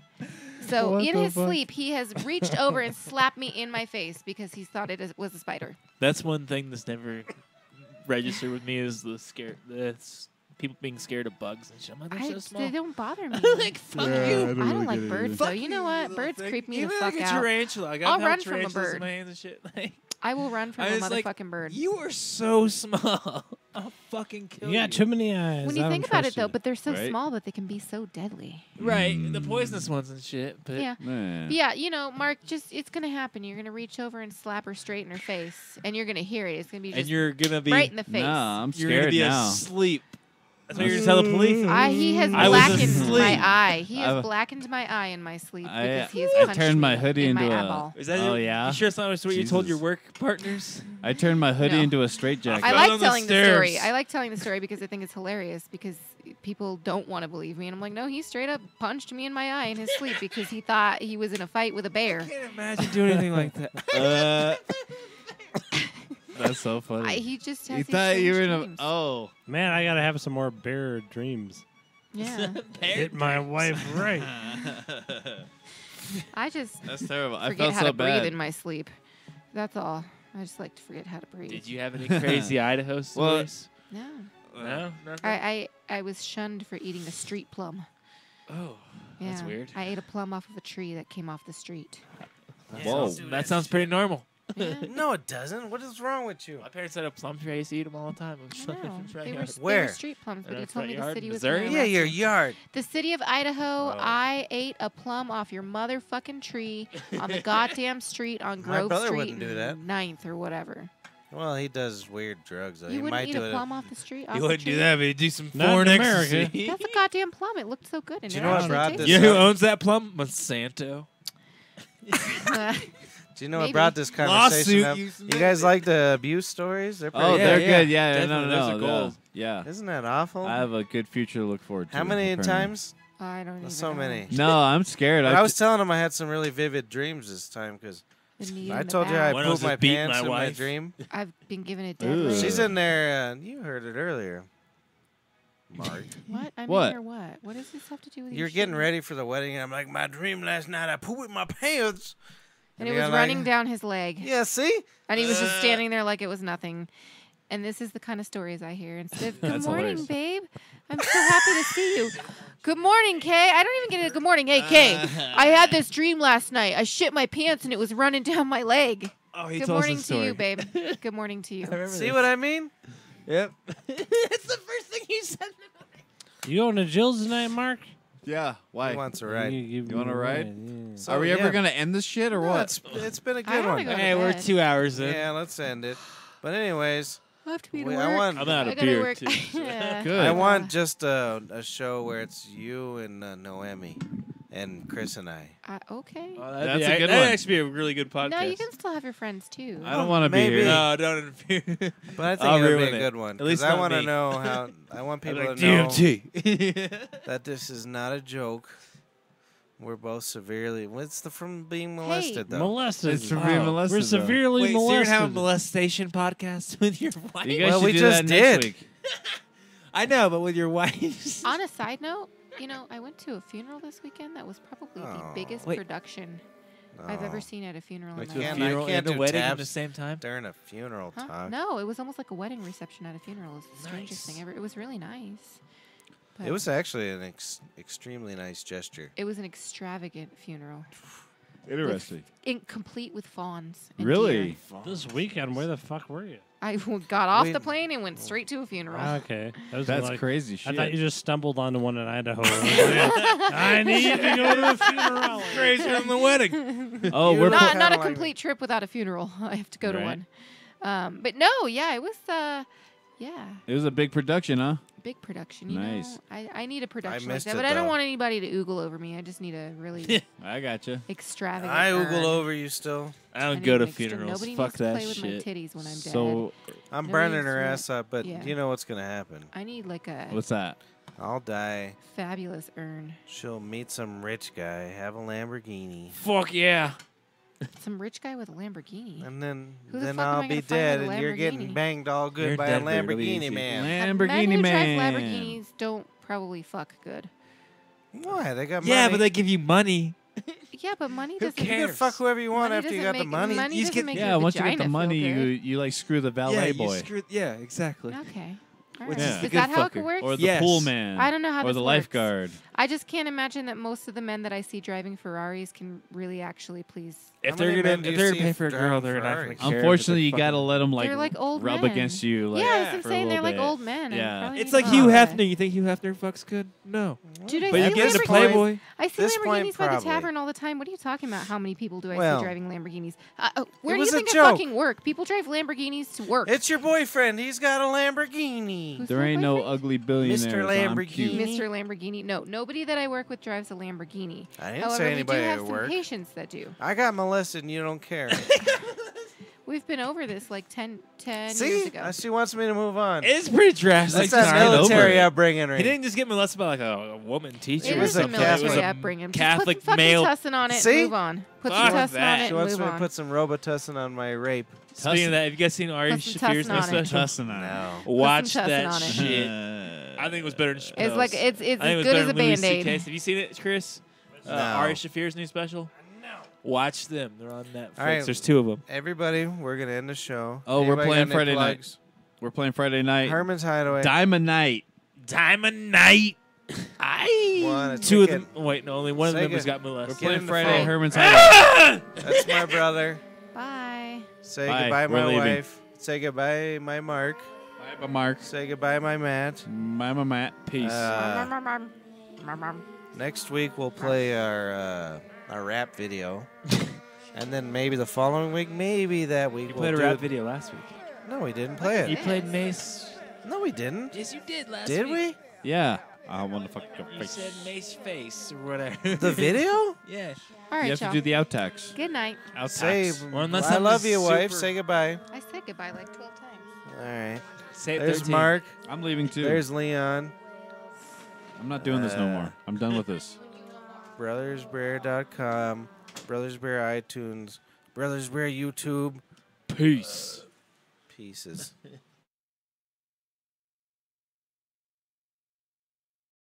So What in the his fuck? sleep, he has reached over and slapped me in my face because he thought was a spider. That's one thing that's never registered with me is the people being scared of bugs and shit. I'm like, they're so small. They don't bother me. Like, fuck Yeah, you. I don't like get it birds, either. though. Fuck You know what? Birds little creep thing. me the Even fuck like a out. tarantula. Like, I'll I've held run from a tarantulas in bird. my hands and shit. Like, I will run from I a was like, motherfucking bird. you are so small. I'll fucking kill You you. got too many eyes. When you I think don't about it, trust though, you. but they're so Right? small, but they can be so deadly. Right, the poisonous ones and shit. But Yeah. Man. But yeah, you know, Mark, it's going to happen. You're going to reach over and slap her straight in her face, and you're going to hear it. It's going to be and just you're gonna be right in the face. Nah, I'm you're gonna scared be now. asleep. That's what you're gonna tell the police. He has I was blackened asleep. my eye. He has I- blackened my eye in my sleep I- because he has I punched turned my me hoodie in my into a- eyeball. Is that Oh, it? yeah? You sure it's not what you told your Jesus. work partners? I turned my hoodie No. into a straitjacket. I fell like down the telling the story. stairs. I like telling the story because I think it's hilarious because people don't want to believe me. And I'm like, no, he straight up punched me in my eye in his sleep because he thought he was in a fight with a bear. I can't imagine doing anything like that. That's so funny. He just has You these thought you were in strange a. dreams. Oh. Man, I gotta have some more bear dreams. Yeah. Hit my wife right. I just That's terrible. I forget felt how so to breathe bad. in my sleep. That's all. I just like to forget how to breathe. Did you have any crazy Idaho Well, stories? No. No, nothing. I was shunned for eating a street plum. Oh, Yeah. that's weird. I ate a plum off of a tree that came off the street. Whoa. That sounds pretty normal. Yeah. No, it doesn't. What is wrong with you? My parents had a plum tree. I used to eat them all the time. I know. They were Where? street plums, but In he our told front me the yard city in was Missouri? gonna Yeah, arrest your me. yard. The city of Idaho, Oh. I ate a plum off your motherfucking tree on the goddamn street on My Grove brother Street wouldn't do that. and 9th or whatever. Well, he does weird drugs. Though. You He wouldn't might eat do a it. plum off the street? Off You the wouldn't do tree? that, but you'd do some Not foreign in America. ecstasy. That's a goddamn plum. It looked so good. And Do you it know what actually brought tasted this You know who up? owns that plum? Monsanto. good. Do you know what Maybe. brought this conversation Lawsuit, up? you You submitted guys it. like the abuse stories? They're pretty Oh, Yeah, they're yeah. good. Yeah, Definitely. Those are no. gold. Yeah. Isn't that awful? I have a good future to look forward to. How many apparently. times? I don't even So know. many. No, I'm scared. But I was telling him I had some really vivid dreams this time because The knee I and the told you I back. When I was pooped my just beating pants my in my wife. dream. I've been given a dead Ugh. leg. She's in there. You heard it earlier. Mark. What? I mean, What? or what? What does this have to do with You're your getting shit? ready for the wedding, and I'm like, my dream last night, I pooped with my pants. And it you're was like, running down his leg. Yeah, see? And he was just standing there like it was nothing. And this is the kind of stories I hear. Instead of, good That's morning, hilarious. babe. I'm so happy to see you. Good morning, Kay. I don't even get a good morning. Hey, Kay, I had this dream last night. I shit my pants and it was running down my leg. Oh, he Good told us morning the to story. you, babe. Good morning to you. See what I mean? Yep. That's the first thing you said. You going to Jill's tonight, Mark? Yeah. Why? He wants a ride. You wanna ride? Yeah. So, Are we yeah. ever gonna end this shit or No, what? it's been a I good wanna one. go to Hey, we're bed. 2 hours in. Yeah, let's end it. But anyways, I have to be to I work. want I'm out I of gotta beer, work. too. so- Yeah. Good. I want just a show where it's you and Noemi and Chris and I. Okay. Oh, That's that'd a good that'd one. actually be a really good podcast. No, you can still have your friends too. I don't want to be maybe. here. No, don't interfere. But I think I'll it'll be ruin a it. good one. At least 'cause I not want to me. know how. I want I'm people like, to know DMT. that this is not a joke. We're both severely. What's the from being molested though? Molested. It's from being molested, We're though. severely Wait, so you're molested. gonna have a molestation podcast with your wife? You guys Well, should we do just that next did. week. I know, but with your wife. On a side note, you know, I went to a funeral this weekend that was probably the Oh. biggest Wait. production I've ever Oh. seen at a funeral. Like in to my a can't- life. I funeral can't and a do wedding at tabs. the same time? During a funeral Huh? talk. No, it was almost like a wedding reception at a funeral. It was the strangest Nice. thing ever. It was really nice. But It was actually an extremely nice gesture. It was an extravagant funeral, Interesting. complete with fawns. And Really? deer. This weekend, where the fuck were you? I got off Wait. the plane and went straight to a funeral. Okay. That was That's like, crazy I shit. thought you just stumbled onto one in Idaho. I need to go to a funeral. Crazier than the wedding. oh, You we're know- not kinda a like complete trip without a funeral. I have to go to Right. one. But no, yeah, it was It was a big production, huh? big production. You Nice. know, I need a production like missed that, it, but I don't though. want anybody to oogle over me. I just need a really I gotcha. extravagant. I urn. oogle over you still. I I don't need go an to extra- funerals. Nobody Fuck needs to that play with my shit. titties when I'm dead. So, I'm Nobody burning needs her to- ass up, but yeah. you know what's gonna happen. I need like a what's that? I'll die. fabulous urn. She'll meet some rich guy, have a Lamborghini, Fuck yeah. Some rich guy with a Lamborghini. and then Who the then fuck am I I'll gonna be find dead, with a and you're getting Lamborghini? banged all good You're by dead, a Bear. It'll be Lamborghini easy. man. Men Lamborghini who man. drive Lamborghinis don't probably fuck good. Why? They got Yeah, money. but they give you money. Yeah, but money Who doesn't. You can cares? fuck whoever you want after you got the doesn't money. make- Money You just doesn't get- make Yeah, your once you get the vagina money, feel you like screw the valet boy. Yeah, exactly. good. Okay. All Which right. is Is the that good how it fucker. works? Or the Yes. pool man. I don't know how Or this the works. lifeguard. I just can't imagine that most of the men that I see driving Ferraris can really actually please. If How they're many gonna men do if you they're see gonna pay for a girl, driving they're not gonna Ferraris? care. if it's, Unfortunately, you like, gotta fucking- let them They're like old rub men. against you. Like, Yeah, that's what I'm for a saying. They're little like bit. old men. I Yeah. probably It's need like to Hugh know that. Hefner. You think Hugh Hefner fucks good? No. Dude, I But you see get the Lamborghinis. Playboy. I see This point, Lamborghinis by the probably. tavern all the time. What are you talking about? How many people do I Well, see driving Lamborghinis? Where do was you a think I joke. fucking work? People drive Lamborghinis to work. It's your boyfriend. He's got a Lamborghini. Who's There my ain't no boyfriend? ugly billionaires. Mr. I'm Lamborghini. cute. Mr. Lamborghini. No, nobody that I work with drives a Lamborghini. I didn't However, say anybody we do at have some work. patients that do. I got molested and you don't care. We've been over this like 10 years See? ago. She wants me to move on. It's pretty drastic. That's that start over military it. upbringing, right? He didn't just get molested by like a woman teacher. It was is a a military Catholic- upbringing. Catholic Just put some male- fucking tussin on it See? and move on. Put Fuck some tussin that. on She it wants and me move to on. put some Robitussin on my rape. Speaking of that, have you guys seen Ari Put some Shafir's tussin new on it. special? No. Watch tussin that on it. shit. I think it was better than Chappelle's. It's like it's I think it as was good better as a than Louis Band-Aid. CK's. Have you seen it, Chris? No. Ari Shafir's new special? No. Watch them. They're on Netflix. All right. There's 2 of them. Everybody, we're going to end the show. Oh, we're Anybody playing got any Friday night. plugs? We're playing Friday night. Herman's Hideaway. Diamond Night. Diamond Night. Want a 2 of ticket. them. Wait, no, only one of Say them has good. got molested. Get Playing in the Friday phone. at Herman's Hideaway. That's my brother. Bye. Say Bye. goodbye, We're my leaving. wife. Say goodbye, my Mark. Bye, Mark. Say goodbye, my Matt. Mama Matt. Peace. Next week we'll play our rap video, and then maybe the following week, maybe that week You we'll played a do rap video last week. No, we didn't play You it. played Mace. No, we didn't. Yes, you did last Did we? yeah. I want to fuck your You face. said Mace face or whatever. The video? Yeah. All You right, have to y'all. do the outtakes. Good night. Say, Or unless I love something's you, wife. super- Say goodbye. I said goodbye like 12 times. All right. Say it There's 13. Mark. I'm leaving too. There's Leon. I'm not doing this no more. I'm done with this. BrothersBrer.com. BrothersBrer iTunes. BrothersBrer YouTube. Peace. Pieces.